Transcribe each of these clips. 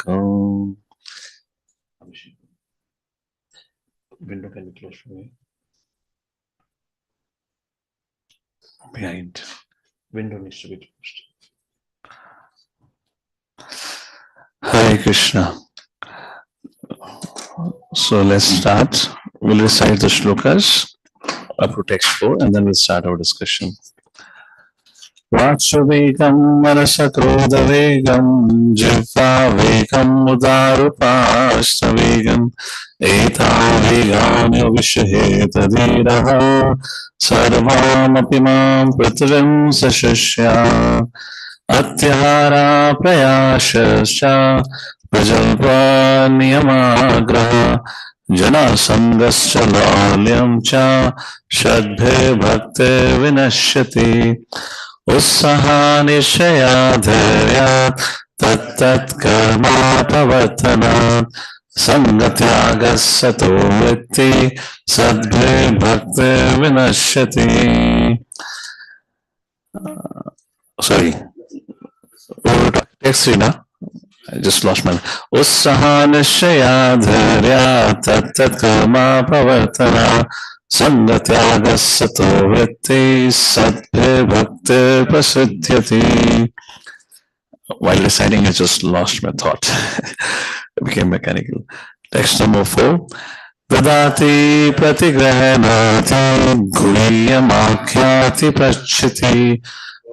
Go. Window can be closed for me. Behind. Window needs to be closed. Hare Krishna. So let's start. We'll recite the shlokas up to text 4 and then we'll start our discussion. वाक्शुवेगं मनसक्रोधवेगं जिह्वावेगं उदारुपाश्रवेगं एतावेगानि विषहेतधीरः सर्वामपि मां पृथिवीं सशिष्या अत्याहारा प्रयासश्च प्रजल्पा नियमाग्रह जनासङ्गश्च लाल्यं च षड्भिर्भक्ते विनश्यति उत्साहा निश्चया धैर्यात् तत्तत्कर्मापवर्तनात् संगत्यागः सतो वृत्ति सद्भिर्भक्तिर्विनश्यति. Sorry, text three now. I just lost my. उत्साहा निश्चया धैर्यात् तत्तत्कर्मापवर्तनात् संगत्यागः सतो वृत्ति सद्भिर्भक्तिर्प्रसिद्ध्यति. While reciting, I just lost my thought. It became mechanical. Text number 4. ददाति प्रतिग्रहणाति गुह्यमाख्याति प्रच्छति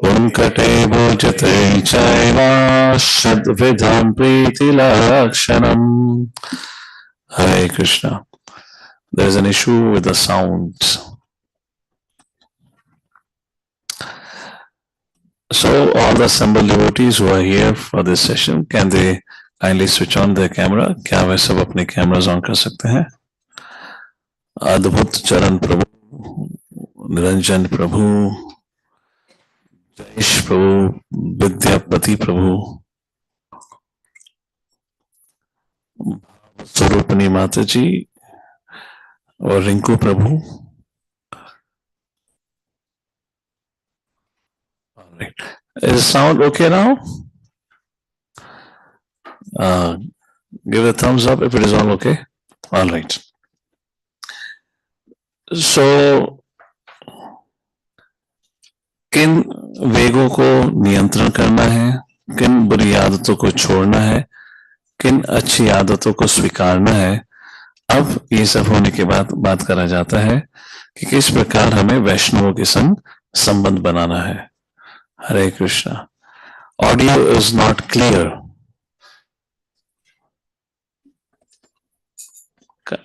पुंकटे भोजते चैव षड्विधं प्रीतिलक्षणम्. Hare Krishna. There is an issue with the sound. So all the assembled devotees who are here for this session, can they kindly switch on their camera? क्या वे सब अपने cameras on कर सकते हैं? अद्भुत चरण प्रभु, निरंजन प्रभु, जयेश प्रभु, विद्यापति प्रभु, स्वरूपनी माता जी और रिंकू प्रभु. All right. Is the sound okay now? Give a thumbs up if it is all okay. All right. So, किन वेगों को नियंत्रण करना है, किन बुरी आदतों को छोड़ना है, किन अच्छी आदतों को स्वीकारना है, अब ये सब होने के बाद बात करा जाता है कि किस प्रकार हमें वैष्णवों के संग संबंध बनाना है. Hare Krishna. Audio is not clear.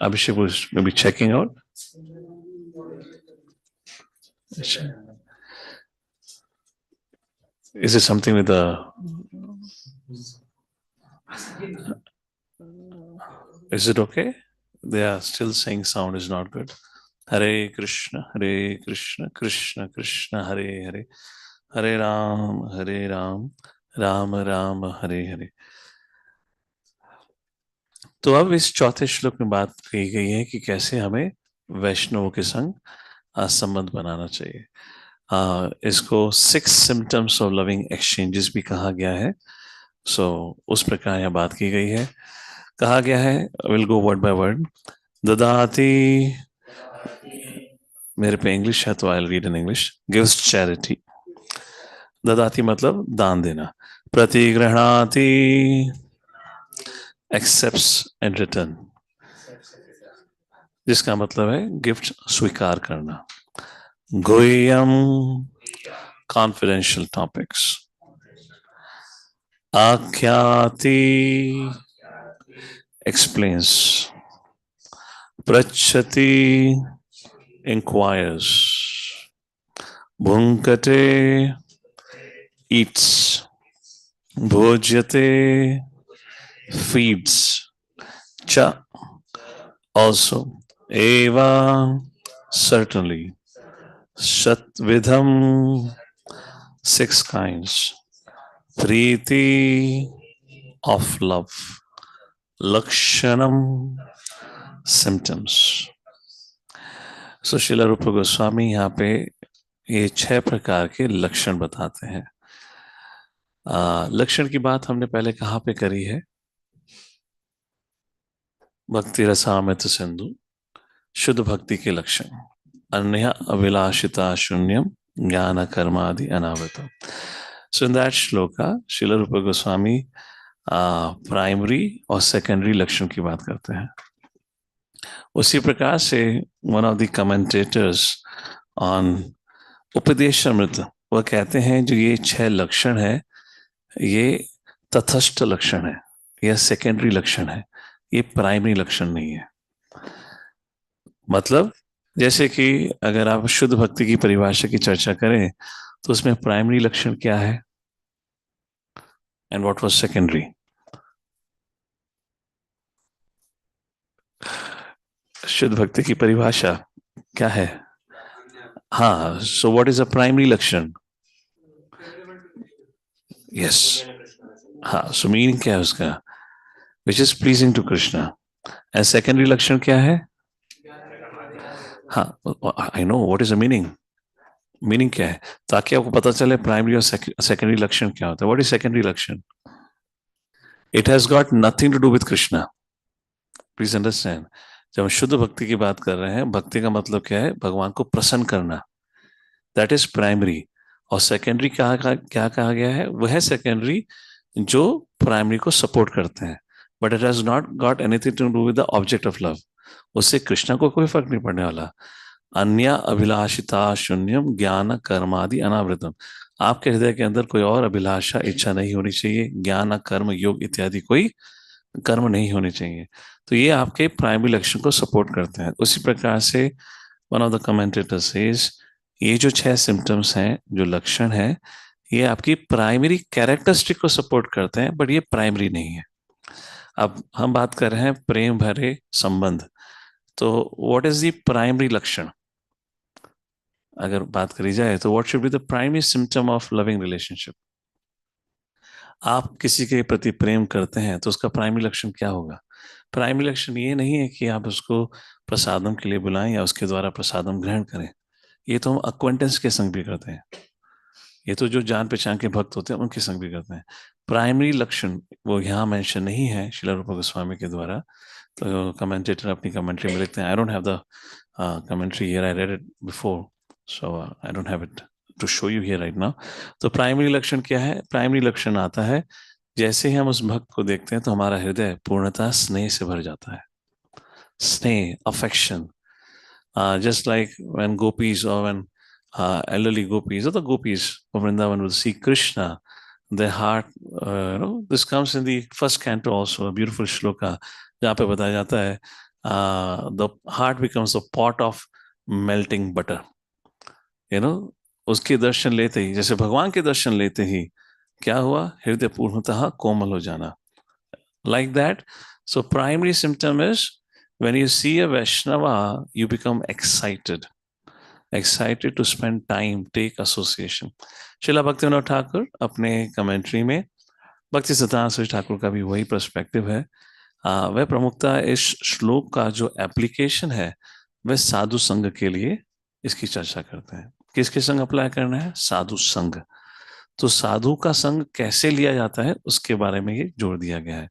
Abhishek may be checking out. Is it something with the? Is it okay? They are still saying sound is not good. Hare Krishna, Krishna Krishna, Hare Hare, Hare Ram, Ram Ram, Hare Hare. तो अब इस चौथे श्लोक में बात कही गई है कि कैसे हमें वैष्णवों के संग संबंध बनाना चाहिए. इसको 6 symptoms of loving exchanges भी कहा गया है. सो उस प्रकार यहाँ बात की गई है. कहा गया है, will go word by word. ददाति, मेरे पे इंग्लिश है तो I will read in English. Gives charity. ददाति मतलब दान देना. प्रतिगृह्णाति, एक्सेप्ट्स एंड रिटर्न, जिसका मतलब है गिफ्ट स्वीकार करना. गुह्यम, कॉन्फिडेंशियल टॉपिक्स. आख्याति, एक्सप्लेन्स. पृच्छति, inquires. भुंकते, eats. भोज्यते, feeds. Cha, also. Eva, certainly. Shatvidham, 6 kinds. Preeti, of love. Lakshanam, symptoms. So Srila Rupa Goswami यहाँ पे ये 6 प्रकार के लक्षण बताते हैं. लक्षण की बात हमने पहले कहाँ पे करी है? भक्ति रसामृत सिंधु, शुद्ध भक्ति के लक्षण, अन्य अभिलाषिता शून्यम, ज्ञान कर्मादि अनावृतम. So in that shloka, Srila Rupa Goswami primary और सेकेंडरी लक्षण की बात करते हैं. उसी प्रकार से one of the commentators on Upadeshamrita, वह कहते हैं जो ये 6 लक्षण है, ये तथस्थ लक्षण है, यह सेकेंडरी लक्षण है, ये प्राइमरी लक्षण नहीं है. मतलब जैसे कि अगर आप शुद्ध भक्ति की परिभाषा की चर्चा करें तो उसमें प्राइमरी लक्षण क्या है एंड व्हाट वाज सेकेंडरी. शुद्ध भक्ति की परिभाषा क्या है? हाँ, so what is a primary लक्षण? यस. हाँ, सो मीनिंग क्या है उसका? Which is pleasing to Krishna. And secondary लक्षण क्या है? हाँ, I know what is the meaning. Meaning क्या है, ताकि आपको पता चले प्राइमरी और सेकेंडरी लक्षण क्या होता है. व्हाट इज सेकेंडरी लक्षण? It has got nothing to do with Krishna. Please understand. जब हम शुद्ध भक्ति की बात कर रहे हैं, भक्ति का मतलब क्या है? भगवान को प्रसन्न करना. That is primary. और सेकेंडरी क्या कहा गया है? वह है सेकेंडरी जो प्राइमरी को सपोर्ट करते हैं, but it has not got anything to do with the object of love. उससे कृष्णा को कोई फर्क नहीं पड़ने वाला. अन्य अभिलाषिता शून्यम, ज्ञान कर्मादि अनावृतम. आपके हृदय के अंदर कोई और अभिलाषा इच्छा नहीं होनी चाहिए. ज्ञान कर्म योग इत्यादि कोई कर्म नहीं होने चाहिए. तो ये आपके प्राइमरी लक्षण को सपोर्ट करते हैं. उसी प्रकार से one of the commentator says, ये जो 6 सिम्टम्स हैं, जो लक्षण हैं, ये आपकी प्राइमरी कैरेक्टरिस्टिक को सपोर्ट करते हैं, बट ये प्राइमरी नहीं है. अब हम बात कर रहे हैं प्रेम भरे संबंध. तो व्हाट इज द प्राइमरी लक्षण अगर बात करी जाए, तो what should be the primary symptom of loving relationship? आप किसी के प्रति प्रेम करते हैं तो उसका प्राइमरी लक्षण क्या होगा? प्राइमरी लक्षण ये नहीं है कि आप उसको प्रसादम के लिए बुलाएं या उसके द्वारा प्रसादम ग्रहण करें. ये तो हम अक्वेंटेंस के संग भी करते हैं. ये तो जो जान पहचान के भक्त होते हैं उनके संग भी करते हैं. प्राइमरी लक्षण वो यहाँ मेंशन नहीं है श्रील रूप गोस्वामी के द्वारा. तो कमेंटेटर अपनी कमेंट्री में लिखते हैं. I don't have the commentary here, I read it before, so I don't have it to show you here right now. तो प्राइमरी लक्षण क्या है? प्राइमरी लक्षण आता है जैसे ही हम उस भक्त को देखते हैं तो हमारा हृदय पूर्णतः स्नेह से भर जाता है. स्नेह, affection. Just like when gopis or when elderly gopis or the gopis of Vrindavan will see Krishna, their heart, this comes in the first canto also, a beautiful shloka, जहाँ पे बताया जाता है, the heart becomes a pot of melting butter. उसके दर्शन लेते ही, जैसे भगवान के दर्शन लेते ही क्या हुआ? हृदय पूर्णतः कोमल हो जाना. Like that. So primary symptom is when you see a Vaishnava, you become excited. Excited to spend time, take association. शिला भक्तिविनोद ठाकुर अपने कमेंट्री में, भक्ति सिद्धांत सूर्य ठाकुर का भी वही पर्सपेक्टिव है. वह प्रमुखता इस श्लोक का जो एप्लीकेशन है वह साधु संघ के लिए इसकी चर्चा करते हैं. किसके संग अप्लाई करना है? साधु संघ. तो साधु का संग कैसे लिया जाता है उसके बारे में ये जोड़ दिया गया है.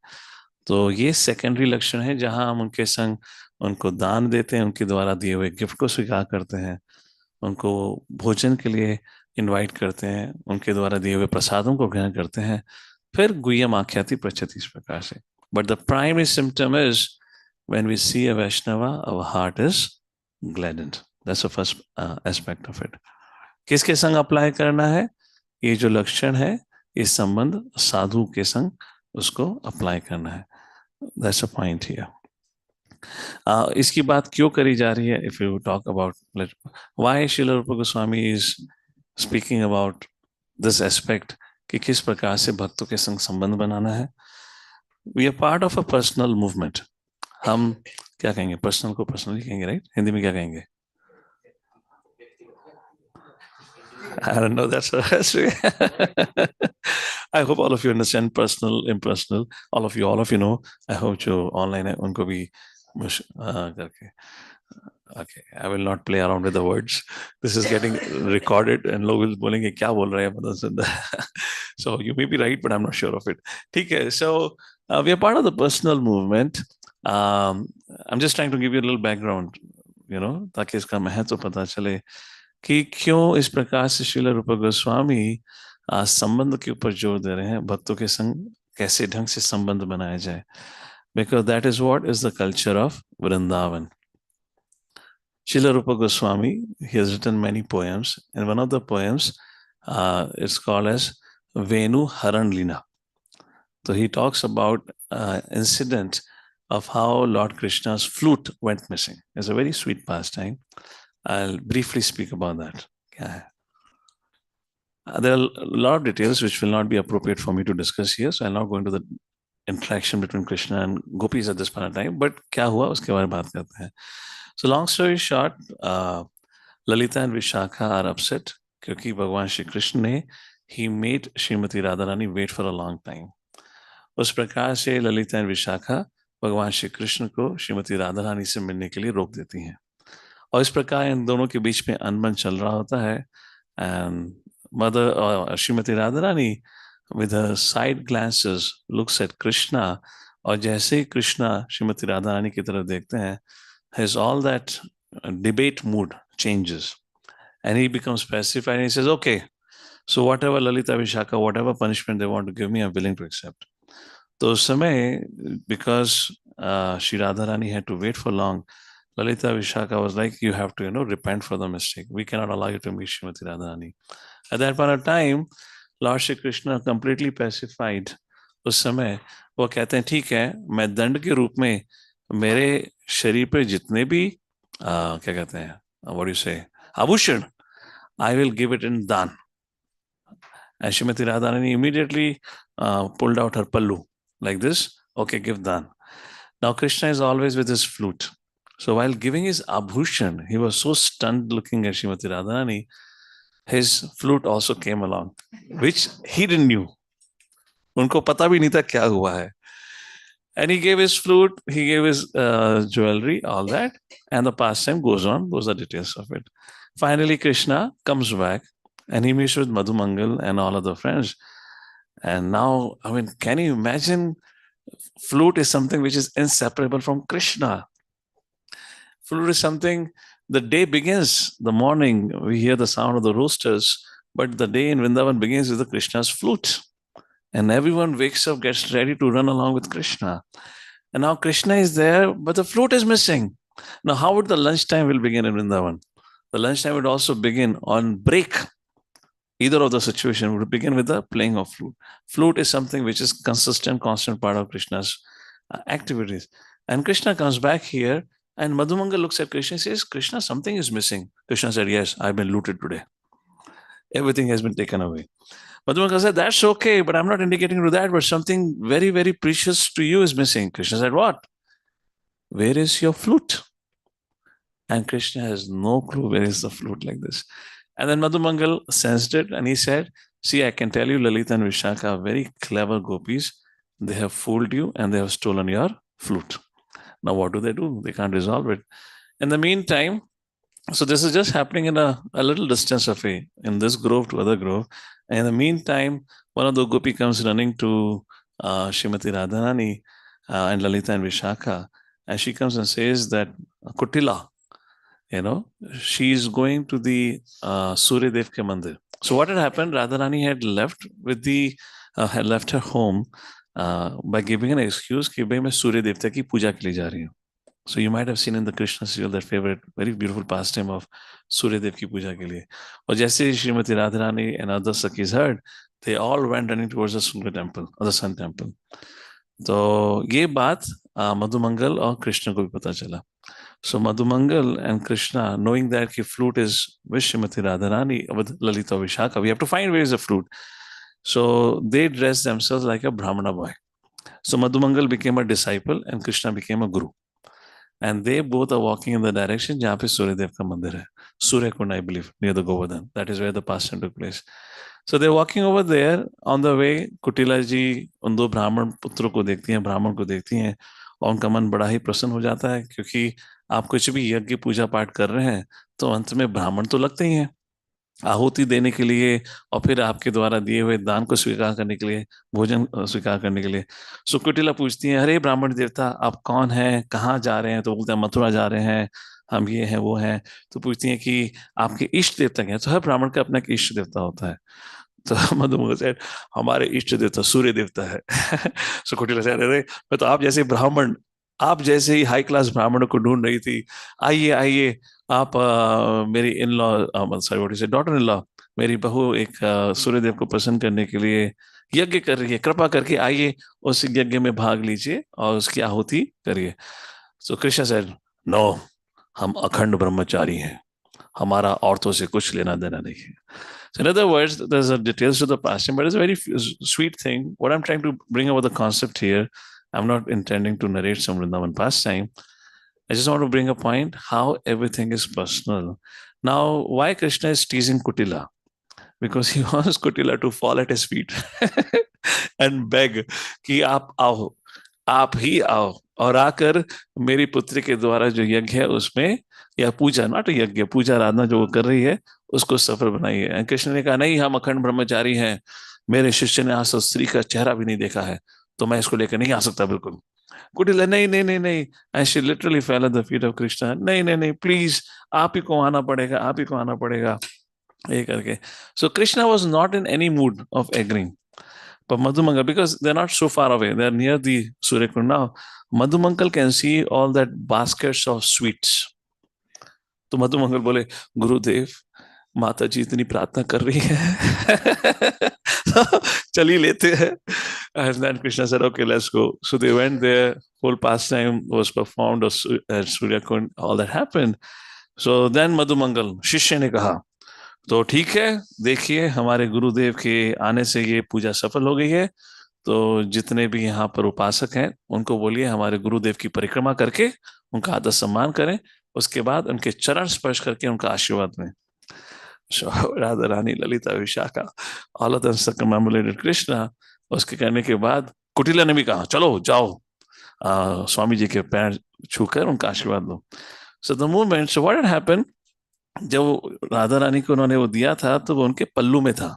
तो ये सेकेंडरी लक्षण है जहां हम उनके संग उनको दान देते हैं, उनके द्वारा दिए हुए गिफ्ट को स्वीकार करते हैं, उनको भोजन के लिए इनवाइट करते हैं, उनके द्वारा दिए हुए प्रसादों को ग्रहण करते हैं. फिर गुह्यम आख्याति पृच्छति, इस प्रकार से. But the primary symptom is when we see a Vaishnava, our heart is gladdened. That's the first aspect of it. किसके संग अप्लाई करना है? ये जो लक्षण है, इस संबंध साधु के संग उसको अप्लाई करना है. That's a point here. इसकी बात क्यों करी जा रही है? If you talk about why Srila Rupa Goswami is speaking about this aspect, कि किस प्रकार से भक्तों के संग संबंध बनाना है. We are part of a personal movement. हम क्या कहेंगे? पर्सनल को पर्सनली कहेंगे, राइट? हिंदी में क्या कहेंगे? I don't know. That's I hope all of you understand personal, impersonal. All of you know. I hope जो online है उनको भी करके. Okay, I will not play around with the words. This is getting recorded and लोग बोलेंगे क्या बोल रहे हैं मदन सुंदर. So you may be right, but I'm not sure of it. ठीक है. So we are part of the personal movement I am just trying to give you little background, ताकि इसका महत्व पता चले कि क्यों इस प्रकार से श्रील रूप गोस्वामी संबंध के ऊपर जोर दे रहे हैं, भक्तों के संग कैसे ढंग से संबंध बनाया जाए, because that is what is the culture of Vrindavan. Srila Rupa Goswami, he has written many poems, and one of the poems is called as Venu Haran Lina. So he talks about incident of how Lord Krishna's flute went missing. It's a very sweet pastime. I'll briefly speak about that. Yeah. There are a lot of details which will not be appropriate for me to discuss here, so I'll not go into the interaction between Krishna and gopis at this point of time. But क्या हुआ उसके बारे में बात करते हैं. So long story short, Lalita and Vishakha are upset क्योंकि भगवान श्री कृष्ण ने he made Shrimati Radha Rani wait for a long time. उस प्रकार से ललिता एंड विशाखा भगवान श्री कृष्ण को श्रीमती राधा रानी से मिलने के लिए रोक देती हैं, और इस प्रकार इन दोनों के बीच में अनबन चल रहा होता है. And mother Shrimati Radha Rani with her side glances looks at Krishna, और जैसे ही कृष्णा श्रीमती राधा रानी की तरफ देखते हैं, his all that debate mood changes and he becomes pacified and he says, okay, so whatever Lalita Vishaka, whatever punishment they want to give me, I'm willing to accept. तो उस समय because Shri Radha Rani had to wait for long, Lalita Vishaka was like, you have to repent for the mistake, we cannot allow you to meet Shrimati Radha Rani. At that point of time, Lord Shri Krishna completely pacified. उस समय वो कहते हैं ठीक है, मैं दंड के रूप में मेरे शरीर पे जितने भी क्या कहते हैं, व्हाट यू से, आभूषण, I will give it in दान. And Shrimati Radha Rani immediately pulled out her pallu like this. Okay, give dan. Now Krishna is always with his flute. So while giving his abhushan, he was so stunned looking at Shrimati Radharani, his flute also came along, which he didn't knew. उनको पता भी नहीं था क्या हुआ है. And he gave his flute, he gave his jewelry, all that, and the pastime goes on. Those are details of it. Finally, Krishna comes back and he meets with Madhumangal and all other friends. And now, I mean, can you imagine? Flute is something which is inseparable from Krishna. Flute is something, the day begins, the morning, we hear the sound of the roosters, but the day in Vrindavan begins with the Krishna's flute. And everyone wakes up, gets ready to run along with Krishna. And now Krishna is there, but the flute is missing. Now, how would the lunchtime will begin in Vrindavan? The lunchtime would also begin on break. Either of the situation would begin with the playing of flute. Flute is something which is consistent, constant part of Krishna's activities. And Krishna comes back here, and Madhumangal looks at Krishna and says, Krishna, something is missing. Krishna said, yes, I've been looted today. Everything has been taken away. Madhumangal said, that's okay, but I'm not indicating to that, but something very, very precious to you is missing. Krishna said, what? Where is your flute? And Krishna has no clue where is the flute like this. And then Madhumangal sensed it and he said, see, I can tell you, Lalita and Vishaka are very clever gopis. They have fooled you and they have stolen your flute. Now, what do? They can't resolve it. In the meantime, so this is just happening in a little distance away, in this grove to other grove. And in the meantime, one of the gopi comes running to Srimati Radharani and Lalita and Vishaka. And she comes and says that Kutila, she is going to the Surya Dev ke mandir. So what had happened, Radharani had left had left her home by giving an excuse कि भाई मैं सूर्य देवता की पूजा के लिए जा रही हूँ. So you might have seen in the Krishna serial that favorite, very beautiful pastime of Surya Dev की पूजा के लिए. और जैसे Shrimati Radharani and other Sakhis heard, they all went running towards the Surya temple or the sun temple. तो ये बात मधुमंगल और कृष्ण को भी पता चला. So Madhumangal and Krishna, knowing that the flute is with Srimati Radharani, with Lalita Vishaka, we have to find where is the flute. So they dressed themselves like a Brahmana boy. So Madhumangal became a disciple and Krishna became a guru. And they both are walking in the direction जहाँ पे सूर्य देव का मंदिर है. Surya Kund, I believe, near the Govardhan. That is where the pastime took place. So they're walking over there. On the way, Kutila जी उन दो ब्राह्मण पुत्रों को देखती हैं, ब्राह्मण को देखती हैं, और उनका मन बड़ा ही प्रसन्न हो जाता है क्योंकि आप कुछ भी यज्ञ पूजा पाठ कर रहे हैं तो अंत में ब्राह्मण तो लगते ही हैं. आहुति देने के लिए, और फिर आपके द्वारा दिए हुए दान को स्वीकार करने के लिए, भोजन स्वीकार करने के लिए। सो कुटिला पूछती है, अरे ब्राह्मण देवता, आप कौन हैं, कहाँ जा रहे हैं? तो बोलते हैं मथुरा जा रहे हैं, हम ये हैं वो हैं। तो पूछती हैं कि आपके इष्ट देवता क्या है? तो हर ब्राह्मण का अपना एक इष्ट देवता होता है। तो मधुमंगल सेठ, हमारे इष्ट देवता सूर्य देवता है। सो कुटिला सेठ, अरे मैं तो आप जैसे ब्राह्मण, आप जैसे ही हाई क्लास ब्राह्मणों को ढूंढ रही थी। आइए आइए, आप मेरी in law, sorry what is daughter in law, मेरी बहू एक सूर्यदेव को प्रसन्न करने के लिए यज्ञ कर रही है, कृपा करके आइए, उस यज्ञ में भाग लीजिए और उसकी आहुति करिए। सो कृष्ण सेड, नो, हम अखंड ब्रह्मचारी हैं, हमारा औरतों से कुछ लेना देना नहीं है। So in other words, there's a details to the past, but it's a very sweet thing. What I'm trying to bring about the concept here, I'm not intending to narrate some Vrindavan pastime. I just want to bring a point how everything is personal. Now, why Krishna is teasing Kutila? Because he wants Kutila to fall at his feet and beg कि आप ही आओ, और आकर मेरी पुत्री के द्वारा जो यज्ञ है उसमें, या पूजा, नॉट यज्ञ, पूजा आराधना जो वो कर रही है, उसको सफल बनाइए। And कृष्ण ने कहा, नहीं, हम अखंड ब्रह्मचारी हैं, मेरे शिष्य ने आज तक स्त्री का चेहरा भी नहीं देखा है, तो मैं इसको लेकर नहीं आ सकता बिल्कुल। कुटिला, नहीं नहीं नहीं नहीं, and she literally fail at the feet of Krishna, नहीं नहीं नहीं, प्लीज, आप ही को आना पड़ेगा, आप ही को आना पड़ेगा, ये करके। So Krishna was not in any mood of agreeing. But Madhumangal, because they're not so far away, they're near the Suryakund now. Madhumangal can see all that baskets of sweets. तो मधुमंगल बोले, गुरुदेव, माता जी इतनी प्रार्थना कर रही है, तो चल ही लेते हैं। And then Krishna said, okay, let's go. So they went there, whole pastime was performed at Suryakund, all that happened. So then Madhumangal शिष्य ने कहा, तो ठीक है, देखिए हमारे गुरुदेव के आने से ये पूजा सफल हो गई है, तो जितने भी यहाँ पर उपासक हैं उनको बोलिए हमारे गुरुदेव की परिक्रमा करके उनका आदर सम्मान करें, उसके बाद उनके चरण स्पर्श करके उनका आशीर्वाद लें। So, Radha Rani, Lalita, Vishakha, all of them circumambulated Krishna. उसके करने के बाद कुटिला ने भी कहा, चलो जाओ, स्वामी जी के पैर छूकर उनका आशीर्वाद लो। So the movement, so what happened, जब राधा रानी को उन्होंने वो दिया था तो वो उनके पल्लू में था,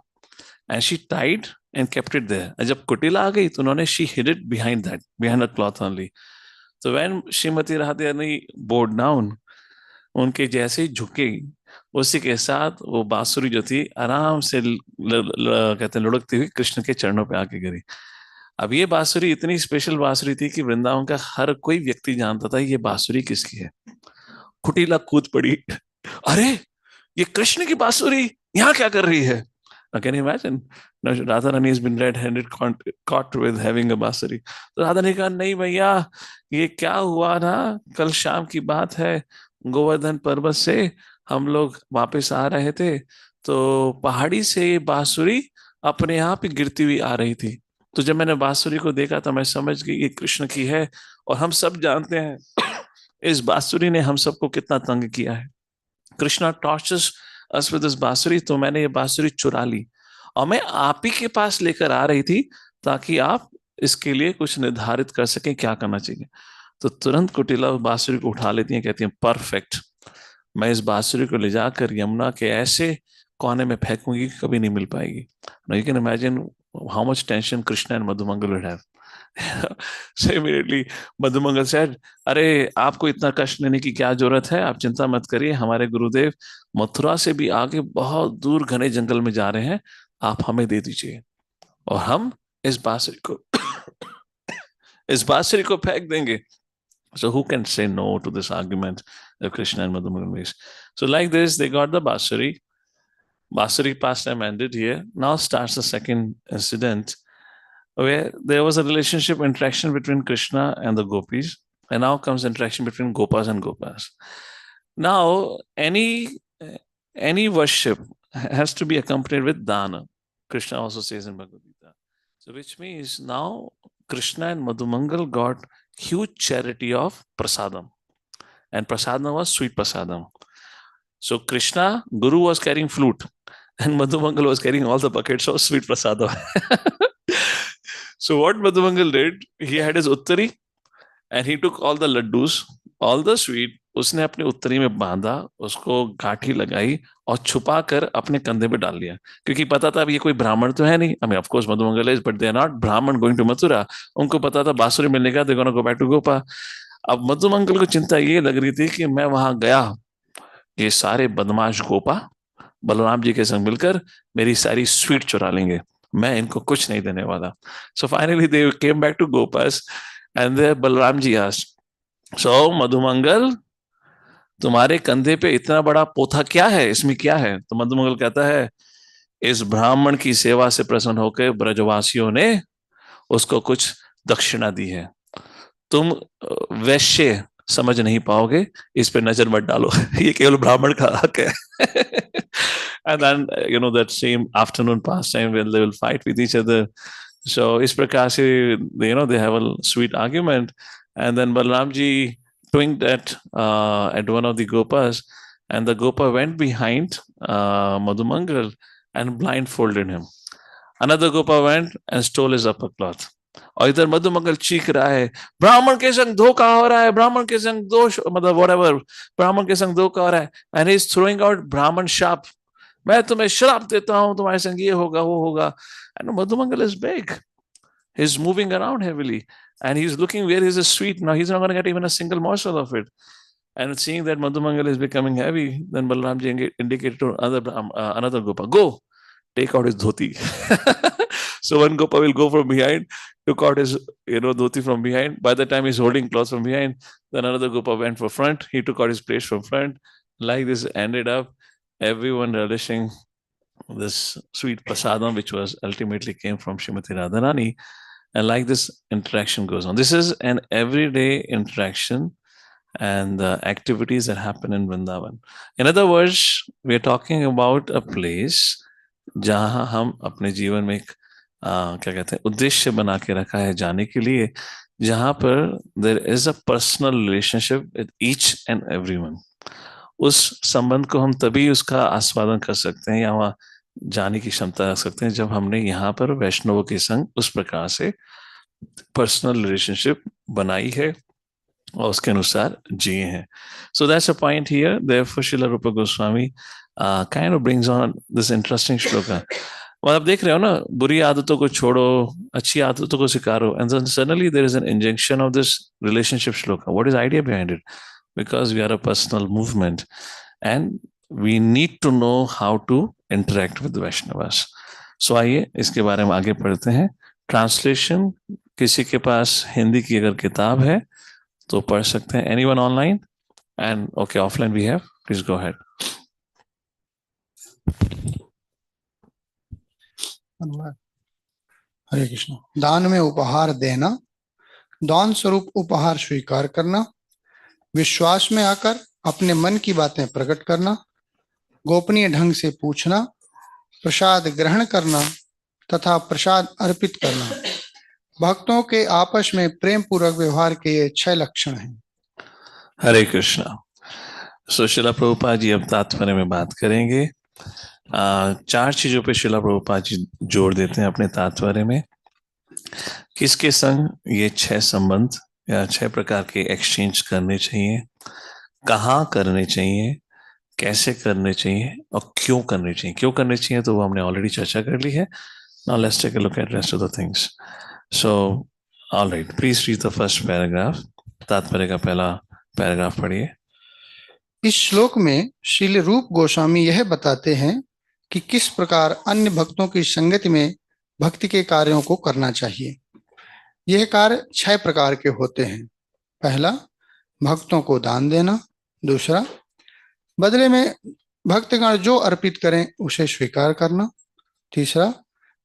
and she tied and kept it there. जब कुटिला आ गई तो उन्होंने she hid it behind that, behind the cloth only. तो when Shrimati Radha Rani bowed down, उनके जैसे ही झुकेगी, उसी के साथ वो बांसुरी जो थी आराम से कहते हैं लुढ़कती हुई कृष्ण के चरणों पे आके गिरी। अब ये बांसुरी इतनी स्पेशल बांसुरी थी कि वृंदावन का हर कोई व्यक्ति जानता था ये बांसुरी किसकी है। कुटिला कूद पड़ी, अरे ये कृष्ण की बांसुरी यहाँ क्या कर रही है? Now, can you imagine? Now, Radha Rani has been red-handed caught with having a बांसुरी। तो राधा ने कहा, नहीं भैया, ये क्या हुआ ना, कल शाम की बात है, गोवर्धन पर्वत से हम लोग वापस आ रहे थे, तो पहाड़ी से ये बांसुरी अपने आप ही गिरती हुई आ रही थी। तो जब मैंने बांसुरी को देखा तो मैं समझ गई ये कृष्ण की है, और हम सब जानते हैं इस बांसुरी ने हम सबको कितना तंग किया है। Krishna tortures us with this बांसुरी, तो मैंने ये बांसुरी चुरा ली और मैं आप ही के पास लेकर आ रही थी ताकि आप इसके लिए कुछ निर्धारित कर सकें क्या करना चाहिए। तो तुरंत कुटिला बांसुरी को उठा लेती है, कहती है, परफेक्ट, मैं इस बांसुरी को ले जाकर यमुना के ऐसे कोने में फेंकूंगी कि कभी नहीं मिल पाएगी। You can imagine how much tension Krishna and Madhumangal would have. So immediately Madhumangal said, अरे आपको इतना कष्ट लेने की क्या जरूरत है, आप चिंता मत करिए, हमारे गुरुदेव मथुरा से भी आगे बहुत दूर घने जंगल में जा रहे हैं, आप हमें दे दीजिए और हम इस बांसुरी को इस बांसुरी को फेंक देंगे। So who can say no to this argument that Krishna and Madhumangal makes? So like this, they got the bansuri. Bansuri pastime ended here. Now starts the second incident where there was a relationship interaction between Krishna and the gopis, and now comes interaction between gopas and gopas. Now any worship has to be accompanied with dana. Krishna also says in Bhagavad Gita. So which means now Krishna and Madhumangal got huge charity of prasadam, and prasadam was sweet prasadam. So Krishna, Guru was carrying flute, and Madhumangal was carrying all the buckets of sweet prasadam. So what Madhumangal did, he had his uttari, and he took all the laddus, all the sweet, उसने अपनी उत्तरी में बांधा, उसको गांठी लगाई और छुपा कर अपने कंधे पे डाल लिया, क्योंकि पता था अब ये कोई ब्राह्मण तो है नहीं। I mean of course Madhumangal is, but they are not Brahmin going to Mathura. उनको पता था बांसुरी मिलने का, they gonna go back to Gopa. अब मधुमंगल को चिंता ये लग रही थी कि मैं वहां गया, ये सारे बदमाश गोपा बलराम जी के संग मिलकर मेरी सारी स्वीट चुरा लेंगे, मैं इनको कुछ नहीं देने वाला। So finally they came back to gopas and they Balram ji asked, so Madhumangal, तुम्हारे कंधे पे इतना बड़ा पोथा क्या है, इसमें क्या है? तो मधुमंगल कहता है, इस ब्राह्मण की सेवा से प्रसन्न होकर ब्रजवासियों ने उसको कुछ दक्षिणा दी है। तुम वैश्य समझ नहीं पाओगे, इस पे नजर मत डालो। ये केवल ब्राह्मण का हक है। And then that same afternoon pastime when they will fight with each other. So इस प्रकार से they have a sweet argument, and then Balramji twinked at one of the gopas, and the gopa went behind Madhumangal and blindfolded him. Another gopa went and stole his upper cloth. और इधर मधुमंगल चीख रहा है, ब्राह्मण के संग धोखा हो रहा है, ब्राह्मण के संग दोष, मतलब whatever, ब्राह्मण के संग धोखा हो रहा है, and he is throwing out ब्राह्मण शाप, मैं तुम्हें श्राप देता हूं, तुम्हारे संग ये होगा वो होगा। And Madhumangal is big, he's moving around heavily, and he's looking where is his sweet. Now he's not going to get even a single morsel of it. And seeing that Madhumangal is becoming heavy, then Balramji indicated to another Gopa, go, take out his dhoti. So one Gopa will go from behind, took out his dhoti from behind. By the time he's holding cloth from behind, then another Gopa went for front. He took out his place from front. Like this ended up everyone relishing this sweet prasadam, which was ultimately came from Srimati Radharani. And like this interaction goes on. This is an everyday interaction and the activities that happen in Vrindavan. In other words, we are talking about a place जहां हम अपने जीवन में एक क्या कहते हैं उद्देश्य बना के रखा है जाने के लिए, जहां पर there is a personal relationship with each and everyone. उस संबंध को हम तभी उसका आस्वादन कर सकते हैं या वहां जाने की क्षमता रख सकते हैं जब हमने यहाँ पर वैष्णवों के संग उस प्रकार से पर्सनल रिलेशनशिप बनाई है और उसके अनुसार जिए हैं। So that's a point here, therefore Srila Rupa Goswami kind of brings on this interesting shloka. और आप देख रहे हो ना, बुरी आदतों को छोड़ो, अच्छी आदतों को स्वीकारो, and then suddenly there is an injection of this relationship shloka. What is idea behind it? Because we are a personal movement and we need to know how to interact with Vaishnavas. So आइए इसके बारे में आगे पढ़ते हैं। Translation किसी के पास हिंदी की अगर किताब है तो पढ़ सकते हैं। Anyone online? And okay, offline we have, please go ahead. Hare Krishna. दान में उपहार देना, दान स्वरूप उपहार स्वीकार करना, विश्वास में आकर अपने मन की बातें प्रकट करना, गोपनीय ढंग से पूछना, प्रसाद ग्रहण करना तथा प्रसाद अर्पित करना, भक्तों के आपस में प्रेम पूर्वक व्यवहार के ये 6 लक्षण हैं। हरे कृष्णा। सो शिला प्रभुपाद जी अब तात्पर्य में बात करेंगे। 4 चीजों पे शिला प्रभुपाद जी जोड़ देते हैं अपने तात्पर्य में। किसके संग ये 6 संबंध या 6 प्रकार के एक्सचेंज करने चाहिए, कहाँ करने चाहिए, कैसे करने चाहिए और क्यों करने चाहिए। क्यों करने चाहिए तो वो हमने ऑलरेडी चर्चा कर ली है। Now let's take a look at rest of the things. So alright, please read the first paragraph. तात्पर्य का पहला पैराग्राफ पढ़िए। इस श्लोक में श्रील रूप गोस्वामी यह बताते हैं कि किस प्रकार अन्य भक्तों की संगति में भक्ति के कार्यों को करना चाहिए। यह कार्य 6 प्रकार के होते हैं। पहला, भक्तों को दान देना। दूसरा, बदले में भक्तगण जो अर्पित करें उसे स्वीकार करना। तीसरा,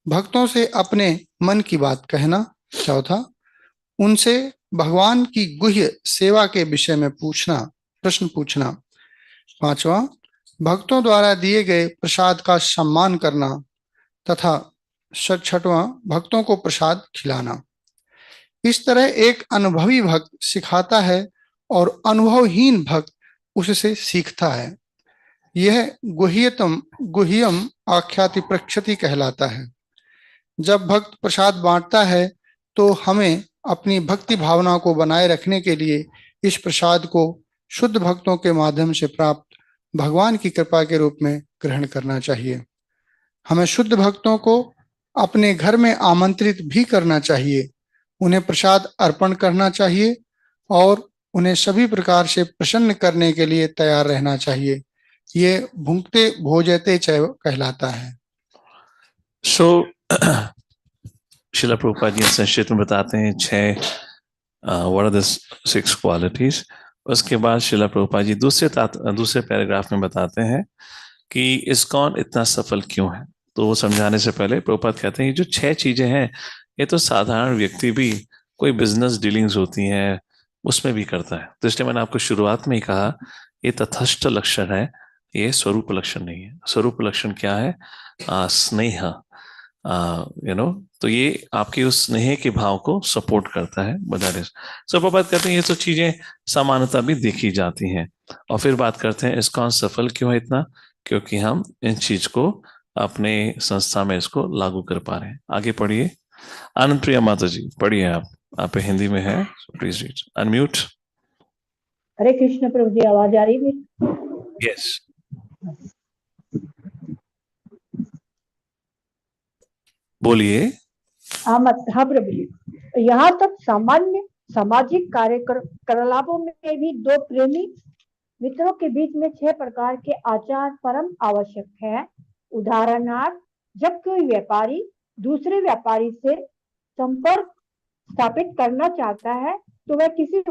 भक्तों से अपने मन की बात कहना। चौथा, उनसे भगवान की गुह्य सेवा के विषय में प्रश्न पूछना। पांचवा, भक्तों द्वारा दिए गए प्रसाद का सम्मान करना तथा छठवां, भक्तों को प्रसाद खिलाना। इस तरह एक अनुभवी भक्त सिखाता है और अनुभवहीन भक्त उससे सीखता है। यह गुह्यम आख्याति प्रक्षति कहलाता है। जब भक्त प्रसाद बांटता है तो हमें अपनी भक्ति भावना को बनाए रखने के लिए इस प्रसाद को शुद्ध भक्तों के माध्यम से प्राप्त भगवान की कृपा के रूप में ग्रहण करना चाहिए। हमें शुद्ध भक्तों को अपने घर में आमंत्रित भी करना चाहिए, उन्हें प्रसाद अर्पण करना चाहिए और उन्हें सभी प्रकार से प्रसन्न करने के लिए तैयार रहना चाहिए। ये भुंक्ते भोजते च कहलाता है। सो शिला प्रभुपाद जी संक्षिप्त में बताते हैं छह what are the six qualities. उसके बाद शिला प्रभुपाद जी दूसरे पैराग्राफ में बताते हैं कि इस्कॉन इतना सफल क्यों है। तो वो समझाने से पहले प्रभुपाद कहते हैं ये जो छह चीजें हैं ये तो साधारण व्यक्ति भी, कोई बिजनेस डीलिंग्स होती हैं उसमें भी करता है। तो इसलिए मैंने आपको शुरुआत में ही कहा ये तथस्थ लक्षण है, ये स्वरूप लक्षण नहीं है। स्वरूप लक्षण क्या है? स्नेह, तो ये आपके उस स्नेह के भाव को सपोर्ट करता है। बजाय सो प्रभात कहते हैं ये सब चीजें समानता भी देखी जाती हैं। और फिर बात करते हैं इसको सफल क्यों है इतना, क्योंकि हम इन चीज को अपने संस्था में इसको लागू कर पा रहे हैं। आगे पढ़िए। आनंद प्रिया माता जी पढ़िए। आप हिंदी में है, please read unmute. Hare Krishna प्रभु जी, आवाज आ रही है? यस, बोलिए। हाँ प्रभु जी। यहाँ तक सामान्य सामाजिक कार्यकलापों में भी दो प्रेमी मित्रों के बीच में 6 प्रकार के आचार परम आवश्यक है। उदाहरणार्थ, जब कोई व्यापारी दूसरे व्यापारी से संपर्क स्थापित करना चाहता है तो वह किसी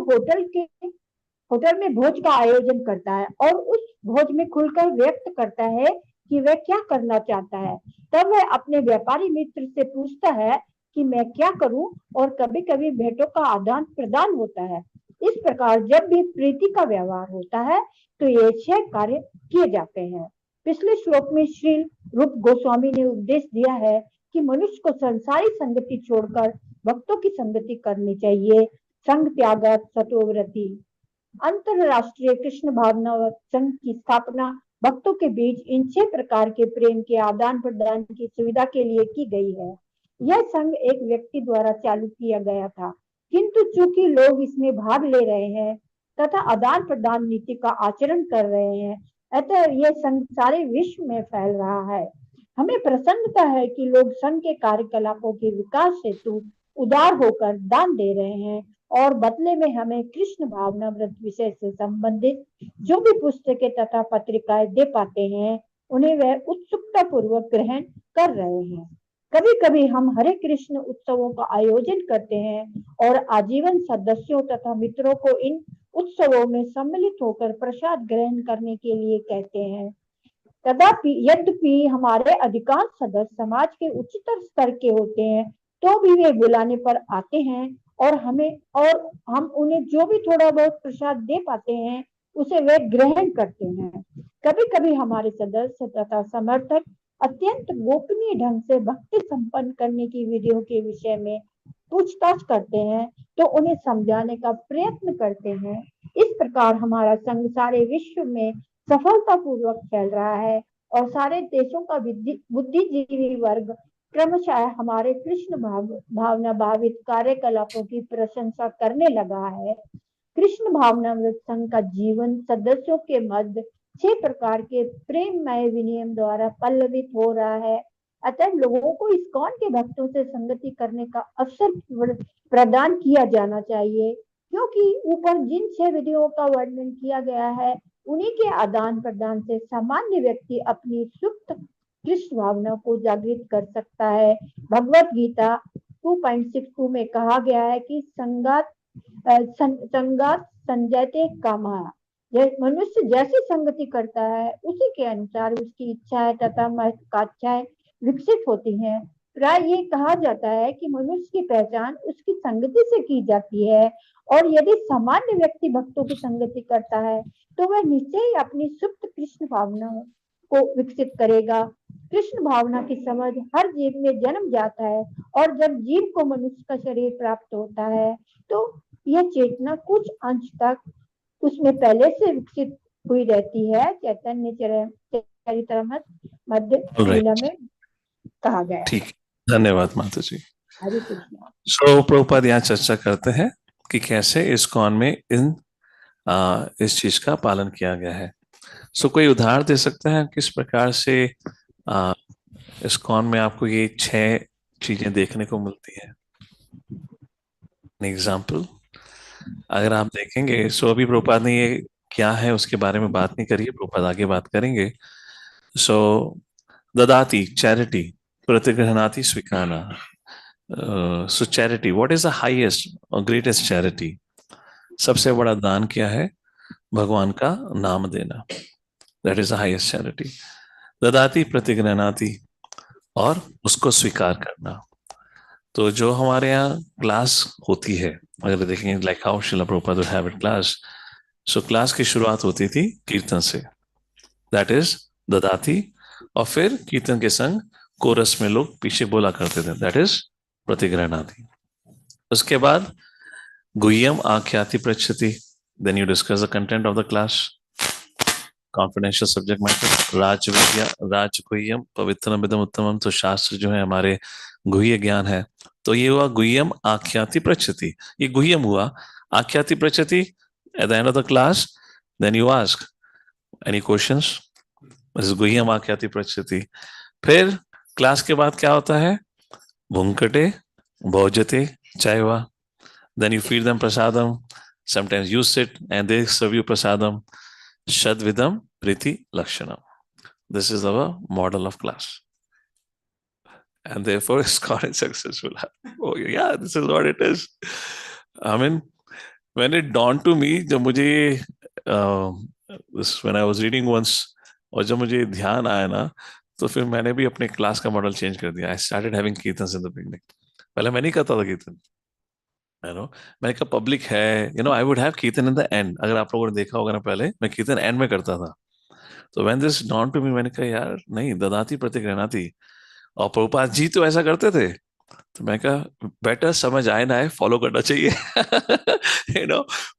होटल में भोज का आयोजन करता है और उस भोज में खुलकर व्यक्त करता है कि वह क्या करना चाहता है। तब वह अपने व्यापारी मित्र से पूछता है कि मैं क्या करूं, और कभी कभी भेंटों का आदान प्रदान होता है। इस प्रकार जब भी प्रीति का व्यवहार होता है तो ये 6 कार्य किए जाते हैं। पिछले श्लोक में श्री रूप गोस्वामी ने उपदेश दिया है कि मनुष्य को संसारी संगति छोड़कर भक्तों की संगति करनी चाहिए। संग त्यागत सतोव्रति। अंतरराष्ट्रीय कृष्ण भावना संघ की स्थापना भक्तों के बीच इन 6 प्रकार के प्रेम के आदान प्रदान की सुविधा के लिए की गई है। यह संघ एक व्यक्ति द्वारा चालू किया गया था, किंतु चूंकि लोग इसमें भाग ले रहे हैं तथा आदान प्रदान नीति का आचरण कर रहे हैं, अतः यह संघ सारे विश्व में फैल रहा है। हमें प्रसन्नता है कि लोग संघ के कार्यकलापों के विकास हेतु उदार होकर दान दे रहे हैं और बदले में हमें कृष्ण भावना व्रत विषय से संबंधित जो भी पुस्तकें तथा पत्रिकाएं दे पाते हैं उन्हें वह उत्सुकता पूर्वक ग्रहण कर रहे हैं। कभी कभी हम हरे कृष्ण उत्सवों का आयोजन करते हैं और आजीवन सदस्यों तथा मित्रों को इन उत्सवों में सम्मिलित होकर प्रसाद ग्रहण करने के लिए कहते हैं। तथापि यद्यपि हमारे अधिकांश सदस्य समाज के उच्चतर स्तर के होते हैं तो भी वे बुलाने पर आते हैं और हम उन्हें जो भी थोड़ा बहुत प्रसाद दे पाते हैं उसे वे ग्रहण करते हैं। कभी कभी हमारे सदस्य तथा समर्थक अत्यंत गोपनीय ढंग से भक्ति संपन्न करने की विधियों के विषय में पूछताछ करते हैं तो उन्हें समझाने का प्रयत्न करते हैं। इस प्रकार हमारा संघ सारे विश्व में सफलतापूर्वक फैल रहा है और सारे देशों का बुद्धिजीवी वर्ग क्रमशः हमारे कृष्ण भावना भावित कार्यकलापों की प्रशंसा करने लगा है। कृष्ण भावनामृत संघ का जीवन सदस्यों के मध्य 6 प्रकार के प्रेममय विनियम द्वारा पल्लवित हो रहा है। अतः लोगों को इस्कॉन के भक्तों से संगति करने का अवसर प्रदान किया जाना चाहिए, क्योंकि ऊपर जिन 6 विधियों का वर्णन किया गया है उन्हीं के आदान प्रदान से सामान्य व्यक्ति अपनी सुप्त कृष्ण भावना को जागृत कर सकता है। भगवत गीता 2.62 में कहा गया है कि संगात संजयते कामा। यह मनुष्य जैसी संगति करता है उसी के अनुसार उसकी इच्छाएं तथा महत्वाकांक्षाएं विकसित होती हैं। प्राय ये कहा जाता है कि मनुष्य की पहचान उसकी संगति से की जाती है, और यदि सामान्य व्यक्ति भक्तों की संगति करता है तो वह निश्चय ही अपनी सुप्त कृष्ण भावना को विकसित करेगा। कृष्ण भावना की समझ हर जीव में जन्म जाता है, और जब जीव को मनुष्य का शरीर प्राप्त होता है तो यह चेतना कुछ अंश तक उसमें पहले से विकसित हुई रहती है। चैतन्य चरितामृत मध्य लीला में कहा गया। ठीक, धन्यवाद माता जी। हरे कृष्णा। सो प्रभुपाद यहाँ चर्चा करते हैं कि कैसे इस्कॉन में इस चीज का पालन किया गया है। सो कोई उदाहरण दे सकते हैं किस प्रकार से आ, इस्कॉन में आपको ये 6 चीजें देखने को मिलती हैं? एग्जाम्पल अगर आप देखेंगे, सो अभी प्रभुपाद ने ये क्या है उसके बारे में बात नहीं करी है, प्रभुपाद आगे बात करेंगे। सो ददाति चैरिटी, प्रतिगृहणाति स्वीकारना। So charity, what is the highest और ग्रेटेस्ट चैरिटी? सबसे बड़ा दान क्या है? भगवान का नाम देना। That is the highest charity. ददाति प्रतिगृहणाति, और उसको स्वीकार करना। तो जो हमारे यहाँ क्लास होती है, अगर देखेंगे like how Shila Prabhupada would have it class, so class की शुरुआत होती थी कीर्तन से, दैट इज ददाति। और फिर कीर्तन के संग कोरस में लोग पीछे बोला करते थे, दैट इज प्रतिग्रहणाति। उसके बाद गुह्यम आख्याति पृच्छति, then you discuss the content of the class, confidential subject matter. राज विद्या, राज गुह्यम पवित्रम विदम उत्तमम, तो शास्त्र जो है हमारे गुह्य ज्ञान है। तो ये हुआ गुह्यम आख्याति पृच्छति, ये गुह्यम हुआ। आख्याति पृच्छति, at the end of the class then you ask any questions, गुह्यम आख्याति पृच्छति। फिर क्लास के बाद क्या होता है? भुंकटे भोजते चायवा, then you feed them prasadam, sometimes you sit and they serve you prasadam, Shadvidam Priti Lakshanam. This is our model of class. And therefore, ISKCON is successful. Oh, yeah, this is what it is. I mean, when it dawned to me, जब मुझे when I was reading once, और जब मुझे ध्यान आया ना, तो फिर मैंने भी अपने क्लास का मॉडल चेंज कर दिया। I started having कीर्तन in the beginning. पहले मैं नहीं करता था कीर्तन, मैंने कहा पब्लिक है, आई वुड हैव कीर्तन इन द एंड। अगर आप लोगों ने देखा होगा ना, पहले मैं कीर्तन एंड में करता था। तो when this dawn to me, मैंने कहा यार नहीं, ददाती प्रतिगृहणाति। और प्रभुपाद जी तो ऐसा करते थे, तो मैं कहा बेटर समझ आए ना आए, फॉलो करना चाहिए।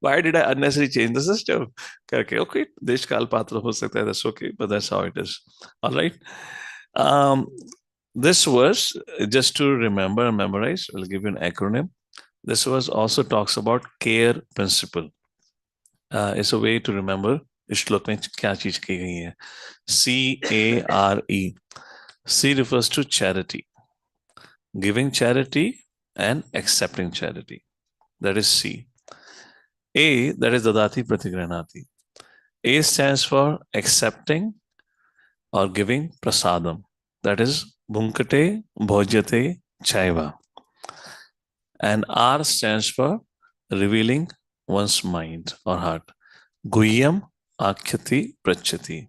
Why did I unnecessary change the system करके। ओके, देश काल पात्र हो सकता है, that's okay, but that's how it is. Alright, this verse, just to remember and memorize, I'll give you an acronym. This verse also talks about care principle. It's a way to remember इस श्लोक में क्या चीज की गई है। CARE, C refers to charity, giving charity and accepting charity, that is C. A, that is dadati pratigranati. A stands for accepting or giving prasadam, that is bhunkate bhojyate chaiva. And R stands for revealing one's mind or heart, guhyam akhyati prachati.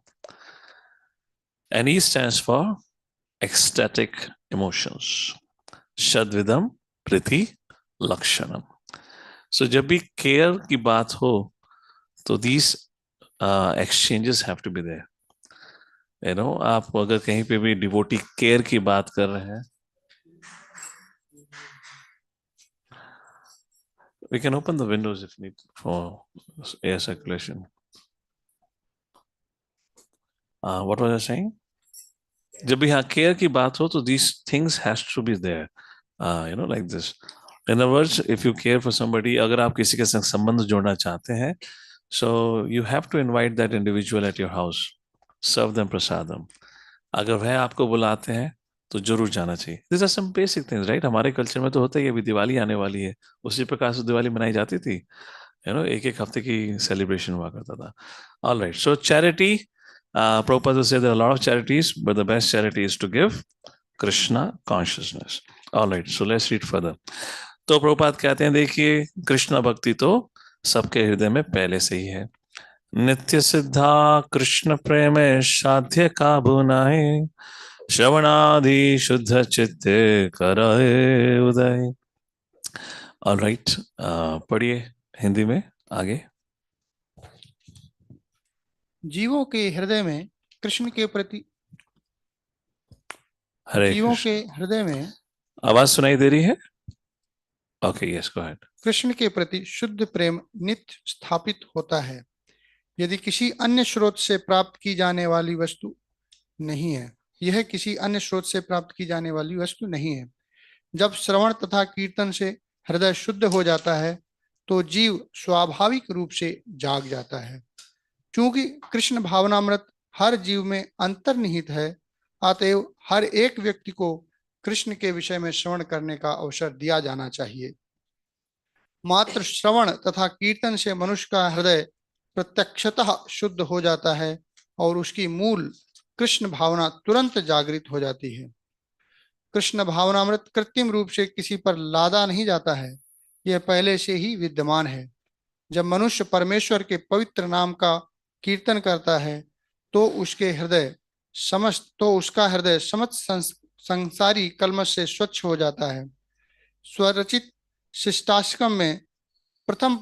And E stands for ecstatic emotions, shadvidam priti lakshanam. So जब भी care की बात हो, तो these exchanges have to be there. आप अगर कहीं पे भी डिवोटी केयर की बात कर रहे हैं, we can open the windows if need for air circulation. What was I saying? जब भी हाँ केयर की बात हो, तो these things has to be there, like this. In other words, if you care for somebody, अगर आप किसी के संग संबंध जोड़ना चाहते हैं, so you have to invite that individual at your house, serve them prasadam. अगर वह आपको बुलाते हैं तो जरूर जाना चाहिए। These are some basic things, right? हमारे कल्चर में तो होता ही है। अभी दिवाली आने वाली है, उसी प्रकार से दिवाली मनाई जाती थी, एक एक हफ्ते की सेलिब्रेशन हुआ करता था। All right, so charity, Prabhupada said there are a lot of charities, but the best charity is to give Krishna consciousness. All right, so let's read further. तो प्रभुपाद कहते हैं, देखिए कृष्ण भक्ति तो सबके हृदय में पहले से ही है। नित्य सिद्धा कृष्ण प्रेम साध्य का बुनाए, श्रवणादि शुद्ध चित्ते करे उदय। ऑलराइट, पढ़िए हिंदी में आगे। जीवों के हृदय में कृष्ण के प्रति, हरे जीवों कृष्ण। के हृदय में आवाज सुनाई दे रही है? Okay, yes, go ahead. Krishna के प्रति शुद्ध प्रेम नित्य स्थापित होता है, यदि किसी अन्य स्रोत से प्राप्त की जाने वाली वस्तु नहीं है। यह किसी अन्य स्रोत से प्राप्त की जाने वाली वस्तु नहीं है। जब श्रवण तथा कीर्तन से हृदय शुद्ध हो जाता है तो जीव स्वाभाविक रूप से जाग जाता है। क्योंकि कृष्ण भावनामृत हर जीव में अंतर्निहित है, अतएव हर एक व्यक्ति को कृष्ण के विषय में श्रवण करने का अवसर दिया जाना चाहिए। मात्र श्रवण तथा कीर्तन से मनुष्य का हृदय प्रत्यक्षतः शुद्ध हो जाता है और उसकी मूल कृष्ण भावना तुरंत जागृत हो जाती है। कृष्ण भावनामृत कृत्रिम रूप से किसी पर लादा नहीं जाता है, यह पहले से ही विद्यमान है। जब मनुष्य परमेश्वर के पवित्र नाम का कीर्तन करता है तो उसका हृदय समस्त संसारी कलमश से स्वच्छ हो जाता है। स्वरचित शिष्टाष्टकम में प्रथम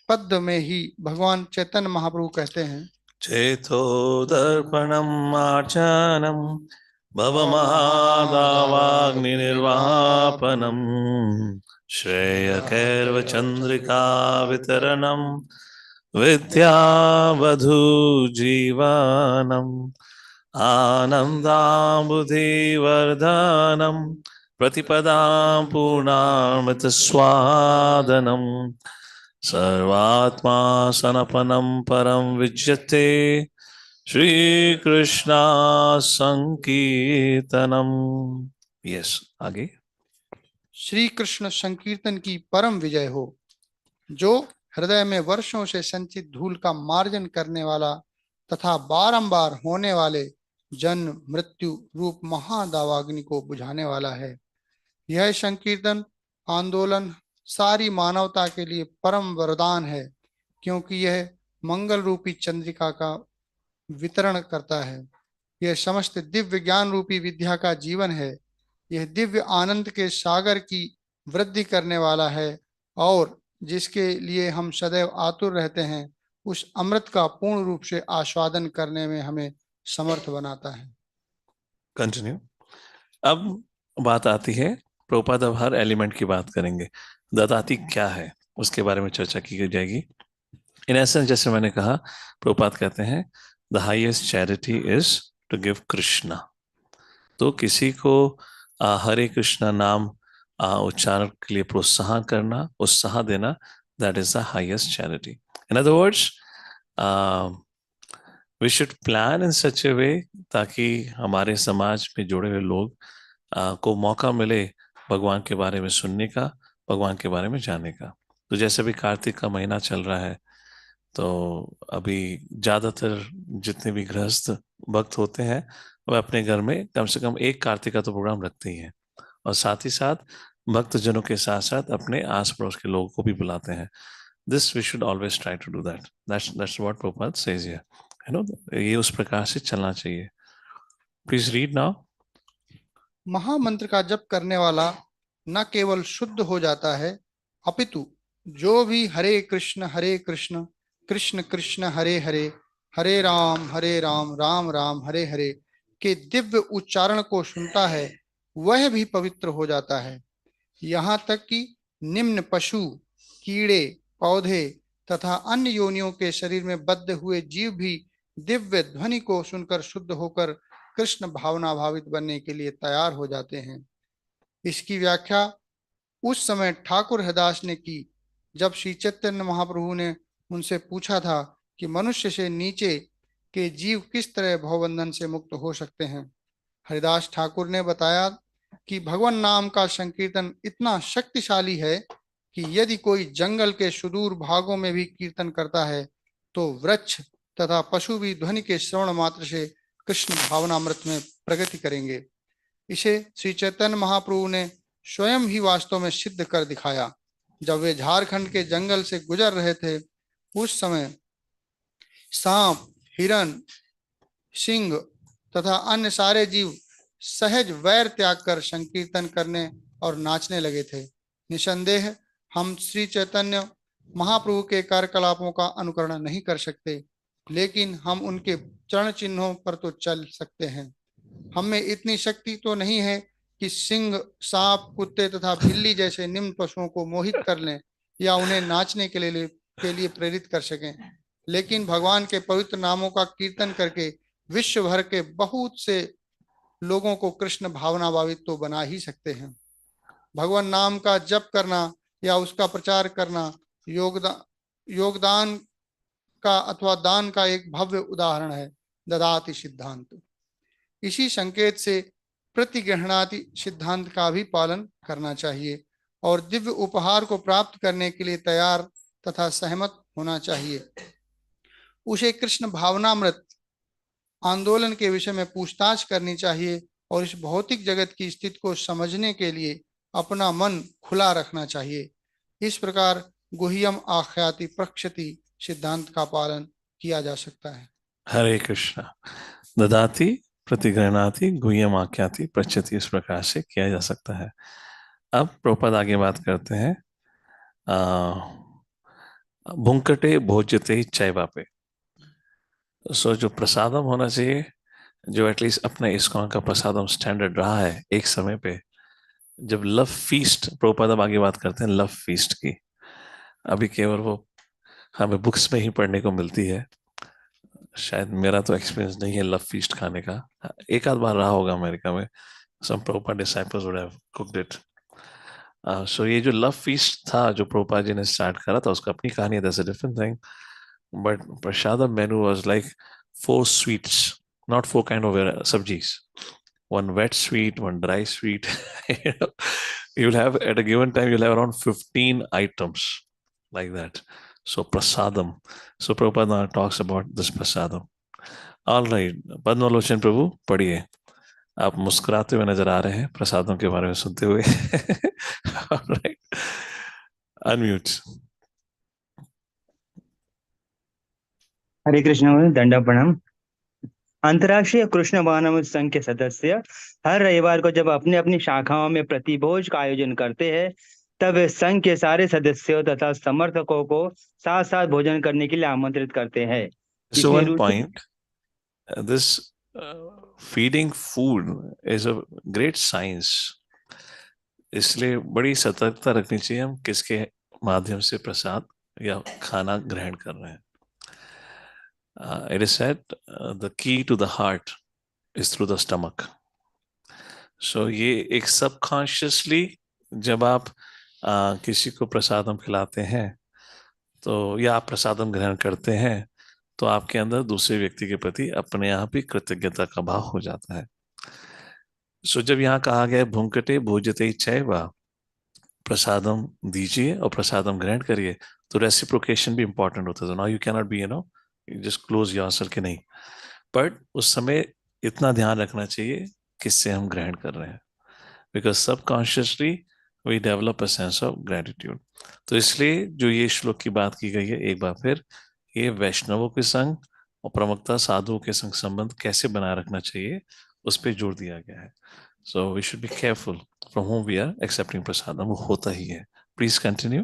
पद में ही भगवान चैतन्य महाप्रभु कहते हैं, चेतो दर्पणम मार्जनम भवमहादावाग्निर्वापनम श्रेयकैर्व चंद्रिका वितरणम विद्यावधू जीवनम आनन्दाम्बुधिवर्धनम् प्रतिपदां पूर्णामृतस्वादनम् सर्वात्मा सनपनं परं विज्यते श्रीकृष्णा संकीर्तनम। यस, आगे। श्री कृष्ण संकीर्तन की परम विजय हो। जो हृदय में वर्षों से संचित धूल का मार्जन करने वाला तथा बारंबार होने वाले जन्म मृत्यु रूप महादावाग्नि को बुझाने वाला है। यह संकीर्तन आंदोलन सारी मानवता के लिए परम वरदान है, क्योंकि यह मंगल रूपी चंद्रिका का वितरण करता है। यह समस्त दिव्य ज्ञान रूपी विद्या का जीवन है। यह दिव्य आनंद के सागर की वृद्धि करने वाला है और जिसके लिए हम सदैव आतुर रहते हैं, उस अमृत का पूर्ण रूप से आस्वादन करने में हमें समर्थ बनाता है। कंटिन्यू। अब बात आती है, प्रभुपाद अब हर एलिमेंट की बात करेंगे। दत्ताती क्या है उसके बारे में चर्चा की जाएगी। इन एसेंस, जैसे मैंने कहा, प्रभुपाद कहते हैं the highest charity is to give Krishna. तो किसी को हरे कृष्णा नाम उच्चारण के लिए प्रोत्साहन करना, उत्साह देना, that is the highest charity. In other words, we should plan in such a way ताकि हमारे समाज में जुड़े हुए लोग को मौका मिले भगवान के बारे में सुनने का, भगवान के बारे में जानने का। तो जैसे भी कार्तिक का महीना चल रहा है, तो अभी ज़्यादातर जितने भी गृहस्थ भक्त होते हैं वह अपने घर में कम से कम एक कार्तिक का तो प्रोग्राम रखते ही हैं, और साथ ही साथ भक्त जनों के साथ साथ अपने आस पड़ोस के लोगों को भी बुलाते हैं। This we should always try to do that. That's what Prabhupada says here, you know. ये उस प्रकार से चलना चाहिए। Please read now. महामंत्र का जप करने वाला न केवल शुद्ध हो जाता है, अपितु जो भी हरे कृष्ण कृष्ण कृष्ण हरे हरे, हरे राम राम राम हरे हरे के दिव्य उच्चारण को सुनता है, वह भी पवित्र हो जाता है। यहाँ तक कि निम्न पशु, कीड़े, पौधे तथा अन्य योनियों के शरीर में बद्ध हुए जीव भी दिव्य ध्वनि को सुनकर शुद्ध होकर कृष्ण भावना भावित बनने के लिए तैयार हो जाते हैं। इसकी व्याख्या उस समय ठाकुर हरिदास ने की जब श्री चैतन्य महाप्रभु ने उनसे पूछा था कि मनुष्य से नीचे के जीव किस तरह भवबंधन से मुक्त हो सकते हैं। हरिदास ठाकुर ने बताया कि भगवान नाम का संकीर्तन इतना शक्तिशाली है कि यदि कोई जंगल के सुदूर भागों में भी कीर्तन करता है तो वृक्ष तथा पशु भी ध्वनि के श्रवण मात्र से कृष्ण भावनामृत में प्रगति करेंगे। इसे श्री चैतन्य महाप्रभु ने स्वयं ही वास्तव में सिद्ध कर दिखाया। जब वे झारखंड के जंगल से गुजर रहे थे, उस समय सांप, हिरण, सिंह तथा अन्य सारे जीव सहज वैर त्याग कर संकीर्तन करने और नाचने लगे थे। निसंदेह हम श्री चैतन्य महाप्रभु के कार्यकलापों का अनुकरण नहीं कर सकते, लेकिन हम उनके चरण चिन्हों पर तो चल सकते हैं। हम में इतनी शक्ति तो नहीं है कि सिंह, सांप, कुत्ते तथा बिल्ली जैसे निम्न पशुओं को मोहित कर लें या उन्हें नाचने के लिए प्रेरित कर सकें, लेकिन भगवान के पवित्र नामों का कीर्तन करके विश्व भर के बहुत से लोगों को कृष्ण भावना भावित तो बना ही सकते हैं। भगवान नाम का जप करना या उसका प्रचार करना योगदान योगदान का अथवा दान का एक भव्य उदाहरण है। ददाति सिद्धांत। इसी संकेत से प्रतिगृहणाति सिद्धांत का भी पालन करना चाहिए और दिव्य उपहार को प्राप्त करने के लिए तैयार तथा सहमत होना चाहिए। उसे कृष्ण भावनामृत आंदोलन के विषय में पूछताछ करनी चाहिए और इस भौतिक जगत की स्थिति को समझने के लिए अपना मन खुला रखना चाहिए। इस प्रकार गुह्यम आख्याति प्रक्षति सिद्धांत का पालन किया जा सकता है। हरे कृष्णा। ददाति प्रतिगृहणाति गुह्यम आख्याति प्रचति, इस प्रकार से किया जा सकता है। अब प्रभुपाद आगे बात करते हैं भुंकटे भोज्यते चैवा पे। सो जो प्रसादम होना चाहिए, जो एटलीस्ट अपने इस्कॉन का प्रसादम स्टैंडर्ड रहा है एक समय पे, जब लव फीस्ट, प्रभुपाद अब आगे बात करते हैं लव फीस्ट की। अभी केवल वो हमें बुक्स में ही पढ़ने को मिलती है, शायद मेरा तो एक्सपीरियंस नहीं है लव फीस्ट खाने का। एक आध बार रहा होगा अमेरिका में, some Prabhupada disciples would have cooked it. So ये जो लव फीस्ट था जो प्रभुपाद जी ने स्टार्ट करा था, उसका अपनी कहानी है, that's a different thing. But prasadam menu was like 4 sweets, not 4 kind of sabjis. One wet sweet, one dry sweet. You know, you'll have at a given time you'll have around 15 items like that. So prasadam. So Prabhupada now talks about this prasadam. All right, Padmalochan प्रभु पढ़िए। आप मुस्कुराते हुए नजर आ रहे हैं प्रसादों के बारे में सुनते हुए। Right, unmute. हरे कृष्ण, दंडा प्रणाम। अंतर्राष्ट्रीय कृष्ण भावनामृत संघ के सदस्य हर रविवार को जब अपनी अपनी शाखाओं में प्रतिभोज का आयोजन करते हैं, तब वे संघ के सारे सदस्यों तथा समर्थकों को साथ साथ भोजन करने के लिए आमंत्रित करते हैं। So one point, this feeding food is a great science. इसलिए बड़ी सतर्कता रखनी चाहिए हम किसके माध्यम से प्रसाद या खाना ग्रहण कर रहे हैं। It is said the key to the heart is through the stomach. So ये एक सबकॉन्शियसली जब आप किसी को प्रसादम खिलाते हैं तो या आप प्रसादम ग्रहण करते हैं तो आपके अंदर दूसरे व्यक्ति के प्रति अपने आप ही कृतज्ञता का भाव हो जाता है। सो जब यहाँ कहा गया भुंकटे भोजते चैवा, प्रसादम दीजिए और प्रसादम ग्रहण करिए, तो रेसिप्रोकेशन भी इंपॉर्टेंट होता है। Now you can not be just close yourself के नहीं, बट उस समय इतना ध्यान रखना चाहिए किससे हम ग्रहण कर रहे हैं, because subconsciously we develop a sense of gratitude. तो इसलिए जो ये श्लोक की बात की गई है, एक बार फिर ये वैष्णवों के संग और प्रमुखता साधुओं के संग संबंध कैसे बनाए रखना चाहिए उस पर जोर दिया गया है। So we should be careful from home we are accepting prasadam, वो होता ही है। Please continue.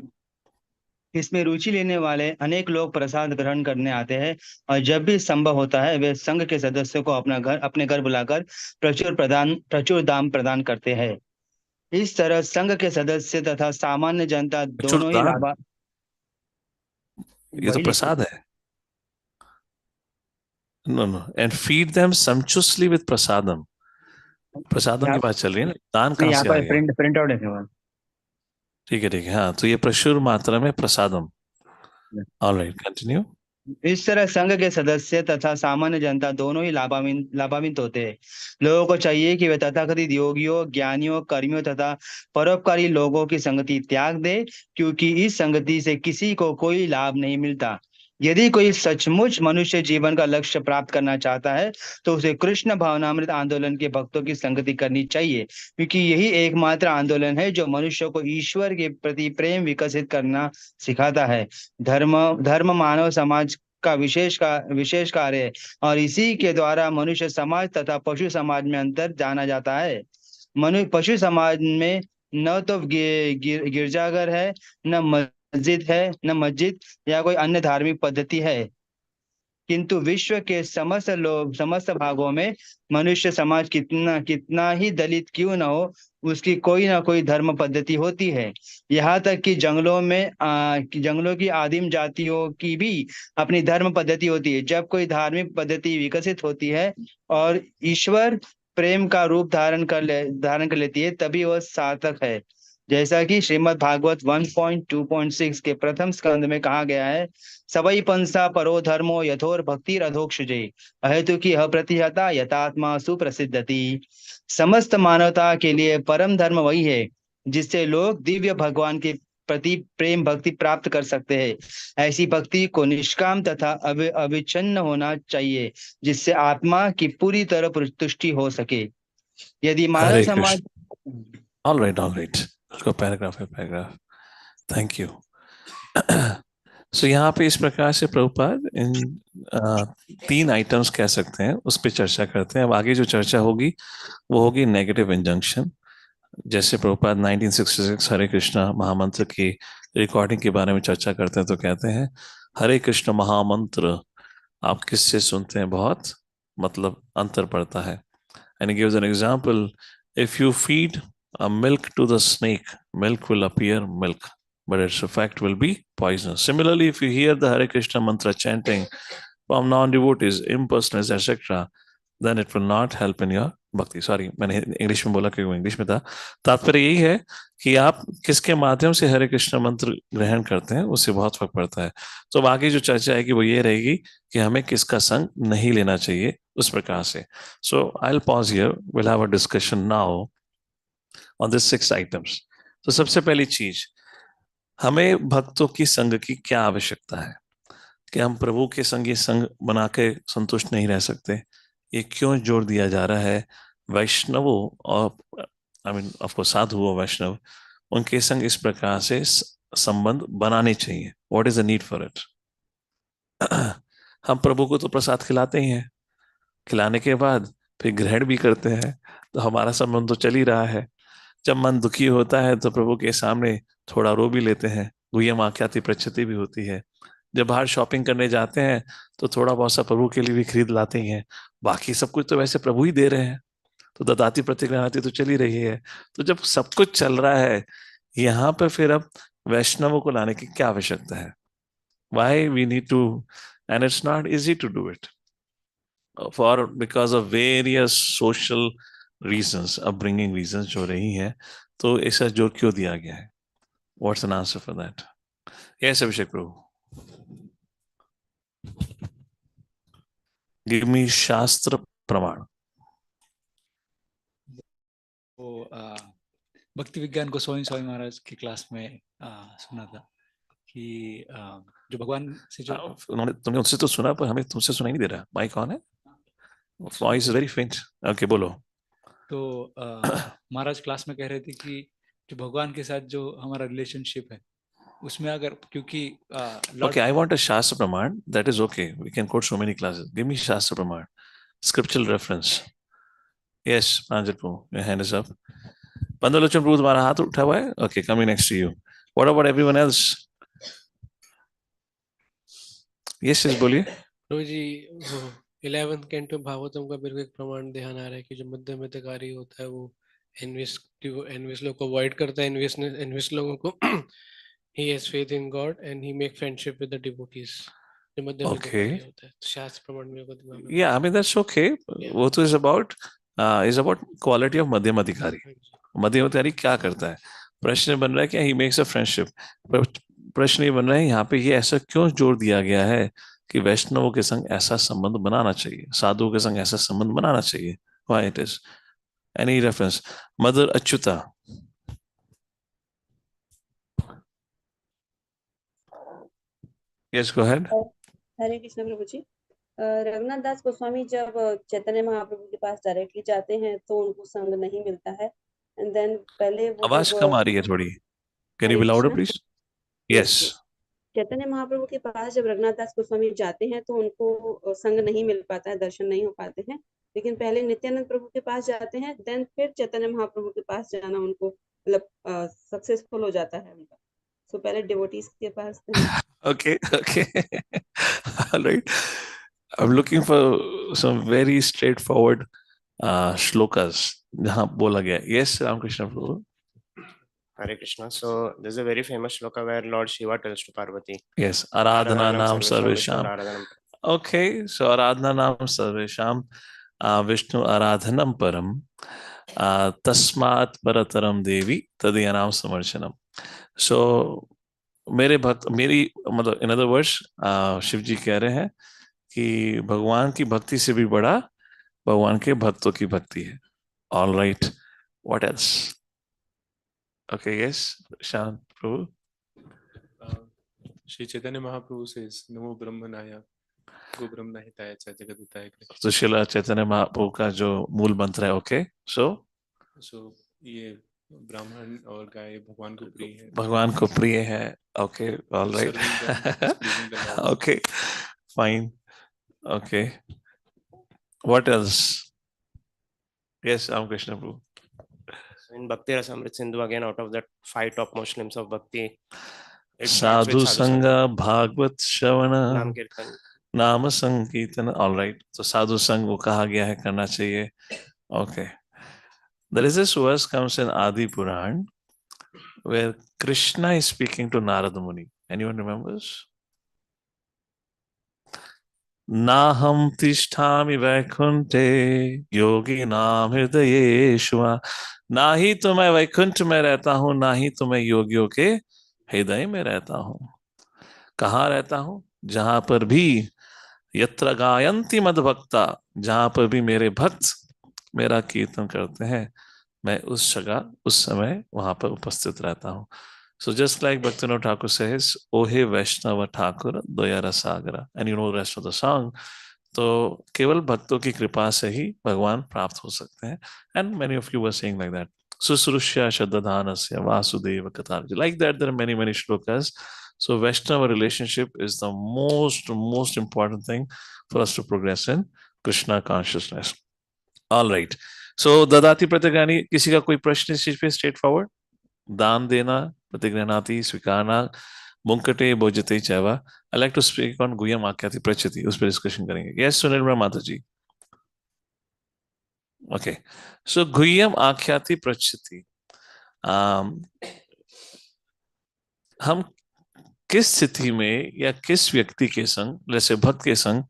इसमें रुचि लेने वाले अनेक लोग प्रसाद ग्रहण करने आते हैं और जब भी संभव होता है वे संघ के सदस्यों को अपने घर बुलाकर प्रचुर दान प्रदान करते हैं। इस तरह संघ के सदस्य तथा सामान्य जनता प्रचुर दोनों ही दान, लाभा ये तो वही लिखिए। प्रसाद है। No no, and feed them sumptuously with prasadam. प्रसादम यहाँ की बात चल रही है ना, दान नहीं, कहाँ यहाँ से आ पर गया? प्रिंट आउट है। ठीक है ठीक है, हाँ, तो ये प्रचुर मात्रा में प्रसादम। Alright, continue. इस तरह संघ के सदस्य तथा सामान्य जनता दोनों ही लाभान्वित होते हैं। लोगों को चाहिए कि वे तथाकथित योगियों, ज्ञानियों, कर्मियों तथा परोपकारी लोगों की संगति त्याग दे, क्योंकि इस संगति से किसी को कोई लाभ नहीं मिलता। यदि कोई सचमुच मनुष्य जीवन का लक्ष्य प्राप्त करना चाहता है तो उसे कृष्ण भावनामृत आंदोलन के भक्तों की संगति करनी चाहिए, क्योंकि यही एकमात्र आंदोलन है जो मनुष्य को ईश्वर के प्रति प्रेम विकसित करना सिखाता है। धर्म धर्म मानव समाज का विशेष कार्य है और इसी के द्वारा मनुष्य समाज तथा पशु समाज में अंतर जाना जाता है। पशु समाज में न तो गिरजाघर है, न मस्जिद या कोई अन्य धार्मिक पद्धति है, किंतु विश्व के समस्त भागों में मनुष्य समाज कितना ही दलित क्यों न हो, उसकी कोई ना कोई धर्म पद्धति होती है। यहाँ तक कि जंगलों की आदिम जातियों की भी अपनी धर्म पद्धति होती है। जब कोई धार्मिक पद्धति विकसित होती है और ईश्वर प्रेम का रूप धारण कर लेती है, तभी वह सार्थक है। जैसा कि श्रीमद् भागवत 1.2.6 के प्रथम स्कंद में कहा गया है, सवई पंसा परो धर्मो यथोर भक्तिर अधोक्षजे अहेतु की अप्रतिहता यथात्मा सुप्रसिद्धति। समस्त मानवता के लिए परम धर्म वही है जिससे लोग दिव्य भगवान के प्रति प्रेम भक्ति प्राप्त कर सकते हैं। ऐसी भक्ति को निष्काम तथा अविच्छिन्न होना चाहिए जिससे आत्मा की पूरी तरह तुष्टि हो सके। यदि मानव हरे समाज कृष्ण। ऑल राइट, उसको पैराग्राफ है पैराग्राफ। Thank you. सो यहाँ पे इस प्रकार से प्रभुपाद इन 3 आइटम्स कह सकते हैं, उस पर चर्चा करते हैं। अब आगे जो चर्चा होगी वो होगी नेगेटिव इंजंक्शन। जैसे प्रभुपाद 1966 हरे कृष्णा महामंत्र की रिकॉर्डिंग के बारे में चर्चा करते हैं तो कहते हैं हरे कृष्ण महामंत्र आप किससे सुनते हैं, बहुत मतलब अंतर पड़ता है। And he gives an example, if you feed a milk to the snake, milk will appear milk, but its effect will be poisonous. Similarly, if you hear the Hare Krishna mantra chanting from non-devotees, impersonalists, etc., then it will not help in your bhakti. Sorry, मैंने English में बोला क्योंकि English में था। तात्पर्य यही है कि आप किसके माध्यम से हरे कृष्ण मंत्र ग्रहण करते हैं उससे बहुत फर्क पड़ता है। तो अब आगे जो चर्चा है कि वो ये रहेगी कि हमें किसका संग नहीं लेना चाहिए उस प्रकार से। So I will pause here, will have a discussion now on this 6 items. तो सबसे पहली चीज, हमें भक्तों की संग की क्या आवश्यकता है कि हम प्रभु के संग ये संग बना के संतुष्ट नहीं रह सकते। ये क्यों जोर दिया जा रहा है वैष्णवों और आई मीन ऑफ कोर्स साधु और वैष्णव, उनके संग इस प्रकार से संबंध बनाने चाहिए। What is the need for it? हम प्रभु को तो प्रसाद खिलाते ही हैं, खिलाने के बाद फिर ग्रहण भी करते हैं, तो हमारा संबंध तो चल ही रहा है। जब मन दुखी होता है तो प्रभु के सामने थोड़ा रो भी लेते हैं, गुह्यम आख्याति प्रच्छति भी होती है। जब बाहर शॉपिंग करने जाते हैं तो थोड़ा बहुत सा प्रभु के लिए भी खरीद लाते ही हैं। बाकी सब कुछ तो वैसे प्रभु ही दे रहे हैं, तो ददाती प्रतिगृहाती तो चल ही रही है। तो जब सब कुछ चल रहा है, यहाँ पर फिर अब वैष्णवों को लाने की क्या आवश्यकता है? Why we need to, and it's not easy to do it for because of various social reasons, upbringing reasons जो रही हैं। तो ऐसा जोर क्यों दिया गया है? What's an answer for that? Yes Abhishek Prabhu, give me shastra प्रमाण। वो भक्ति विज्ञान गोस्वामी स्वामी महाराज की क्लास में सुना था कि जो भगवान से जो तुमने उनसे तो सुना, पर हमें तुमसे सुनाई नहीं दे रहा। माइक ऑन है, वॉइस वेरी फेंट। ओके बोलो। तो महाराज क्लास में कह रहे थे कि जो भगवान के साथ जो हमारा रिलेशनशिप है उसमें अगर क्योंकि okay, I want a shastra pramana. That is okay, we can quote so many classes. Give me shastra pramana, scriptural reference. Yes Pranjal Prabhu, your hand is up. Pandalochan Prabhu तुम्हारा हाथ उठा हुआ है। Okay, coming next to you. What about everyone else? Yes yes बोलिए। प्रभु जी, वो 11th canto Bhagavatam का मेरे को एक प्रमाण ध्यान आ रहा है कि जो मध्यम हितकारी होता है वो एनविस लोगों को अवॉइड करता है, एनविस लोगों को। he has faith in God and he make friendship with the devotees. जो मध्यम हितकारी होता है। तो शास्त्र प्रमाण मेरे को दिमाग में। Yeah, I mean that's okay. वो तो is about quality of मध्यम अधिकारी। मध्यम अधिकारी क्या करता है? प्रश्न बन रहा है क्या he makes a friendship? प्रश्न ये बन रहा है यहाँ पे, ये ऐसा क्यों जोर दिया गया है कि वैष्णवों के संग ऐसा संबंध बनाना चाहिए, साधुओं के संग ऐसा संबंध बनाना चाहिए? Why it is? Any reference? Mother Achyuta. Yes, go ahead. हरे कृष्ण प्रभु जी। रघुनाथ दास गोस्वामी जब चैतन्य महाप्रभु के पास डायरेक्टली जाते हैं तो उनको संग नहीं मिलता है। एंड देन पहले वो आवाज कम आ रही है थोड़ी। Can you be louder, please? Yes. Chaitanya Mahaprabhu के पास जब रघुनाथ दास गोस्वामी जाते हैं तो उनको संग नहीं मिल पाता है, दर्शन नहीं हो पाते हैं। लेकिन पहले नित्यानंद प्रभु के पास जाते हैं, देन फिर चैतन्य महाप्रभु के पास जाना उनको मतलब सक्सेसफुल हो जाता है उनका। सो पहले डिवोटीज के पास। Okay. All right. I'm looking for some very straightforward shlokas जहाँ बोला गया। Yes, Ramakrishna Prabhu. Hare Krishna. So there's a very famous shloka where Lord Shiva tells to Parvati. Yes, Aradhana Nam Sarvesham. Okay, so Aradhana Nam Sarvesham, Vishnu Aradhanam Param. तस्मात् परतरम देवी तदीयनाम समर्चनम. सो मेरे भक्त मेरी मतलब इन other words Shiv जी कह रहे हैं कि भगवान की भक्ति से भी बड़ा भगवान के भक्तों की भक्ति है. All right, what else? Okay, yes, शांत प्रभु. Sri Chaitanya Mahaprabhu says, Namo Brahmanaya, Go Brahmana Hitaya Cha Jagadhitaya Kriya. तो शिला चैतन्य महाप्रभु का जो मूल मंत्र है, ओके. सो So ये ब्राह्मण और गाय भगवान को प्रिय है. भगवान को प्रिय है. Okay, all right. Serving them is pleasing the Lord. Okay, fine. Okay, what else? Yes, Ram Krishna Prabhu. So in Bhakti Rasamrita Sindhu, again, out of that 5 topmost limbs of bhakti, it starts Sadhu with sadhu संग sangha, Bhagavat श्रवण नाम कीर्तन. नाम संकीर्तन. All right, तो साधु संग को कहा गया है करना चाहिए. Okay, there is this verse comes in Adi Puran where Krishna is speaking to Narada Muni. Anyone remembers? Naham tishtami vaikunte yogi नाम हृदयेषु. ना ही तो मैं वैकुंठ में रहता हूं, ना ही तो मैं योगियों के हृदय में रहता हूं. कहाँ रहता हूं? जहां पर भी यत्र गायन्ति मद्भक्ता, जहां पर भी मेरे भक्त मेरा कीर्तन करते हैं, मैं उस जगह उस समय वहां पर उपस्थित रहता हूं. So just like Bhaktivinoda Thakur says, O he Vaishnava Thakur Daya Rasagara, and you know the rest of the song. तो केवल भक्तों की कृपा से ही भगवान प्राप्त हो सकते हैं. And many of you were saying like that. Susrushya Shaddadhanasya Vasudeva Katarji. Like that, there are many, many shlokas. So Vaishnava relationship is the most important thing for us to progress in Krishna consciousness. All right. So ददाति प्रतिज्ञानी, किसी का कोई प्रश्न इस चीज पे? Straightforward. दान देना, प्रतिज्ञानाति, स्वीकारना, मुंकटे भोजते चैवा. I like to speak on गुह्यम आख्याति प्रचिति, उस पर डिस्कशन करेंगे. यस, सुनील माता जी. ओके, सो गुह्यम आख्याति प्रचिति, हम किस स्थिति में या किस व्यक्ति के संग, जैसे भक्त के संग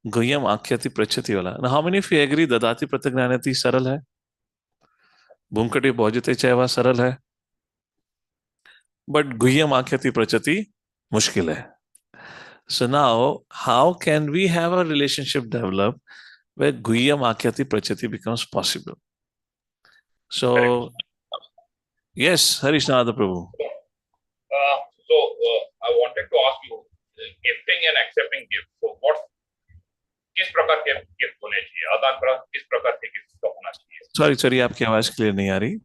गुह्यम आख्याति प्रचिति वाला. How many of you agree ददाति प्रतिज्ञानाति सरल है, भूमकटे भोजते चैवा सरल है, बट गुह्यम आख्याति प्रचिति मुश्किल है. So now, how can we have a relationship develop where guhyam akyati prachati becomes possible? So, yes, Harishnada Prabhu. I wanted to ask you, gifting and accepting gift. So, किस प्रकार के गिफ्ट होने चाहिए, आदान प्रदान किस प्रकार के गिफ्ट का होना चाहिए? सॉरी, आपकी आवाज क्लियर नहीं आ रही,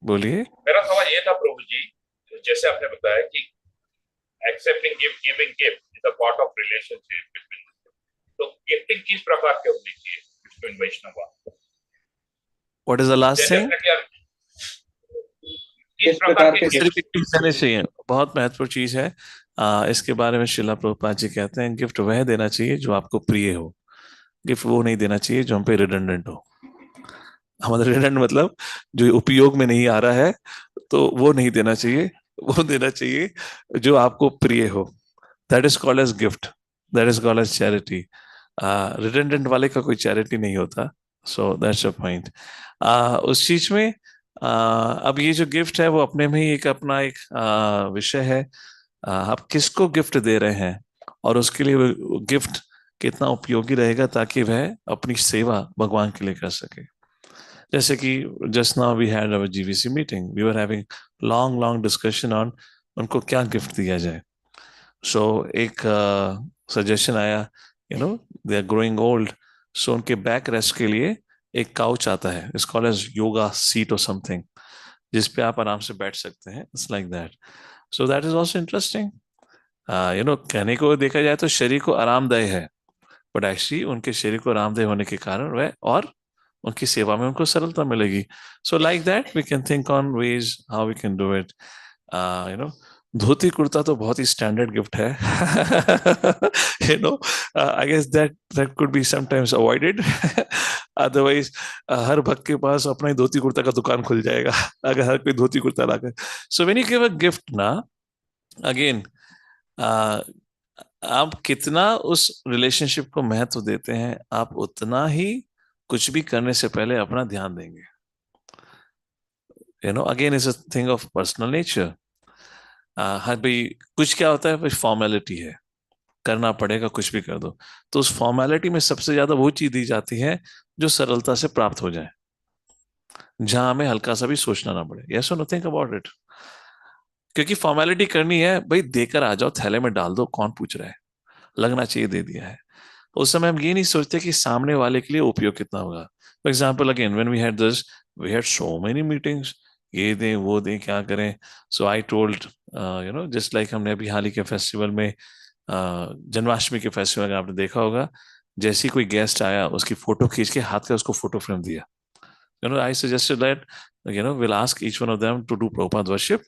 बोलिए. मेरा सवाल ये था प्रभु जी, जैसे आपने बताया कि accepting gift, giving gift is a part of relationship between. तो गिफ्टिंग किस प्रकार के होनी चाहिए between Vaishnav? What is the last thing? किस प्रकार के देने चाहिए, बहुत महत्वपूर्ण चीज है. इसके बारे में श्रीला प्रभुपाद जी कहते हैं, गिफ्ट वह देना चाहिए जो आपको प्रिय हो. गिफ्ट वो नहीं देना चाहिए जो हम पे रिडंडेंट हो. हमारा रिडंडेंट मतलब जो उपयोग में नहीं आ रहा है, तो वो नहीं देना चाहिए. वो देना चाहिए जो आपको प्रिय हो. That is called as gift, that is called as charity. Redundant वाले का कोई चैरिटी नहीं होता. So that's a point. उस चीज में अब ये जो गिफ्ट है वो अपने में ही एक अपना एक विषय है. आप किसको गिफ्ट दे रहे हैं और उसके लिए गिफ्ट कितना उपयोगी रहेगा ताकि वह अपनी सेवा भगवान के लिए कर सके. जैसे कि just now we had our GVC meeting, we were having long discussion on उनको क्या गिफ्ट दिया जाए. सो एक सजेशन आया, they are growing old, so उनके बैक रेस्ट के लिए एक काउच आता है, it's called as yoga seat और समथिंग, जिस पे आप आराम से बैठ सकते हैं. It's like that. So that is also interesting. कहने को देखा जाए तो शरीर को आरामदायक है, बट एक्चुअली उनके शरीर को आरामदायक होने के कारण वह और उनकी सेवा में उनको सरलता मिलेगी. So like that we can think on ways how we can do it. Dhoti kurta तो बहुत ही स्टैंडर्ड गिफ्ट है. I guess that could be sometimes avoided. Otherwise हर भक्त के पास अपना ही धोती कुर्ता का दुकान खुल जाएगा अगर हर कोई धोती कुर्ता लाकर. So when you give a gift ना, अगेन आप कितना उस रिलेशनशिप को महत्व देते हैं, आप उतना ही कुछ भी करने से पहले अपना ध्यान देंगे. Again is a thing of personal nature. हाँ भाई, कुछ क्या होता है भाई, फॉर्मेलिटी है, करना पड़ेगा, कुछ भी कर दो। तो उस फॉर्मेलिटी में सबसे ज्यादा वो चीज दी जाती है जो सरलता से प्राप्त हो जाए, जहां हमें हल्का सा भी सोचना ना पड़े। यस और नो, थिंक अबाउट इट। क्योंकि फॉर्मेलिटी करनी है भाई, देकर आ जाओ, थैले में डाल दो, कौन पूछ रहा है, लगना चाहिए दे दिया है। उस समय हम ये नहीं सोचते कि सामने वाले के लिए उपयोग कितना होगा। For example again when we had this, we had so many meetings, ये दें वो दें क्या करें। So I told, just like हमने अभी हाल ही के फेस्टिवल में, जन्माष्टमी के फेस्टिवल में आपने देखा होगा, जैसे ही कोई गेस्ट आया उसकी फोटो खींच के हाथ का उसको फोटो फ्रेम दिया। I suggested that will ask each one of them to do Prabhupada worship,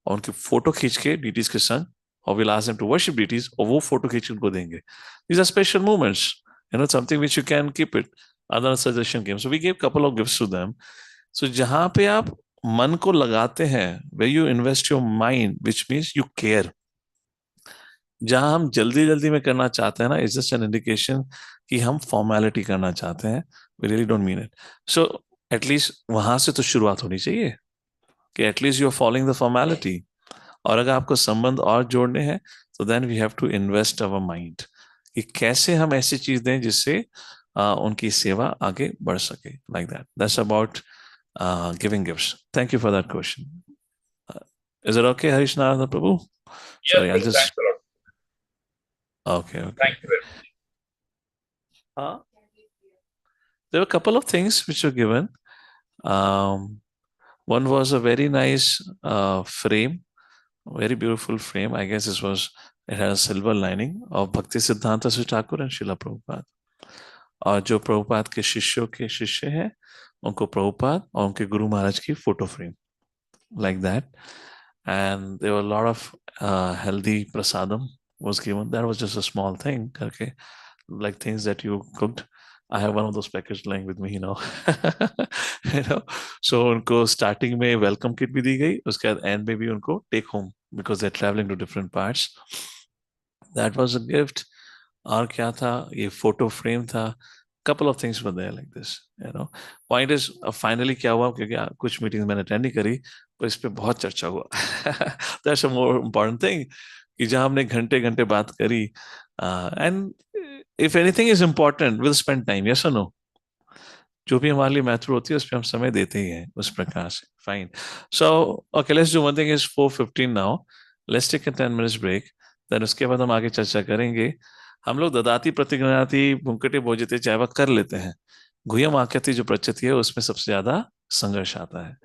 और उनकी फोटो खींच के डीटीज के संग, और will ask them to worship deities, और वो फोटो खींच के उनको देंगे। These are special moments, something which you can keep it. Other suggestion came, so we gave couple of gifts to them. So जहां पे आप मन को लगाते हैं, way you invest your mind, which means you care. जहां हम जल्दी जल्दी में करना चाहते हैं ना, इज जस्ट एन इंडिकेशन कि हम फॉर्मेलिटी करना चाहते हैं, we really don't mean it. So at least वहां से तो शुरुआत होनी चाहिए कि at least you are following the formality. और अगर आपको संबंध और जोड़ने हैं, तो then we have to invest our mind कि कैसे हम ऐसी चीज दें जिससे उनकी सेवा आगे बढ़ सके। Like that, that's about giving gifts. Thank you for that question. Is it okay, Harish Narayan Prabhu? Yes, Sorry, I'll brother. just. Thanks a lot. Okay, okay. Thank you very much. Uh, there were a couple of things which were given. Um, One was a very nice frame, very beautiful frame. I guess it had a silver lining of Bhakti Siddhanta Sri Thakur and Srila Prabhupada. और जो प्रभुपाद के शिष्यों के शिष्य हैं, उनको प्रभुपाद और उनके गुरु महाराज की photo frame, like that. And there were a lot of healthy prasadam was given. That was just a small thing, okay, like things that you cooked. I have one of those packets lying with me, you know. So उनको starting में welcome kit भी दी गई, उसके बाद end में भी उनको take home because they're traveling to different parts. That was a gift. और क्या था, ये फोटो फ्रेम था। couple of things were there like this. Point is, finally क्या हुआ, क्योंकि कुछ मीटिंग मैंने अटेंड नहीं करी, पर इस पे बहुत चर्चा हुआ। That's a more important thing, कि जहां हमने घंटे घंटे बात करी, and if anything is important will spend time, yes और नो। जो भी हमारे लिए महत्व होती है उस पर हम समय देते ही हैं, उस प्रकार से। Fine. So okay, let's do one thing, is 4:15 now. Let's take a 10 minutes break, then उसके बाद हम आगे चर्चा करेंगे। हम लोग ददाति प्रतिगृह्णाति भुंकटे भोजते चाय कर लेते हैं, गुह्यम आकृति जो प्रचिति है उसमें सबसे ज्यादा संघर्ष आता है।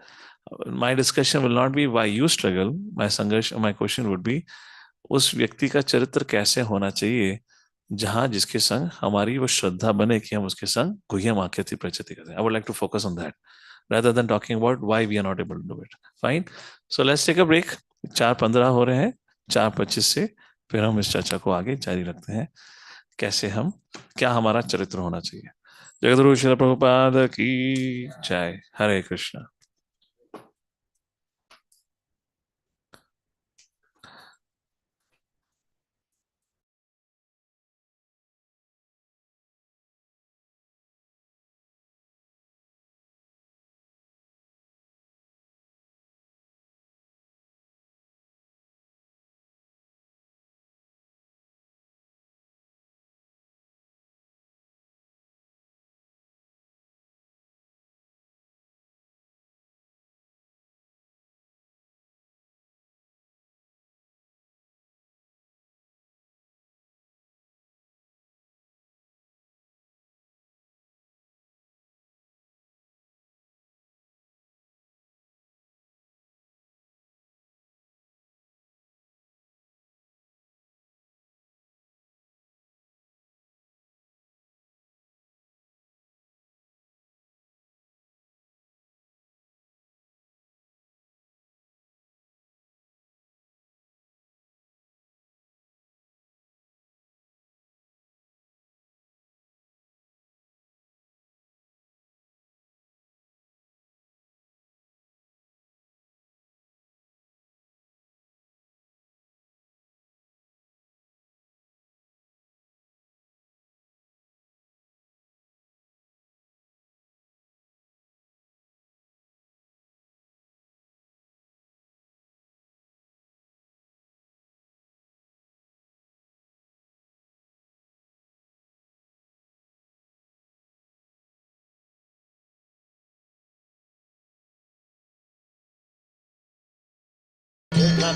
My discussion will not be why you struggle, my संघर्ष, माई क्वेश्चन वुड बी, उस व्यक्ति का चरित्र कैसे होना चाहिए जहां जिसके संग हमारी वो श्रद्धा बने कि हम उसके संग गुह्यम आकृति प्रचिति करें। I would like to focus on that rather than talking about why we are not able to do it. Fine. So let's take a break. 4:15 हो रहे हैं, 4:25 से फिर हम इस चर्चा को आगे जारी रखते हैं, कैसे हम, क्या हमारा चरित्र होना चाहिए। जगतगुरु श्रील प्रभुपाद की जय। हरे Krishna.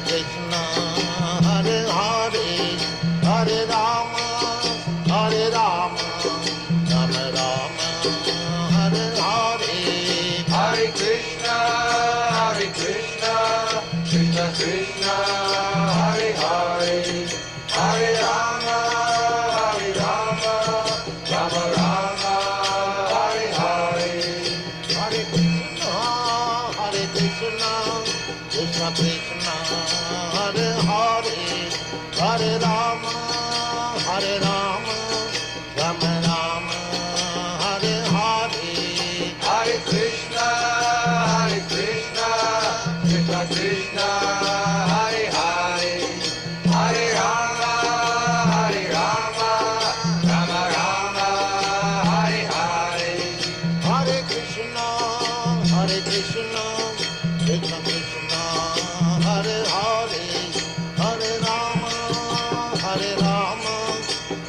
Krishna, Hare Hare, Hare Rama, Hare Rama, Rama Rama, Hare Hare, Hare Krishna, Krishna Krishna, Hare Hare, Hare Rama, Rama Rama, Hare Hare, Hare Krishna, Krishna Krishna, Hare Hare, Hare Rama, Rama Rama, Hare Hare, Hare Krishna, Krishna Krishna, Hare Hare, Hare Rama, Rama Rama, Hare Hare, Hare Krishna, Krishna Krishna, Hare Hare, Hare Rama,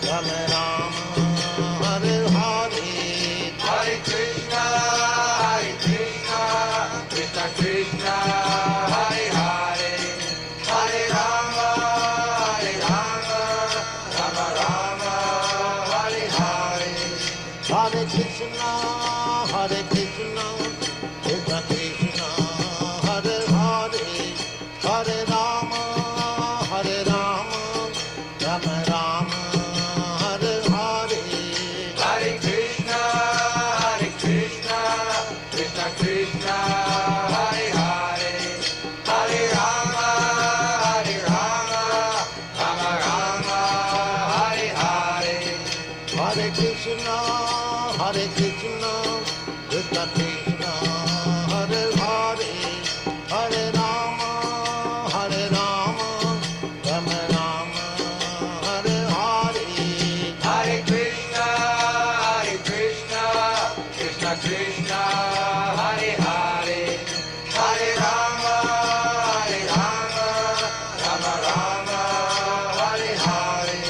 Rama Rama, Hare Hare, Hare Krishna, Krishna Krishna, Hare Hare, Hare Rama, Rama Rama, Hare Hare, Hare Krishna, Krishna Krishna, Hare Hare, Hare Rama, Rama Rama, Hare Hare, Hare Krishna, Krishna Krishna, Hare Hare, Hare Rama, Rama Rama, Hare Hare, Hare Krishna, Krishna Krishna, Hare Hare, Hare Rama, Rama Rama, Hare Hare, Hare Krishna, Krishna Krishna, Hare Hare, Hare Rama, Rama Rama, Hare Hare,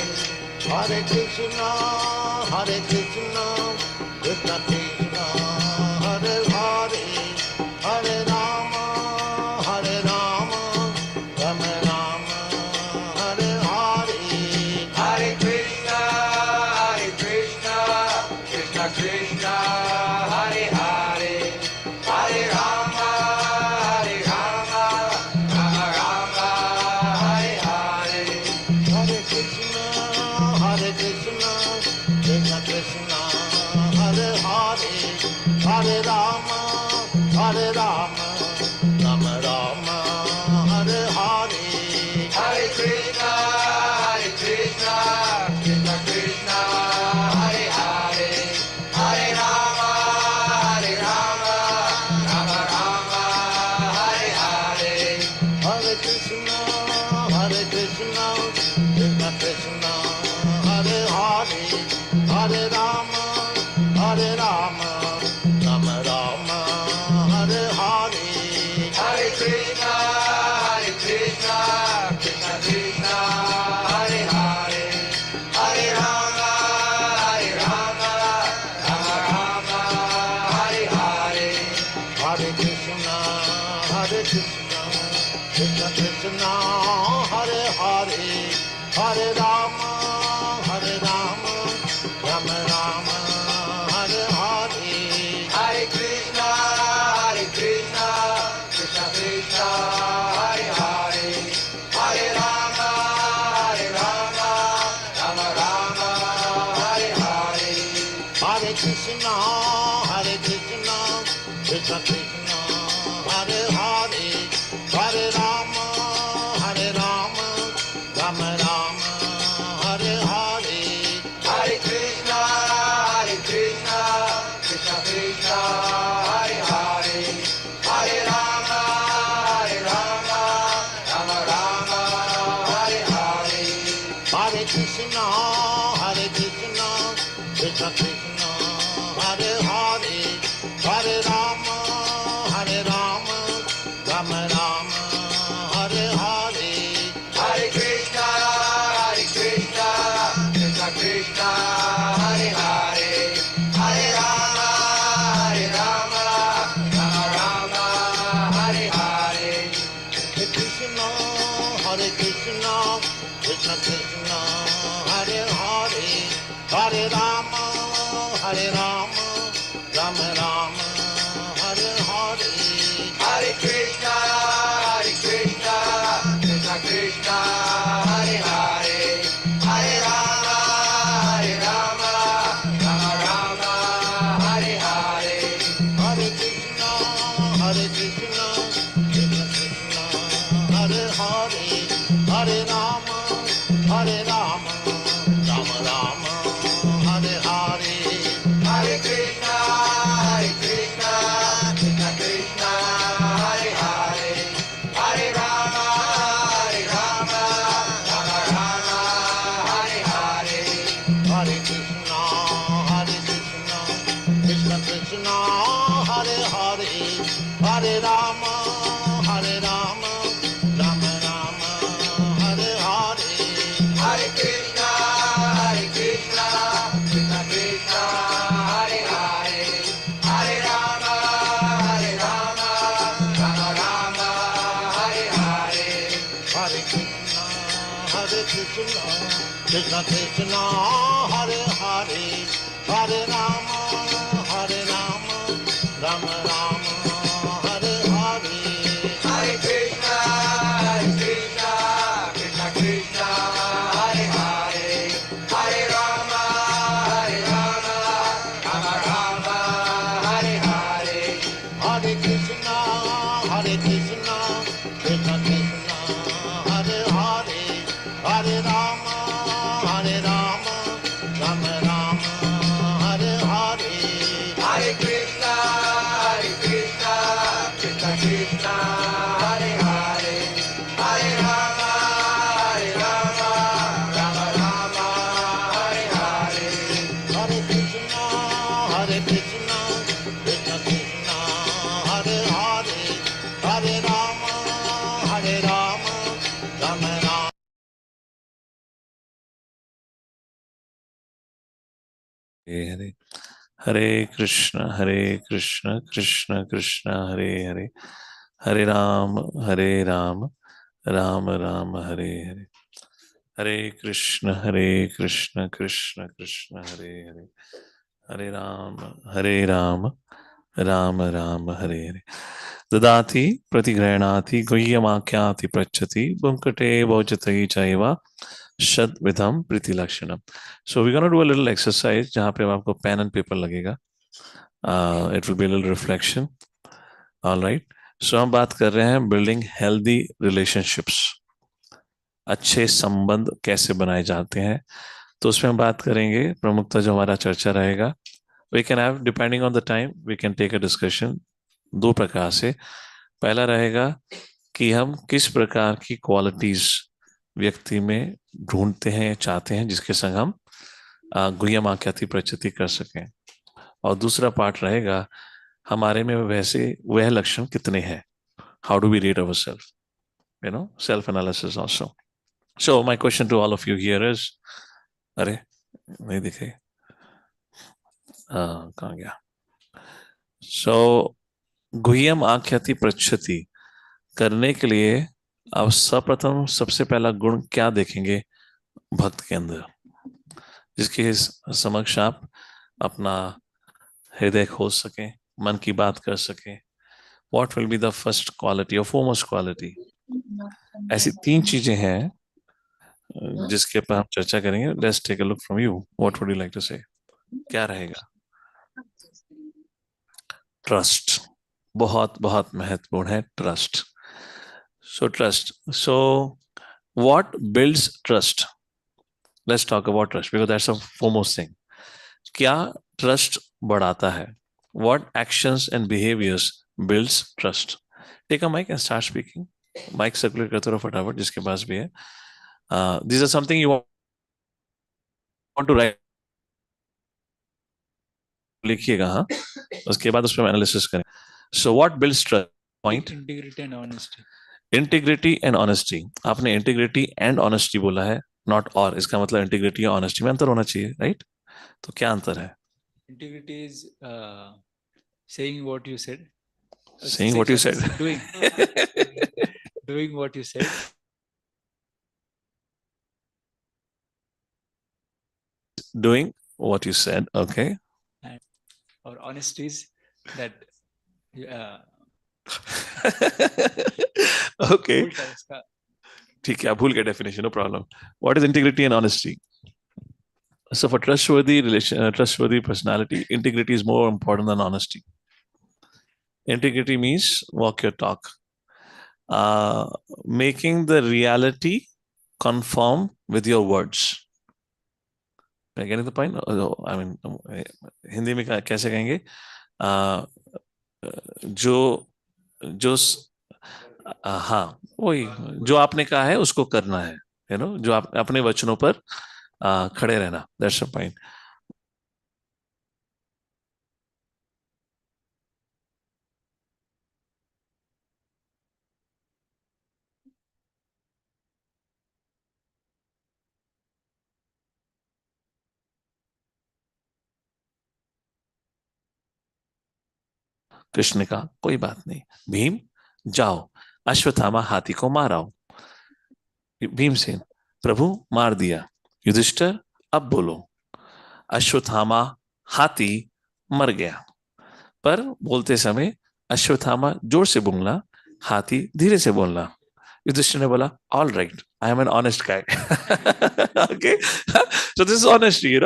Hare Krishna, Krishna Krishna, Hare Hare, Hare Rama, Rama Rama, Hare Hare, Hare Krishna, Krishna Krishna, Hare Hare, Hare Rama, Rama Rama, Hare Hare, Hare Krishna, Krishna Krishna, Hare Hare, Hare Rama, Rama Rama, Hare Hare, Hare Krishna, Krishna Krishna, Hare Hare, Hare Rama, Rama Rama, Hare Hare, Hare Krishna, Krishna Krishna, Hare Hare, Hare Rama, Rama Rama, Hare Hare, Hare Krishna, Krishna Krishna, Hare Hare, Hare Rama, Rama Rama, Hare Hare, Hare Krishna, Krishna Krishna, Hare Hare, Hare Rama, Rama Rama, Hare Hare, Hare Krishna, Krishna Krishna, Hare Hare, Hare Rama, Rama Rama, Hare Hare, Hare Krishna, Krishna Krishna, Hare Hare, Hare Rama, Rama Rama, Hare Hare, Hare Krishna, Krishna Krishna, Hare Hare, Hare Rama, Rama Rama, Hare Hare, Hare Krishna, Krishna Krishna, Hare Hare, Hare Rama, Rama Rama, Hare Hare, Hare Krishna, Krishna Krishna, Hare Hare, Hare Rama, Rama Rama, Hare Hare, Hare Krishna, Hare Rama, Hare Rama, Rama Rama, Hare Hare. Hare Krishna, Krishna Krishna, Hare Hare. Hare Rama, Rama Rama, Hare Hare. Hare Krishna, Krishna Krishna, Hare Hare. Hare Rama, Rama Rama, Hare Hare. Hare Krishna, Krishna Krishna, Hare Hare. Hare Rama, Rama Rama, Hare Hare. Hare Krishna, Krishna Krishna, Hare Hare. Hare Rama, Rama Rama, Hare Hare. Hare Krishna, Krishna Krishna, Hare Hare. Hare Rama, Rama Rama, Hare Hare. Hare Krishna, Krishna Krishna, Hare Hare. Hare Rama, Rama Rama, Hare Hare. Hare Krishna, Krishna Krishna, Hare Hare. Hare Rama, Rama Rama, Hare Hare. Hare Krishna, Krishna Krishna, Hare Hare. Hare Rama, Rama Rama, Hare Hare. Hare Krishna, Krishna Krishna, Hare Hare. Hare Rama, Rama Rama, Hare Hare. Hare Krishna, Krishna Krishna, Hare Hare. Hare Rama, Rama Rama. Hare Hare Krishna Krishna Krishna Hare Hare, हरे राम राम राम हरे हरे, हरे कृष्ण कृष्ण कृष्ण हरे हरे, हरे राम राम राम हरे हरे। ददाति प्रतिगृह्णाति गुह्यमाख्याति पृच्छति बुंकटे भोजते चैव शतविधम प्रीति लक्षणम। So we gonna do a little exercise जहाँ पे आपको pen and paper लगेगा। It will be a little reflection. All right, so हम बात कर रहे हैं बिल्डिंग हेल्दी रिलेशनशिप्स, अच्छे संबंध कैसे बनाए जाते हैं। तो उसमें हम बात करेंगे, प्रमुखता जो हमारा चर्चा रहेगा, we can have depending on the time we can take a discussion दो प्रकार से। पहला रहेगा कि हम किस प्रकार की क्वालिटीज व्यक्ति में ढूंढते हैं, चाहते हैं, जिसके संग हम गुह्यम आख्याति प्रचिति कर सकें। और दूसरा पार्ट रहेगा हमारे में वैसे वह लक्षण कितने हैं, how do we rate our self, self analysis also. So my question to all of you here is, अरे नहीं दिखे, कहाँ गया? सो गुह्यम आख्याति प्रच्छति करने के लिए आप सर्वप्रथम सबसे पहला गुण क्या देखेंगे भक्त के अंदर, जिसके समक्ष आप अपना हृदय खोल सकें, मन की बात कर सकें। What will be the first quality और फोरमोस्ट क्वालिटी? ऐसी तीन चीजें हैं जिसके पर हम चर्चा करेंगे। Let's take a look from you, what would you like to say? क्या रहेगा? ट्रस्ट, बहुत बहुत महत्वपूर्ण है trust. So what builds trust? Let's talk about trust because that's the foremost thing. क्या ट्रस्ट बढ़ाता है? What actions and behaviors builds trust? Take a mic and start speaking. Mic circulate करते रहो फटाफट जिसके पास भी है। These are something you want to write, लिखिएगा। हाँ, उसके बाद उस पर एनालिसिस करें। So what builds trust? Point. Integrity and honesty. Integrity and honesty. आपने इंटीग्रिटी एंड ऑनेस्टी बोला है, नॉट और। इसका मतलब इंटीग्रिटी और ऑनेस्टी में अंतर होना चाहिए, राइट? तो क्या अंतर है? Integrity is saying what you said, saying what you said, doing what you said. Doing what you said. Okay. And or honesty is that Okay. भूल गया इसका. ठीक है, आप भूल गए definition, no problem. What is integrity and honesty? So for trustworthy personality, integrity is more important than honesty. Integrity means walk your talk, making the reality conform with your words. Am I getting the point? I mean, Hindi में कैसे कहेंगे? जो जो हाँ, वही जो आपने कहा है उसको करना है, जो आप अपने वचनों पर खड़े रहना. That's the point. कृष्ण ने कहा कोई बात नहीं, भीम जाओ अश्वत्थामा हाथी को माराओ. भीमसेन, प्रभु मार दिया. युधिष्ठिर, अब बोलो. अश्वत्थामा हाथी मर गया. पर बोलते समय अश्वत्थामा जोर से बोलना, हाथी धीरे से बोलना. युधिष्ठिर ने बोला, all right, I am an honest guy. Okay, so this is honesty,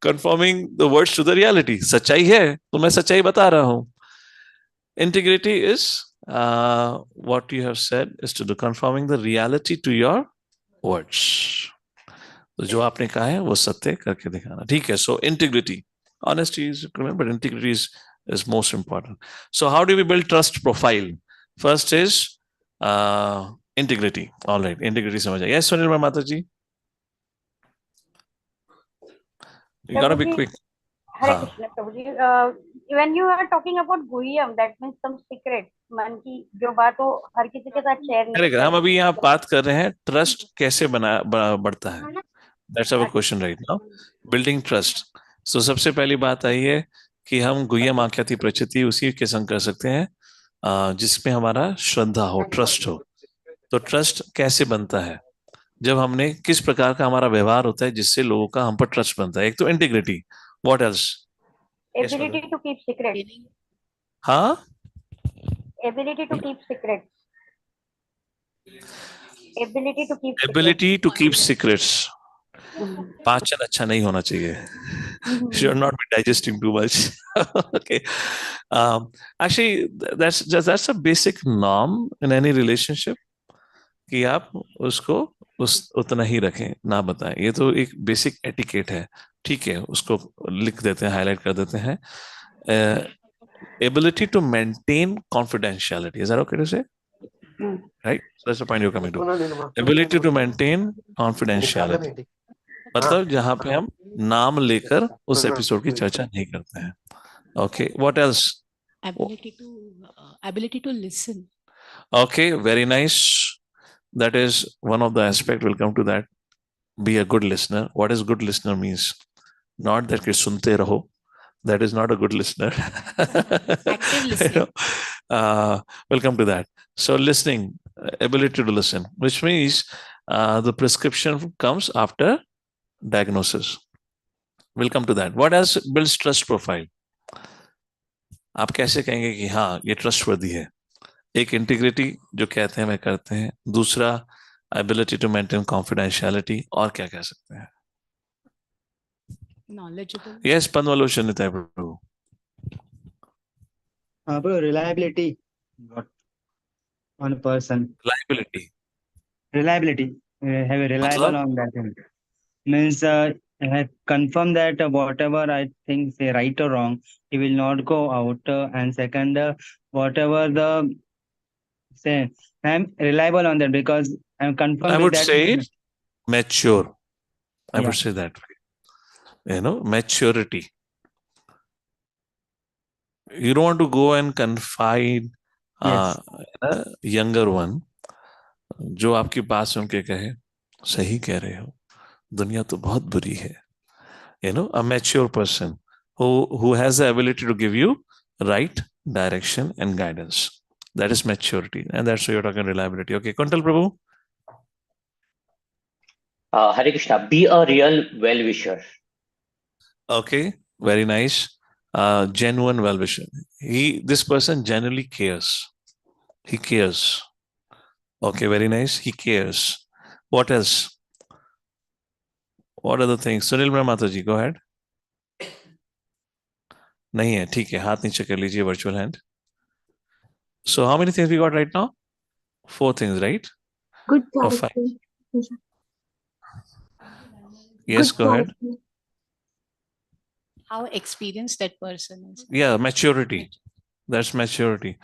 conforming the words to the reality. सच्चाई है तो मैं सच्चाई बता रहा हूं. Integrity is what you have said is to do conforming the reality to your words. तो जो आपने कहा है वो सत्य करके दिखाना. ठीक है. So integrity, honesty is, remember, integrity is most important. So how do we build trust profile? First is integrity. All right, integrity समझ आया. Yes, Sunil Mata ji, you gotta be quick. Hare Krishna, Prabhuji. When you are talking about गुह्यम, that means some secret. मन की जो बात हो हर किसी के साथ शेयर नहीं करेगा. हम अभी यहाँ बात कर रहे हैं ट्रस्ट कैसे बढ़ता है. That's our question right now. Building trust. So सबसे पहली बात आई है कि हम गुह्यम आख्याति प्रचिति उसी के संग कर सकते हैं जिसमें हमारा श्रद्धा हो, ट्रस्ट हो. तो ट्रस्ट कैसे बनता है? जब हमने किस प्रकार का हमारा व्यवहार होता है जिससे लोगों का हम पर ट्रस्ट बनता है. एक तो integrity. What else? Ability to keep secret. हाँ, ability to keep secret. Ability to keep secrets. पाचन अच्छा नहीं होना चाहिए. Should not be digesting too much. Okay. Actually, that's a basic norm in any relationship कि आप उसको उतना ही रखें, ना बताएं. ये तो एक बेसिक एटिकेट है. ठीक है, उसको लिख देते हैं, हाईलाइट कर देते हैं. Ability to maintain confidentiality. Is that okay to say? Right? So that's the point you're coming to. Ability to maintain confidentiality. मतलब जहां पे हम नाम लेकर उस एपिसोड की चर्चा नहीं करते हैं. Okay. What else? Ability to listen. Okay, very nice. That is one of the aspects. We'll come to that. Be a good listener. What does good listener means? Not that कि सुनते रहो. That is not a good listener. Active listening. We'll come to that. So listening, ability to listen, which means the prescription comes after diagnosis. We'll come to that. What else builds trust profile? आप कैसे कहेंगे कि हाँ ये trustworthy है? एक integrity जो कहते हैं मैं करते हैं. दूसरा एबिलिटी टू मेंटेन कॉन्फिडेंशियलिटी. और क्या कह सकते हैं? Knowledgeable. Yes, Panwalotion is Prabhu. Bro, reliability. What on a person? Reliability. Have a reliable on that thing. Means I confirm that whatever I think say right or wrong, he will not go out. And second, whatever the say, I'm reliable on that because I'm confirmed. I would that say mature. I Yeah. would say that way. Maturity. You don't want to go and confide Yes. a younger one जो आपकी बात सुन के कहे सही कह रहे हो, दुनिया तो बहुत बुरी है. A mature person who has the ability to give you right direction and guidance. That is maturity, and that's why you're talking reliability. Okay, Kuntal Prabhu. Hare Krishna. Be a real well-wisher. Okay, very nice. Genuine well-wisher. This person genuinely cares. He cares. Okay, very nice. He cares. What else? What are the things? Sunil Brahmata ji, go ahead. नहीं है, ठीक है, हाथ नीचे कर लीजिए, virtual hand. So how many things we got right now? 4 things, right? Good Or 5? character. Yes, Good go ahead. character. How experienced that person is. Yeah, maturity. That's maturity.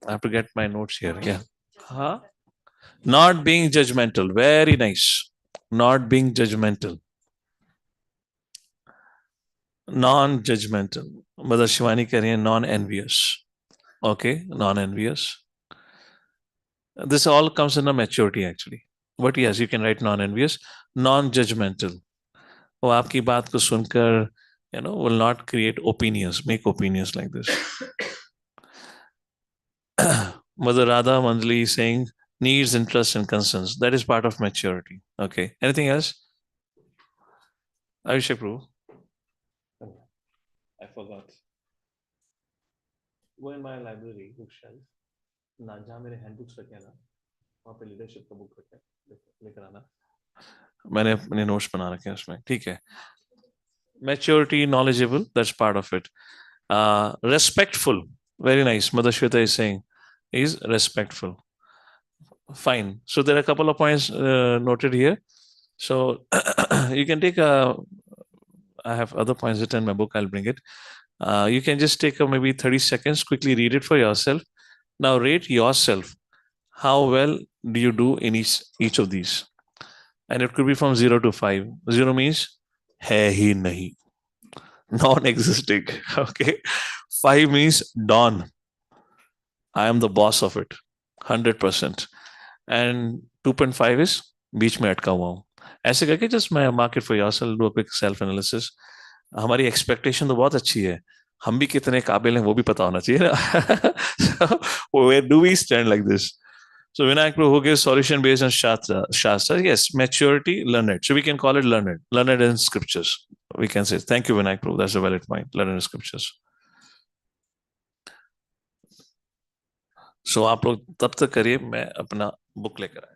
I have to get my notes here. Yeah. Huh? Not being judgmental. Very nice. Not being judgmental. Non-judgmental. Mother Shivani कह रही है non-envious. Okay, non-envious. This all comes in a maturity actually. But yes, you can write non-envious, non-judgmental. वो आपकी बात को सुनकर, will not create opinions, make opinions like this. Mother Radha Mandali is saying needs, interest, and concerns. That is part of maturity. Okay. Anything else? Abhishek Prabhu. I forgot. Go in my library bookshelf. ना जहाँ मेरे handbooks रखे हैं ना, वहाँ पे leadership का book रखे हैं, लेकर आना. मैंने अपने नोट्स बना रखे हैं उसमें. ठीक है. Maturity, knowledgeable, that's part of it. Respectful, very nice. Mother Shweta is saying is respectful. Fine. So there are a couple of points noted here. So you can take I have other points written in my book. I'll bring it. You can just take maybe 30 seconds, quickly read it for yourself. Now rate yourself. How well do you do in each of these? And it could be from 0 to 5. 0 means hai hi nahi, non-existing. Okay. 5 means dawn. I am the boss of it, 100%. And 2.5 is बीच में अटका हुआ हूं. ऐसे करके just mark it for yourself, do a quick self analysis. हमारी expectation तो बहुत अच्छी है, हम भी कितने काबिल हैं वो भी पता होना चाहिए ना. So where do we stand like this? So Vinayak Prabhu gives solution based on Shastra. Yes, maturity, learned. So we can call it learned in scriptures. We can say, thank you, Vinayak Prabhu. That's a valid point. Learned in scriptures. So आप लोग तब तक करिए, मैं अपना book लेकर आया.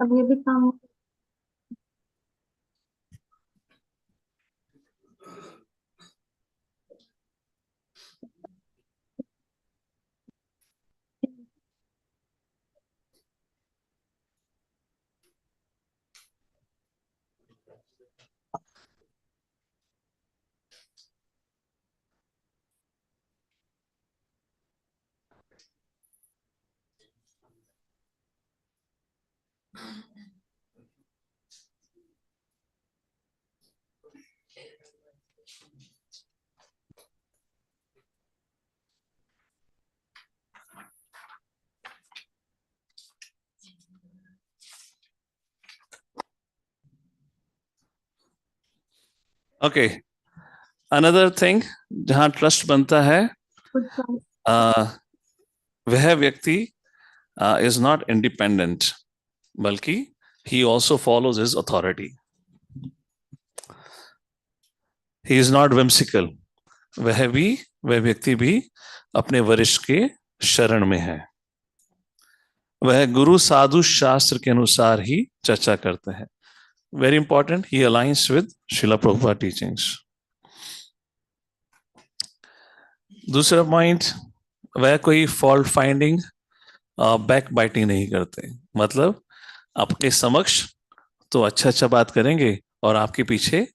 अब ये भी काम Okay. Another thing, जहां ट्रस्ट बनता है, वह व्यक्ति is not independent, बल्कि he also follows his authority. He is not whimsical. वह व्यक्ति भी अपने वरिष्ठ के शरण में है. वह गुरु साधु शास्त्र के अनुसार ही चर्चा करते हैं. Very important, he aligns with Srila Prabhupada teachings. दूसरा पॉइंट, वह कोई फॉल्ट फाइंडिंग, बैक बाइटिंग नहीं करते. मतलब आपके समक्ष तो अच्छा बात करेंगे और आपके पीछे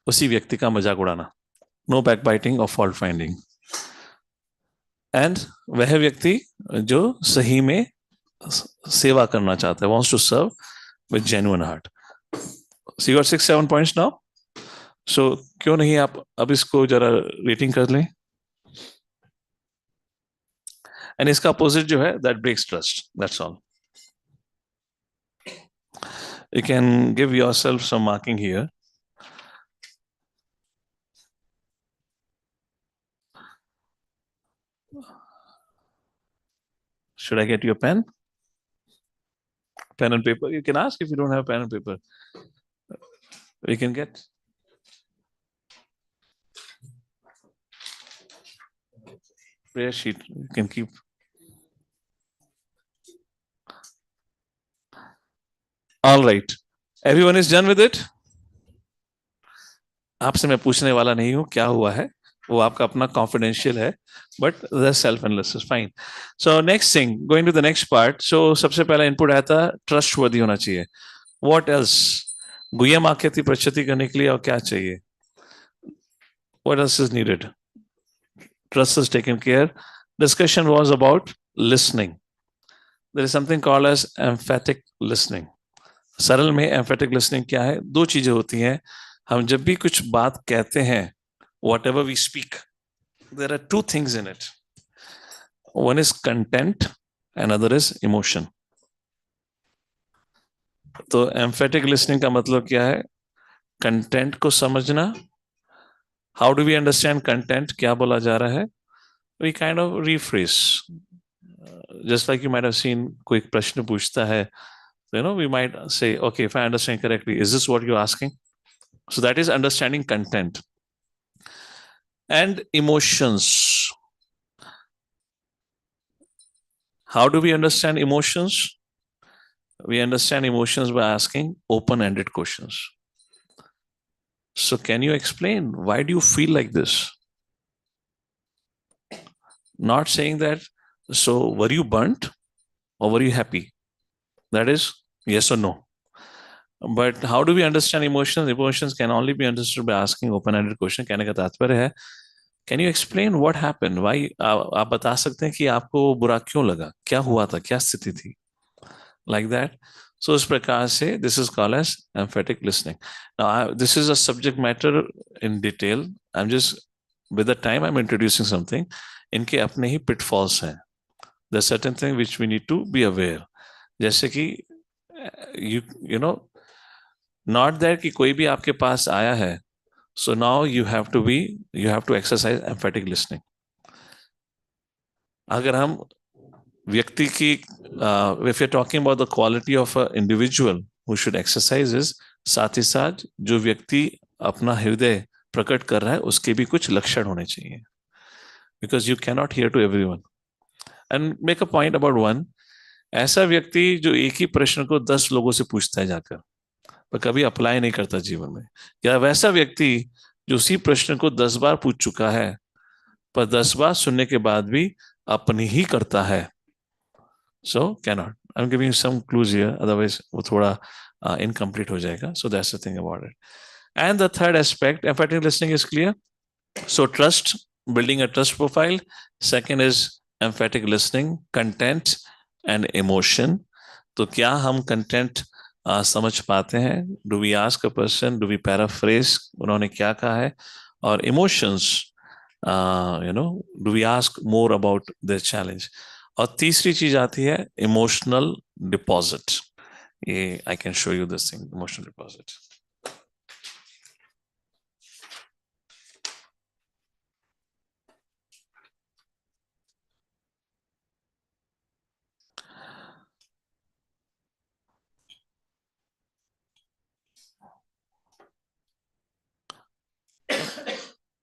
उसी व्यक्ति का मजाक उड़ाना. नो बैक बाइटिंग और फॉल्ट फाइंडिंग. एंड वह व्यक्ति जो सही में सेवा करना चाहता है, wants to serve with genuine heart. So you got 6-7 points now. So क्यों नहीं आप अब इसको जरा रेटिंग कर लें. एंड इसका अपोजिट जो है, that breaks trust. That's all. You can give yourself some marking here. Should I get you a pen? Pen and paper? You can ask if you don't have pen and paper. We can get. Prayer sheet. You can keep. All right. Everyone is done with it? आपसे मैं पूछने वाला नहीं हूं क्या हुआ है, वो आपका अपना कॉन्फिडेंशियल है, but the self analysis fine. So next thing, going to the next part. So सबसे पहला इनपुट आया था ट्रस्ट वर्दी होना चाहिए. What else? गुह्यम आकृति प्रचिति करने के लिए और क्या चाहिए? What else is needed? Trust is taken care. Discussion was about listening. There is something called as emphatic listening. सरल में emphatic listening क्या है? दो चीजें होती हैं. हम जब भी कुछ बात कहते हैं, whatever we speak, there are two things in it. One is content, another is emotion. तो emphatic listening का मतलब क्या है? Content को समझना. How do we understand content? क्या बोला जा रहा है? We kind of rephrase. Just like you might have seen, कोई प्रश्न पूछता है, we might say, okay, if I understand correctly, is this what you're asking? So that is understanding content. And emotions. How do we understand emotions? We understand emotions by asking open-ended questions. So can you explain, why do you feel like this? Not saying that, so were you burnt or were you happy? That is yes or no. But how do we understand emotions? Emotions can only be understood by asking open-ended question. कहने का तात्पर्य है, can you explain what happened? Why? आप बता सकते हैं कि आपको बुरा क्यों लगा, क्या हुआ था, क्या स्थिति थी? Like that. So इस प्रकार से this is called as emphatic listening. Now this is a subject matter in detail. I'm just, with the time I'm introducing something. इनके अपने ही pitfalls हैं. There are certain things which we need to be aware. जैसे कि you know, not that कि कोई भी आपके पास आया है, so now you have to exercise emphatic listening. अगर हम व्यक्ति की if you're talking about the quality of an individual who should exercise is, साथ ही साथ जो व्यक्ति अपना हृदय प्रकट कर रहा है उसके भी कुछ लक्षण होने चाहिए. Because you cannot hear to everyone. And make a point about one. ऐसा व्यक्ति जो एक ही प्रश्न को 10 लोगों से पूछता है जाकर, पर कभी अप्लाई नहीं करता जीवन में, या वैसा व्यक्ति जो उसी प्रश्न को 10 बार पूछ चुका है पर 10 बार सुनने के बाद भी अपनी ही करता है. So cannot. I'm giving you some clues here, otherwise वो थोड़ा incomplete हो जाएगा. So that's the thing about it. And the third aspect, emphatic listening is clear. So trust, building a trust profile. Second is emphatic listening, content and emotion. तो क्या हम content समझ पाते हैं? Do we ask a person? Do we paraphrase उन्होंने क्या कहा है? और emotions, do we ask more about their challenge? और तीसरी चीज आती है emotional deposit. ये I can show you this thing, emotional deposit.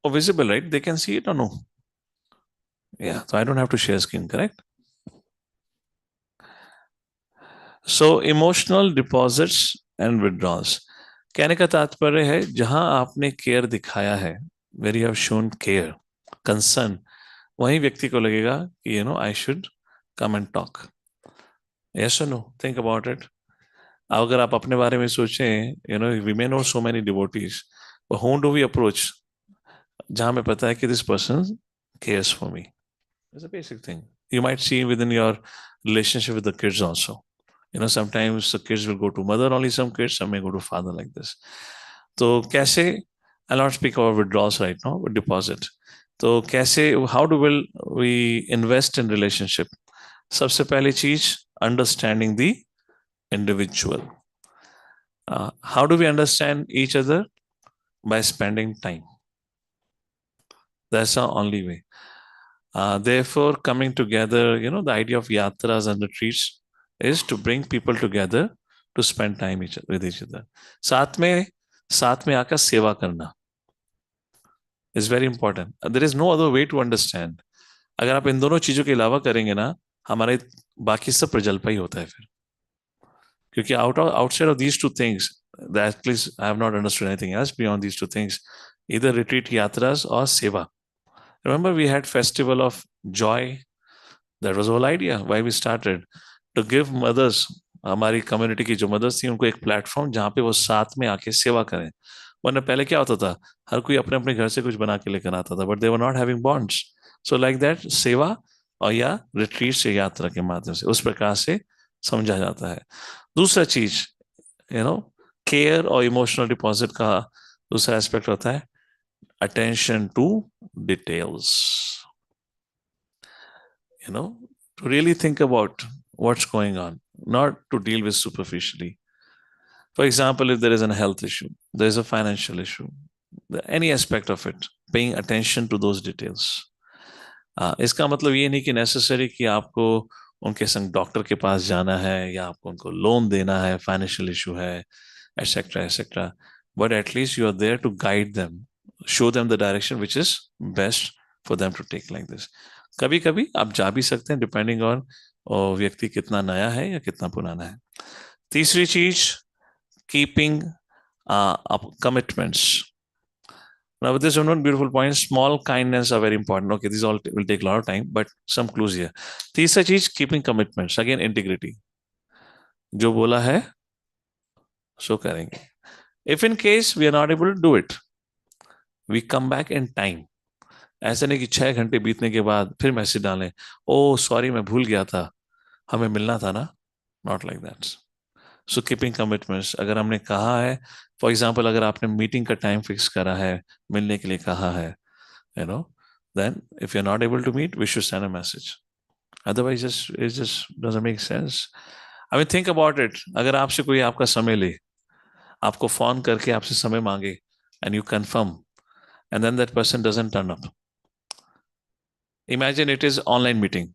Oh, visible, right? They can see it or no? Yeah, so I don't have to share screen, correct? So emotional deposits and withdrawals. कहने का तात्पर्य है जहां आपने care दिखाया है, where you have shown care, concern, वही व्यक्ति को लगेगा कि I should come and talk. Yes or no? Think about it. अगर आप अपने बारे में सोचें, we may know so many devotees, but whom do we approach? जहां में पता है कि this person cares for me. It's a basic thing. You might see within your relationship with the kids also. Sometimes the kids will go to mother only, some kids, some may go to father, like this. तो कैसे, I'll not speak about withdrawals right now, but deposit. तो कैसे, how do we invest in relationship? सबसे पहली चीज, understanding the individual. How do we understand each other? By spending time. That's the only way. Therefore, coming together, the idea of yatras and retreats is to bring people together to spend time with each other. साथ में आकर सेवा करना is very important. There is no other way to understand. अगर आप इन दोनों चीजों के अलावा करेंगे ना, हमारे बाकी सब प्रजल्पा ही होता है फिर. क्योंकि outside of these two things, that at least I have not understood anything else beyond these two things, either retreat yatras or seva. Remember, we had festival of joy. That was the whole idea why we started, to give mothers, हमारी community की जो mother's थी, उनको एक platform जहाँ पे वो साथ में आके सेवा करें. वरना पहले क्या होता था, हर कोई अपने अपने घर से कुछ बना के लेकर आता था, but they were not having bonds. So like that सेवा और या रिट्रीट से यात्रा के माध्यम से उस प्रकार से समझा जाता है. दूसरा चीज, केयर और इमोशनल डिपॉजिट का दूसरा एस्पेक्ट होता है attention to details. To really think about what's going on, not to deal with superficially. For example, if there is a health issue, there is a financial issue, any aspect of it, paying attention to those details. इसका मतलब ये नहीं कि necessary कि आपको उनके संग doctor के पास जाना है या आपको उनको लोन देना है, फाइनेंशियल इशू है, etcetera etcetera, but at least you are there to guide them, show them the direction which is best for them to take like this. कभी कभी आप जा भी सकते हैं, डिपेंडिंग ऑन व्यक्ति कितना नया है या कितना पुराना है. तीसरी चीज, keeping commitments. Now with this one beautiful point, small kindness are very important. Okay, these all will take a lot of time, but some clues here. तीसरा चीज, keeping commitments, again integrity. जो बोला है सो करेंगे. If in case we are not able to do it, we come back in time. ऐसे नहीं कि 6 घंटे बीतने के बाद फिर मैसेज डालें, ओ सॉरी मैं भूल गया था, हमें मिलना था ना. Not like that. So keeping commitments, अगर हमने कहा है, फॉर एग्जांपल अगर आपने मीटिंग का टाइम फिक्स करा है, मिलने के लिए कहा है, then if you're not able to meet, we should send a message. Otherwise it just doesn't make sense. I mean, think about it. अगर आपसे कोई आपका समय ले, आपको फोन करके आपसे समय मांगे, and you confirm, and then that person doesn't turn up. Imagine it is online meeting.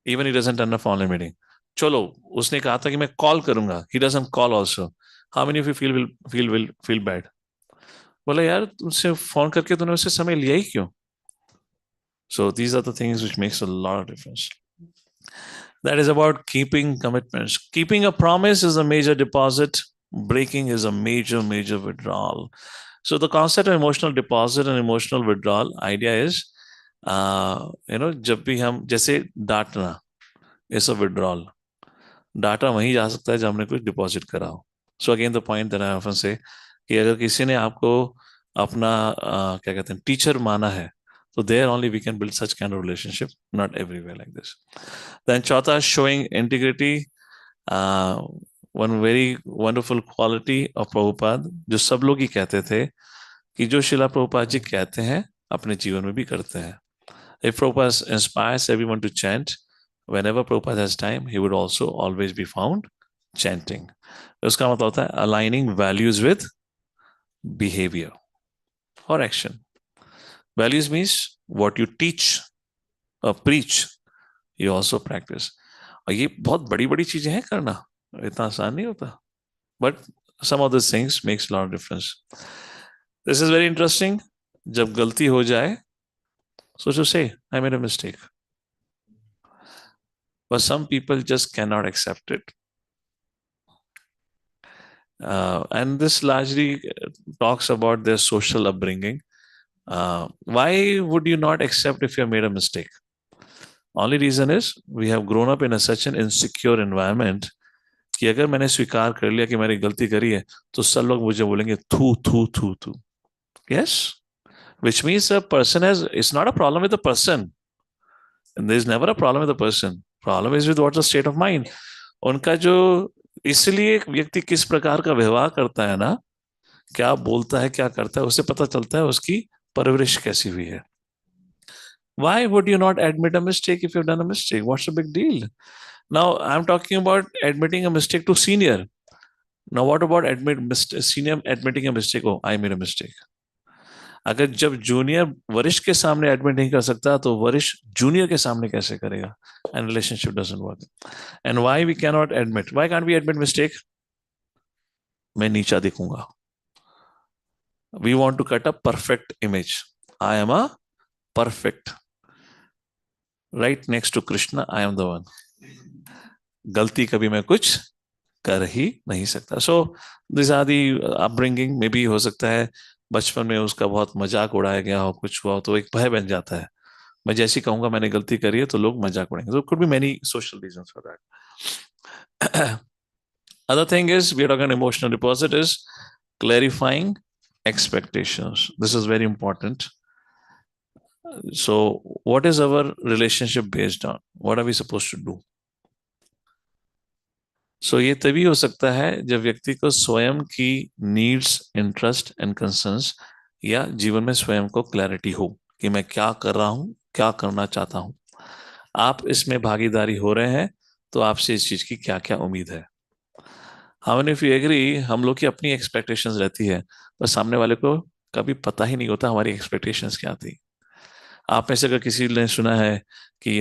Even he doesn't turn up for online meeting. चलो, उसने कहा था कि मैं कॉल करूंगा. He doesn't call also. How many of you feel bad? बोला यार तुमसे फोन करके तूने उससे समय लिया ही क्यों? So these are the things which makes a lot of difference. That is about keeping commitments. Keeping a promise is a major deposit. Breaking is a major withdrawal. So the concept of emotional deposit and emotional withdrawal idea is, जब भी हम जैसे डांटना, is a withdrawal. Data वहीं जा सकता है जब हमने कुछ डिपॉजिट करा हो. So again the point that I often से, कि अगर किसी ने आपको अपना क्या कहते हैं टीचर माना है, तो there only we can build such kind of relationship, not everywhere like this. Then चौथा, showing integrity. One very wonderful quality of Prabhupada, जो सब लोग ही कहते थे, कि जो शिला प्रभुपाद जी कहते हैं अपने जीवन में भी करते हैं. If Prabhupada inspires everyone to chant, whenever Prabhupada has time, he would also always be found chanting. उसका मतलब होता है aligning values with behavior or action. Values means what you teach or preach, you also practice. और ये बहुत बड़ी बड़ी चीजें हैं करना, इतना आसान नहीं होता. But some of these things makes a lot of difference. This is very interesting. जब गलती हो जाए, so to say, I made a mistake. But some people just cannot accept it. And this largely talks about their social upbringing. Why would you not accept if you have made a mistake? Only reason is we have grown up in such an insecure environment कि अगर मैंने स्वीकार कर लिया कि मैंने गलती करी है, तो सब लोग मुझे बोलेंगे थू थू थू थू. Yes? Which means a person it's not a problem with the person. And there is never a problem with the person. Problem is with what's the state of mind. उनका जो, इसलिए एक व्यक्ति किस प्रकार का व्यवहार करता है ना, क्या बोलता है, क्या करता है, उससे पता चलता है उसकी परवरिश कैसी हुई है. Why would you not admit a mistake if you've done a mistake? What's the big deal? Now, I'm talking about admitting a mistake to senior. Now, what about senior admitting a mistake? Oh, I made a mistake. अगर जब junior वरिष्ठ के सामने admit नहीं कर सकता तो वरिष्ठ जूनियर के सामने कैसे करेगा? And relationship doesn't work. And why we can not admit, why can't we admit mistake? मैं नीचा दिखूंगा. We want to cut a perfect image. I am a perfect, right next to Krishna I am the one. गलती कभी मैं कुछ कर ही नहीं सकता. So this are the upbringing. Maybe हो सकता है बचपन में उसका बहुत मजाक उड़ाया गया हो, कुछ हुआ हो, तो एक भय बन जाता है. मैं जैसे ही कहूंगा मैंने गलती करी है तो लोग मजाक उड़ाएंगे. So could be many social reasons for that. Other thing is we are talking emotional deposit is clarifying expectations. This is very important. So what is our relationship based on? What are we supposed to do? So ये तभी हो सकता है जब व्यक्ति को स्वयं की नीड्स, इंटरेस्ट एंड कंसर्न्स या जीवन में स्वयं को क्लैरिटी हो कि मैं क्या कर रहा हूं, क्या करना चाहता हूं. आप इसमें भागीदारी हो रहे हैं तो आपसे इस चीज की क्या क्या उम्मीद है. How many of you agree? हम लोग की अपनी एक्सपेक्टेशंस रहती है, पर सामने वाले को कभी पता ही नहीं होता हमारी एक्सपेक्टेशंस क्या थी. आप में से अगर किसी ने सुना है कि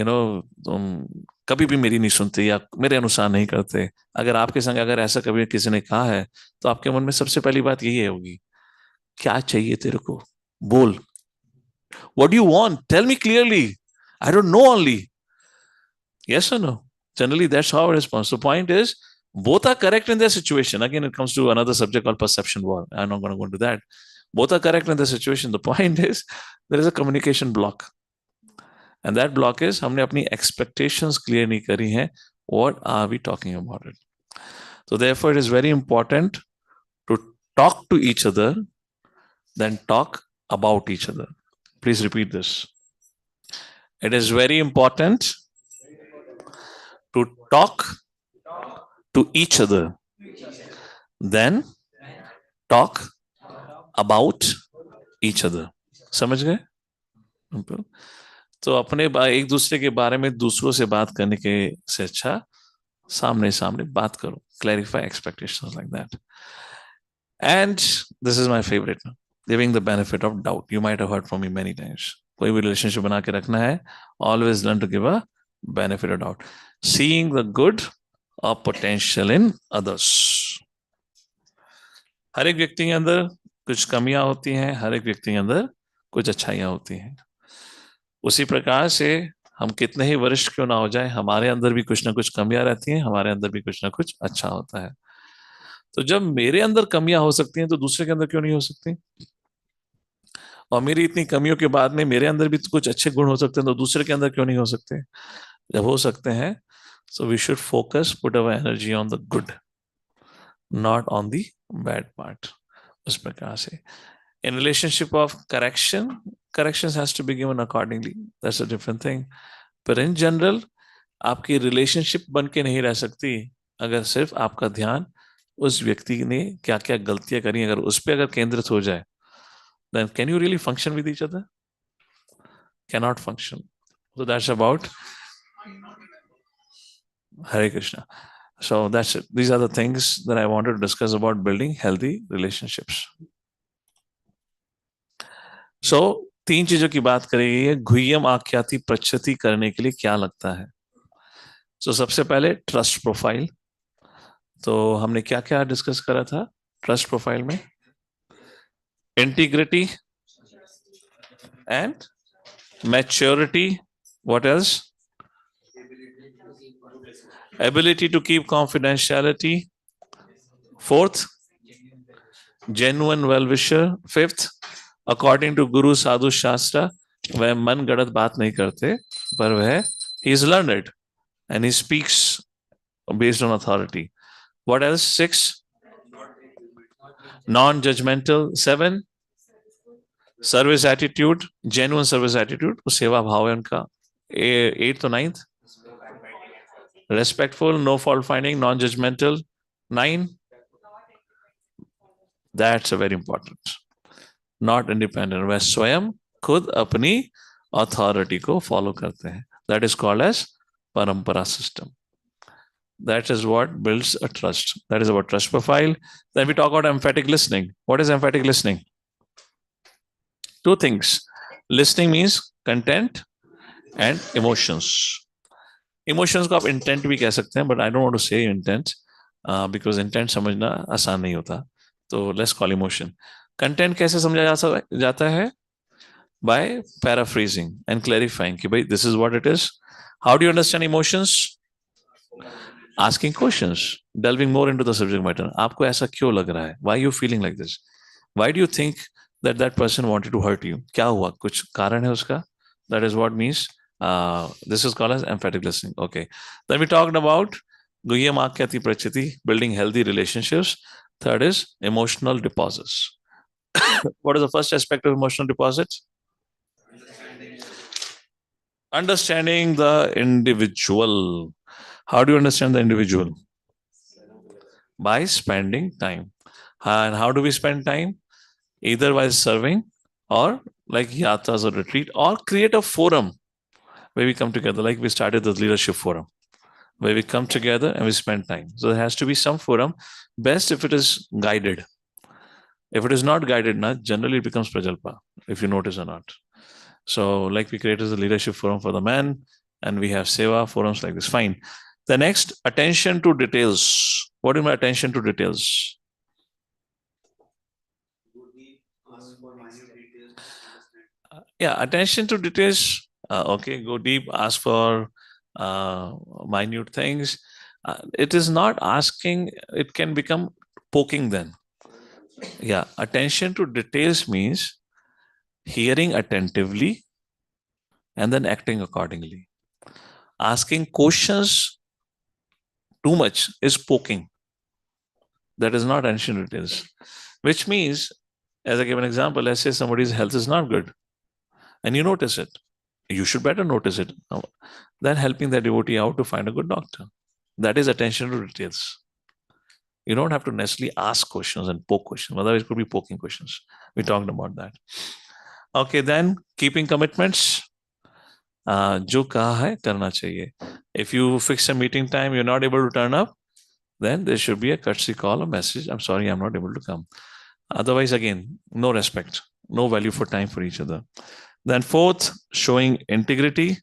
तुम कभी भी मेरी नहीं सुनते या मेरे अनुसार नहीं करते, अगर आपके संग अगर ऐसा कभी किसी ने कहा है तो आपके मन में सबसे पहली बात यही होगी, क्या चाहिए तेरे को, बोल. What do you want, tell me clearly, I don't know only. Yes or no? Generally, that's how it responds. The point is, both are correct in their situation. Again, it comes to another subject called perception war. I'm not going to go into that. Both are correct in their situation. The point is, there is a communication block. And that block is, हमने अपनी expectations clear नहीं करी हैं. What are we talking about it? So therefore, it is very important to talk to each other, then talk about each other. Please repeat this. It is very important to talk to each other, then talk about each other. समझ गए? तो एक दूसरे के बारे में दूसरों से बात करने के से अच्छा सामने सामने बात करो. Clarify expectations like that. And this is my favorite, giving the benefit of doubt. You might have heard from me many times. कोई भी रिलेशनशिप बना के रखना है, always learn to give a benefit of doubt. Seeing the good or potential in others. हर एक व्यक्ति के अंदर कुछ कमियां होती हैं, हर एक व्यक्ति के अंदर कुछ अच्छाइयां होती हैं. उसी प्रकार से हम कितने ही वरिष्ठ क्यों ना हो जाए, हमारे अंदर भी कुछ ना कुछ कमियां रहती हैं, हमारे अंदर भी कुछ ना कुछ अच्छा होता है. तो जब मेरे अंदर कमियां हो सकती हैं तो दूसरे के अंदर क्यों नहीं हो सकती? और मेरी इतनी कमियों के बाद में मेरे अंदर भी कुछ अच्छे गुण हो सकते हैं तो दूसरे के अंदर क्यों नहीं हो सकते? जब हो सकते हैं, so we should focus, put our energy on the good, not on the bad part. उस प्रकार से in relationship of corrections has to be given accordingly. That's a different thing. But in general, आपकी relationship बन के नहीं रह सकती अगर सिर्फ आपका ध्यान उस व्यक्ति ने क्या क्या गलतियां करी अगर उस पर अगर केंद्रित हो जाए, then can you really function with each other? Cannot function. So that's about Hare Krishna. So that's it. These are the things that I wanted to discuss about building healthy relationships. So तीन चीजों की बात करी गई है. गुह्यम आख्याति प्रच्छति करने के लिए क्या लगता है? So सबसे पहले ट्रस्ट प्रोफाइल. तो हमने क्या क्या डिस्कस करा था ट्रस्ट प्रोफाइल में? Integrity and maturity. What else? Ability to keep confidentiality. Fourth, genuine well-wisher. Fifth, according to Guru Sadhu Shastra, वह मन गढ़ंत बात नहीं करते, पर वह he is learned and he speaks based on authority. What else? 6, non-judgmental. 7, service attitude, genuine service attitude, सेवा भाव है उनका. 8th to 9th, respectful, no fault finding, non-judgmental. 9, that's a very important. Not independent, वह स्वयं खुद अपनी authority को follow करते हैं. That is called as parampara system. That is what builds a trust. That is about trust profile. Then we talk about emphatic listening. What is emphatic listening? Two things. Listening means content and emotions. Emotions को आप intent भी कह सकते हैं, but I don't want to say intent because intent समझना आसान नहीं होता. तो let's call emotion. Content कैसे समझा जाता है? By paraphrasing and clarifying कि भाई this is what it is. How do you understand emotions? Asking questions, delving more into the subject matter. आपको ऐसा क्यों लग रहा है? Why are you feeling like this? Why do you think that that person wanted to hurt you? क्या हुआ? कुछ कारण है उसका? That is what means. This is called as emphatic listening. Okay. Then we talked about गुह्यम आख्याति Prachiti, building healthy relationships. Third is emotional deposits. What is the first aspect of emotional deposits? Understanding the individual. How do you understand the individual? By spending time. And how do we spend time? Either while serving or like yatras or retreat, or create a forum where we come together, like we started the leadership forum, where we come together and we spend time. So there has to be some forum. Best if it is guided. If it is not guided, generally it becomes prajalpa, if you notice or not. So like we created the leadership forum for the men, and we have seva forums like this. Fine. The next, attention to details. What is my attention to details? Yeah, attention to details. Okay, go deep, ask for minute things. It is not asking, it can become poking then. Yeah, attention to details means hearing attentively and then acting accordingly. Asking questions too much is poking. That is not attention to details. Which means, as I give an example, let's say somebody's health is not good and you notice it. You should better notice it than helping the devotee out to find a good doctor. That is attention to details. You don't have to necessarily ask questions and poke questions. Otherwise, it could be poking questions. We talked about that. Okay, then keeping commitments. जो कहा है करना चाहिए. If you fix a meeting time, you're not able to turn up, then there should be a courtesy call or message. I'm sorry, I'm not able to come. Otherwise, again, no respect, no value for time for each other. Then fourth, showing integrity.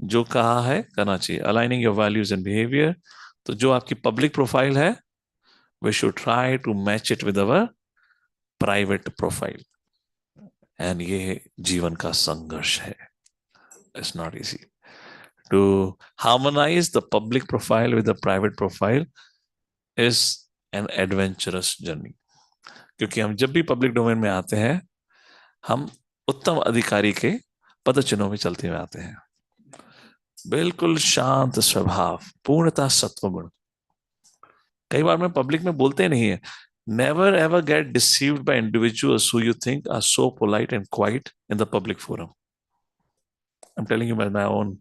जो कहा है करना चाहिए. Aligning your values and behavior. तो जो आपकी public profile है, we should try to match it with our private profile. And ये जीवन का संघर्ष है. It's not easy to harmonize the public profile with the private profile. Is an adventurous journey. क्योंकि हम जब भी पब्लिक डोमेन में आते हैं, हम उत्तम अधिकारी के पद चिन्हों में चलते हुए आते हैं. बिल्कुल शांत स्वभाव, पूर्णता सत्वगुण. कई बार में पब्लिक में बोलते नहीं है. Never ever get deceived by individuals who you think are so polite and quiet in the public forum. I'm telling you by my own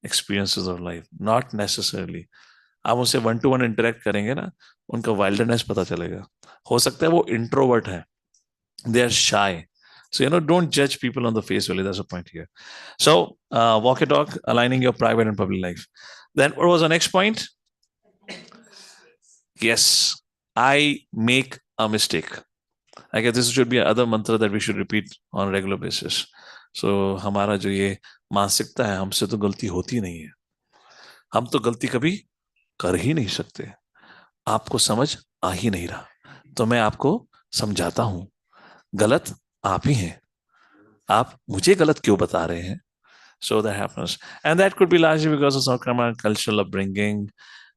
experiences of life. Not necessarily. आप उनसे वन टू वन इंटरेक्ट करेंगे ना, उनका wildness पता चलेगा. हो सकता है वो इंट्रोवर्ट है, they are shy. So, don't judge people on the face value. That's the point here. So, walk your talk, aligning your private and public life. Then what was the next point? Yes, I make a mistake. I guess this should be another mantra that we should repeat on a regular basis. So, हमारा जो ये मानसिकता है, हमसे तो गलती होती नहीं है. हम तो गलती कभी कर ही नहीं सकते. आपको समझ आ ही नहीं रहा, तो मैं आपको समझाता हूं. गलत आप ही हैं. आप मुझे गलत क्यों बता रहे हैं? So that happens. And that could be largely because of some kind of cultural upbringing,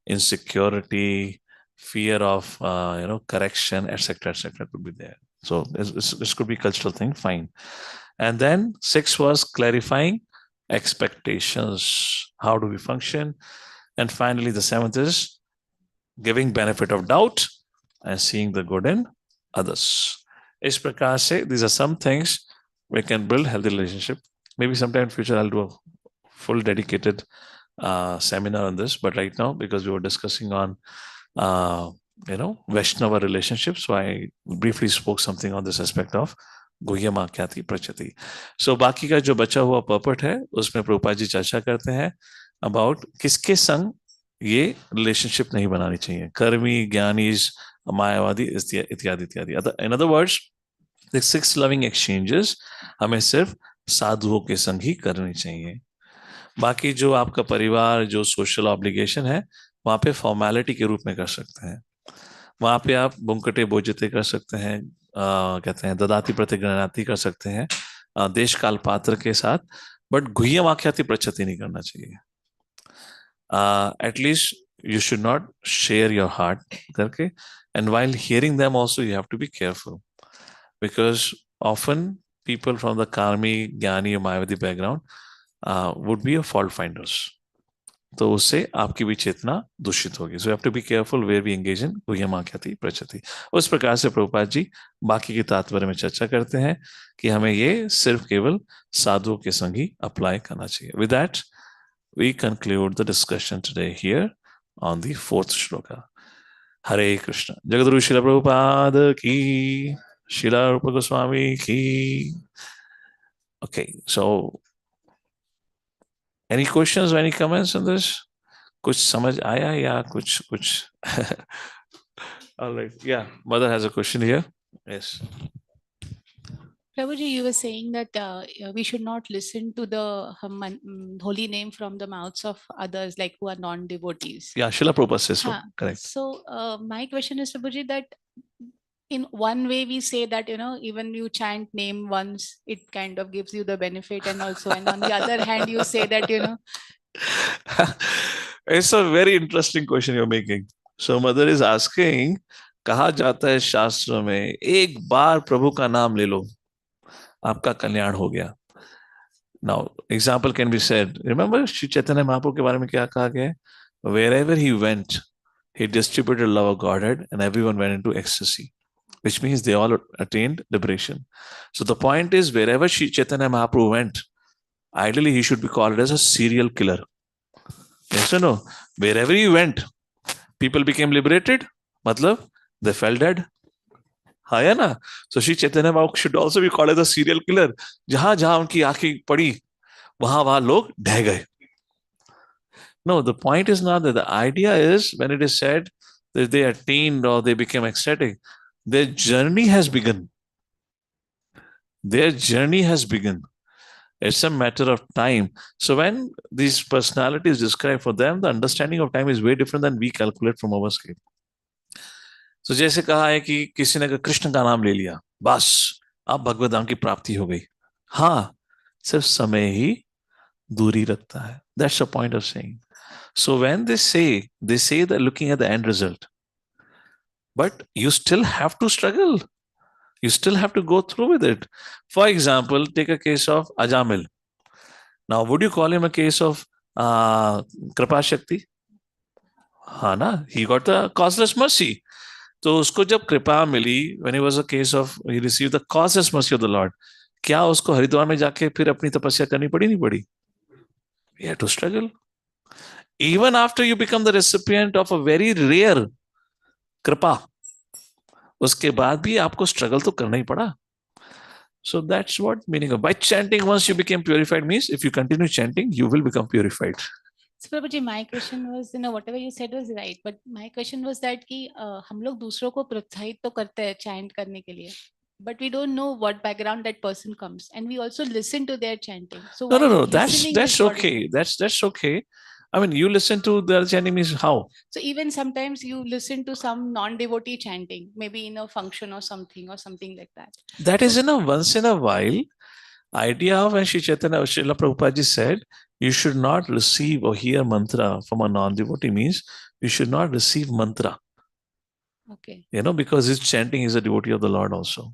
insecurity, fear of, correction, etc., could be there. So this could be cultural thing. Fine. And then 6 was clarifying expectations. How do we function? And finally, the 7th is giving benefit of doubt and seeing the good in others. इस प्रकार से, these are some things we can build healthy relationship. Maybe sometime in future I'll do a full dedicated seminar on this. But right now, because we were discussing on, Vaishnava relationships, so I briefly spoke something on this aspect of गुह्यम आख्याति Prachiti. So बाकी का जो बचा हुआ पर्पट है, उसमें प्रभुपाद जी चर्चा करते हैं about किसके संग ये रिलेशनशिप नहीं बनानी चाहिए. कर्मी, ज्ञानीज, मायावादी इत्यादि इत्यादि. In other words, The 6 loving exchanges हमें सिर्फ साधुओं के संग ही करनी चाहिए। बाकी जो आपका परिवार, जो सोशल ऑब्लिगेशन है, वहां पे फॉर्मेलिटी के रूप में कर सकते हैं। वहां पे आप बुंकटे बोजते कर सकते हैं, कहते हैं ददाति प्रतिगृणाति कर सकते हैं, देश काल पात्र के साथ, बट गुह्यम आख्याति प्रचति नहीं करना चाहिए। At least you should not share your heart करके, and while hearing them also you have to be careful, because often people from the karmi, ज्ञानी or mayavadi background would be a fault finders, तो उससे आपकी भी चेतना दूषित होगी। So have to be careful where we engage in गुह्यम आख्याति प्रचति। उस प्रकार से प्रभुपाद जी बाकी के तात्पर्य में चर्चा करते हैं कि हमें ये सिर्फ केवल साधुओं के संग ही अप्लाई करना चाहिए। With that we conclude the discussion today here on the 4th shloka. Hare Krishna. Jagadguru Srila Prabhupada की, श्रील रूप गोस्वामी की। Okay, so any questions or any comments on this? कुछ समझ आया या कुछ all right, yeah, mother has a question here. Yes. Prabhuji, you were saying that we should not listen to the holy name from the mouths of others, like who are non-devotees. Yeah, Srila Prabhupada says so. Correct. So my question is, Prabhuji, that in one way we say that, even you chant name once, it kind of gives you the benefit, and also, and on the other hand, you say that, It's a very interesting question you're making. So mother is asking, कहा जाता है शास्त्रों में, एक बार प्रभु का नाम ले लो, आपका कल्याण हो गया। Now, example can be said. Remember Shri Chaitanya Mahaprabhu के बारे में क्या कहा गया है? Wherever he went, he distributed love of Godhead, and everyone went into ecstasy, which means they all attained liberation. So the point is, wherever Shri Chaitanya Mahaprabhu went, ideally he should be called as a serial killer. Yes or no? Wherever he went, people became liberated, matlab they fell dead. हाँ है ना? So Shri Chaitanya Mahaprabhu should also be called as a serial killer. जहां जहां उनकी आंखें पड़ी, वहां वहां लोग ढह गए. No, the point is not that. The idea is, when it is said that they attained or they became ecstatic, their journey has begun. Their journey has begun. It's a matter of time. So when these personalities describe, for them, the understanding of time is way different than we calculate from our scale. So जैसे कहा है कि किसी ने कृष्ण का नाम ले लिया, बस अब भगवत धाम की प्राप्ति हो गई। हाँ, सिर्फ समय ही दूरी रखता है. That's the point of saying. So when they say they're looking at the end result, but you still have to struggle. You still have to go through with it. For example, take a case of Ajamil. Now, would you call him a case of Kripa Shakti? हाँ ना, he got the causeless mercy. तो उसको जब कृपा मिली, when it was a case of he received the causeless mercy of the Lord, क्या उसको हरिद्वार में जाके फिर अपनी तपस्या करनी पड़ी नहीं पड़ी? He had to struggle. Even after you become the recipient of a very rare कृपा, उसके बाद भी आपको स्ट्रगल तो करना ही पड़ा. So that's what meaning of by chanting once you became purified means if you continue chanting you will become purified. So Prabhuji, my question was, whatever you said was right, but my question was that कि हम लोग दूसरों को प्रोत्साहित तो करते हैं chant करने के लिए, but we don't know what background that person comes, and we also listen to their chanting. So No, that's okay. That's okay. I mean, you listen to their chanting means how? So even sometimes you listen to some non-devotee chanting, maybe in a function or something like that. That is once in a while. Idea of when Shri Chaitanya Srila Prabhupada ji said, you should not receive or hear mantra from a non-devotee means you should not receive mantra. Okay. Because his chanting is a devotee of the Lord also.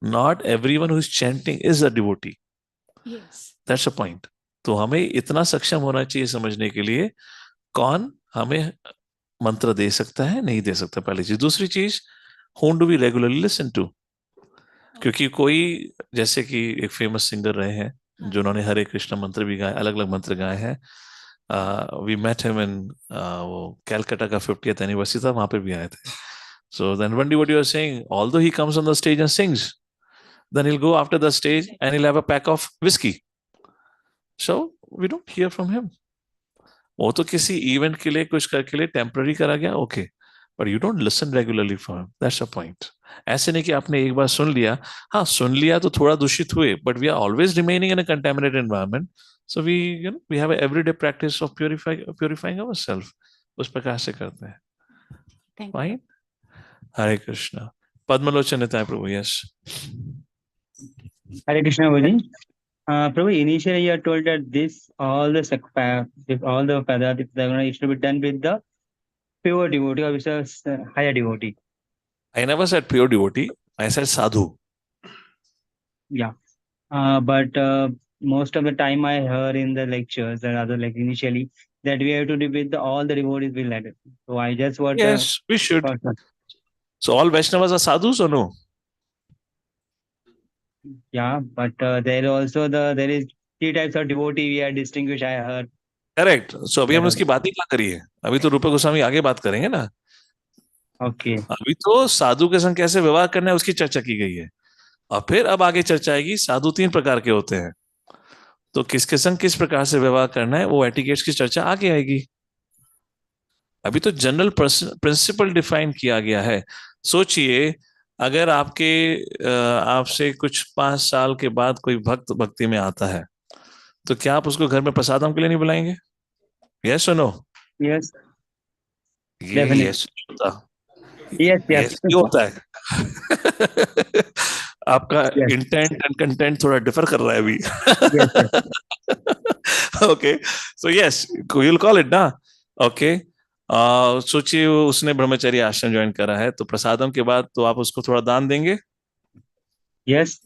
Not everyone who is chanting is a devotee. Yes. That's the point. तो हमें इतना सक्षम होना चाहिए समझने के लिए कौन हमें मंत्र दे सकता है, नहीं दे सकता. पहली चीज. दूसरी चीज, whom do we regularly listen to? क्योंकि कोई, जैसे कि एक फेमस सिंगर रहे हैं जिन्होंने हरे कृष्ण मंत्र भी गाए, अलग अलग मंत्र गाए हैं. वी मेट हिम इन वो कैलकाटा का 50th एनिवर्सरी था, वहां पर भी आए थे. So then one devotee was saying, although he comes on the stage and sings, then he'll go after the stage and he'll have a pack of whiskey. So we don't hear from him. वो तो किसी event के लिए कुछ करके लिए temporary करा गया, okay, but you don't listen regularly from him. That's the point. ऐसे नहीं कि आपने एक बार सुन लिया, हाँ सुन लिया तो थोड़ा दूषित हुए, but we are always remaining in a contaminated environment, so we have everyday practice of purifying ourself, उस प्रकार से करते हैं। Thank you. फाइन, हरे कृष्णा। पद्मलोचन नेता प्रभु, yes. Hare Krishna, Prabhuji. Prabhu, initially you are told that all the Padarthi Pradana is to be done with the pure devotee or with a higher devotee. I never said pure devotee, I said sadhu. Yeah. But most of the time I heard in the lectures and other like initially that we have to do with all the devotees will let it. So I just want Yes, we should. So all Vaishnavas are sadhus or no? yeah, but there also there is three types of devotee we are distinguished. I heard. Correct. So अभी हम उसकी बात ही क्या करिए, अभी तो रूप गोस्वामी आगे बात करेंगे ना। ओके, अभी तो साधु के संग कैसे व्यवहार करना है उसकी चर्चा की गई है, और फिर अब आगे चर्चा आएगी साधु तीन प्रकार के होते हैं, तो किसके संग किस प्रकार से व्यवहार करना है वो एटिकेट्स की चर्चा आगे आएगी। अभी तो जनरल प्रिंसिपल डिफाइन किया गया है। सोचिए, अगर आपसे कुछ 5 साल के बाद कोई भक्त भक्ति में आता है, तो क्या आप उसको घर में प्रसादम के लिए नहीं बुलाएंगे? यस और नो? यस, ये यस होता, यस यस ये होता है। आपका इंटेंट एंड कंटेंट थोड़ा डिफर कर रहा है अभी। Okay, so yes you will call it ना। ओके, सोचिए उसने ब्रह्मचर्य आश्रम ज्वाइन करा है, तो प्रसादम के बाद तो आप उसको थोड़ा दान देंगे? यस,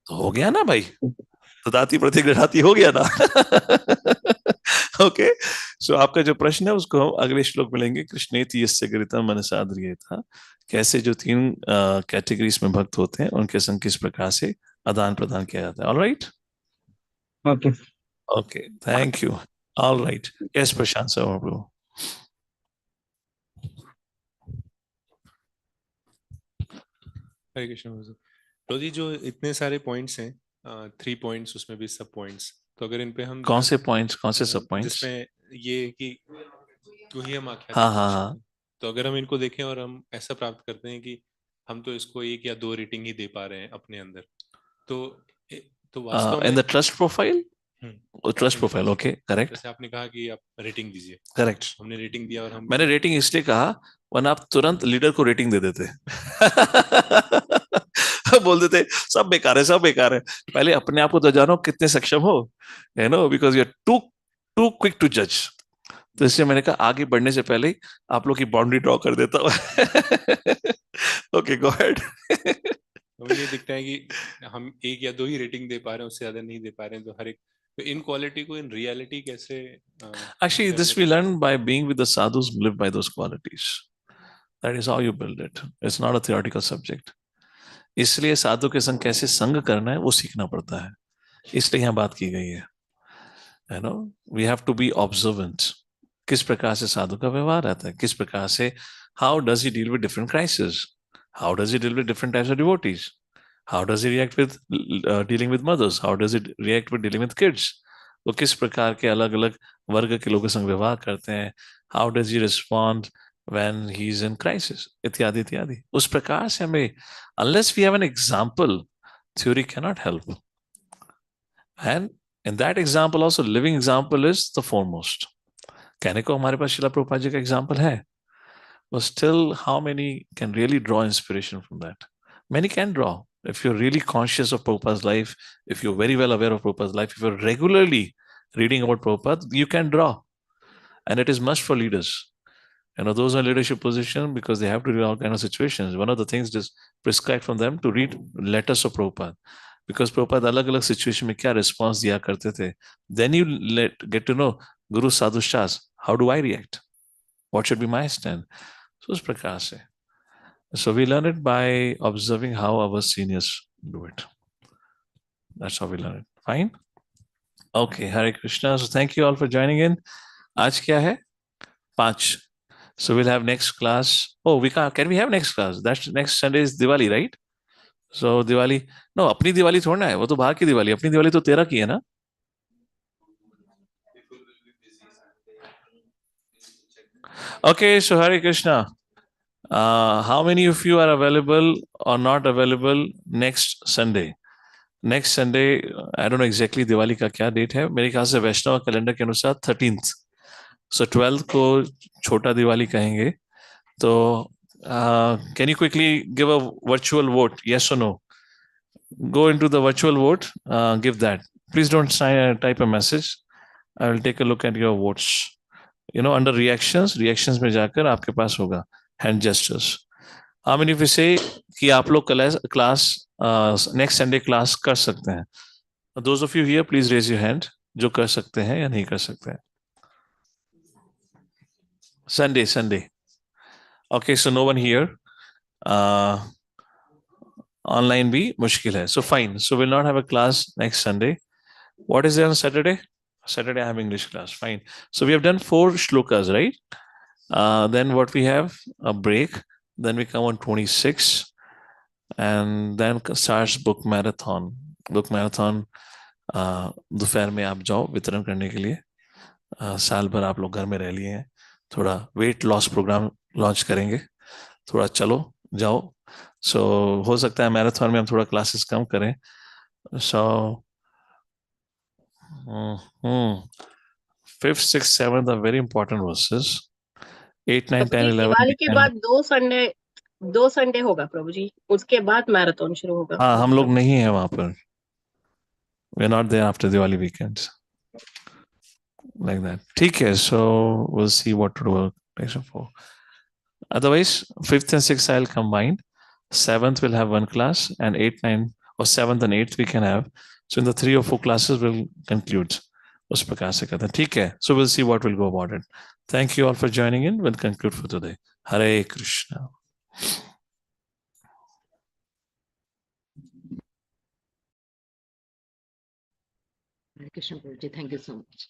तो हो गया ना भाई, तो दाती प्रतिग्रहाती हो गया ना। ओके, सो आपका जो प्रश्न है उसको हम अगले श्लोक में लेंगे। कृष्णेति यस्य गृहीतं मनसा ध्रियेत, कैसे जो तीन कैटेगरीज में भक्त होते हैं उनके संग किस प्रकार से आदान प्रदान किया जाता है। All right, okay, okay, thank you. All right, yes Prashant sir Prabhu. Hare Krishna Prabhu. Prabhu ji, जो इतने सारे पॉइंट्स हैं, 3 पॉइंट्स, उसमें भी सब पॉइंट्स, तो अगर इन पे हम कौन से पॉइंट्स, कौन से सब पॉइंट्स? जिसमें ये कि तू ही हम आख्यात, हाँ हाँ हाँ, तो अगर हम इनको देखें और हम ऐसा प्राप्त करते हैं कि हम तो इसको 1 या 2 रेटिंग ही दे पा रहे हैं अपने अंदर, तो वास्तव इन में the trust profile, trust profile, okay correct. जैसे आपने कहा कि आप रेटिंग दीजिए, करेक्ट, हमने रेटिंग दिया और हम मैंने रेटिंग इसलिए कहा वरना आप तुरंत लीडर को रेटिंग दे देते। बोल देते सब बेकार है, सब बेकार है। पहले अपने आप को तो जानो कितने सक्षम हो, you know, because you are too too quick to जज। तो इसलिए मैंने कहा आगे बढ़ने से पहले आप लोग की बाउंड्री ड्रॉ कर देता हूँ। Okay, go ahead. मुझे दिखता है कि हम 1 या 2 ही रेटिंग दे पा रहे हैं, उससे ज्यादा नहीं दे पा रहे हैं, तो हर एक तो इन क्वालिटी को इन रियलिटी कैसे Actually, this we learn by being with the sadhus who live by those qualities. That is how you build it. It's not a theoretical subject. इसलिए साधु के संग कैसे संग करना है वो सीखना पड़ता है, इसलिए यहाँ बात की गई है। You know, we have to be observant, किस प्रकार से साधु का व्यवहार रहता है, किस प्रकार से, how does he deal with different crisis, how does he deal with different types of devotees, how does he react with dealing with mothers, how does he react with dealing with kids, वो किस प्रकार के अलग अलग वर्ग के लोगों के संग व्यवहार करते हैं, how does he respond when he is in crisis, इत्यादि इत्यादि। उस प्रकार से हमें, unless we have an example, theory cannot help, and in that example also living example is the foremost। कहने को हमारे पास शिला प्रभुपाद जी का एग्जाम्पल है, but still how many can really draw inspiration from that? Many can draw if you're really conscious of Prabhupada's life, if you're very well aware of Prabhupada's life, if you're regularly reading about Prabhupada, you can draw, and it is must for leaders. You know, those are leadership position because they have to read all kind of situations. One of the things is prescribed from them to read letters of Prabhupada, because Prabhupada अलग-अलग situation में क्या response दिया करते थे. Then you get to know Guru Sadhu Shas, how do I react? What should be my stand? So उस प्रकार से. So we learn it by observing how our seniors do it. That's how we learn it. Fine. Okay, Hare Krishna. So thank you all for joining in. आज क्या है? 5. So we'll have next class. Oh, can we have next class? That's next Sunday is Diwali, right? So Diwali, no, अपनी दिवाली थोड़ा ना है, वो तो बाहर की दिवाली, अपनी दिवाली तो 13 की है ना? Okay, so Hare Krishna. How many of you are available or not available next Sunday? Next Sunday I don't know exactly Diwali का क्या डेट है, मेरे ख्याल से वैष्णव कैलेंडर के अनुसार 13th, सो 12th को छोटा दिवाली कहेंगे. तो can you quickly give a virtual vote, yes और no? Go into the virtual vote, give that. Please don't type a message. I will take a look at your votes. Under reactions में जाकर आपके पास होगा hand gestures. How many of you say कि आप लोग class next Sunday class कर सकते हैं? Those of you here, please raise your hand. जो कर सकते हैं या नहीं कर सकते हैं. Sunday. Okay, so no one here. Online भी मुश्किल है. So fine. So we'll not have a class next Sunday. What is there on Saturday? Saturday I have English class. Fine. So we have done 4 shlokas, right? Then what we have? A break. Then we come on 26. And then starts book marathon. Book marathon दोपहर में आप जाओ वितरण करने के लिए. साल भर आप लोग घर में रह लिए हैं, थोड़ा वेट लॉस प्रोग्राम लॉन्च करेंगे, थोड़ा चलो जाओ. सो हो सकता है मैराथन में हम थोड़ा क्लासेस कम करें. सो 5th, 6th, 7th are very important verses. 8, 9, 10, 11 Diwali we के can. बाद 2 संडे होगा प्रभु जी, उसके बाद मैराथन शुरू होगा. हाँ, हम लोग नहीं है वहां पर. We are not there after Diwali weekends. Like that. ठीक है, so we'll see what to do next for. Otherwise, 5th and 6th I'll combine. 7th will have one class, and 8, 9, or 7th and 8th we can have. So in the 3 or 4 classes we'll conclude. उस प्रकार से करते हैं. ठीक है. So we'll see what we'll go about it. Thank you all for joining in. We'll conclude for today. Hare Krishna. Hare Krishna Prabhuji, thank you so much.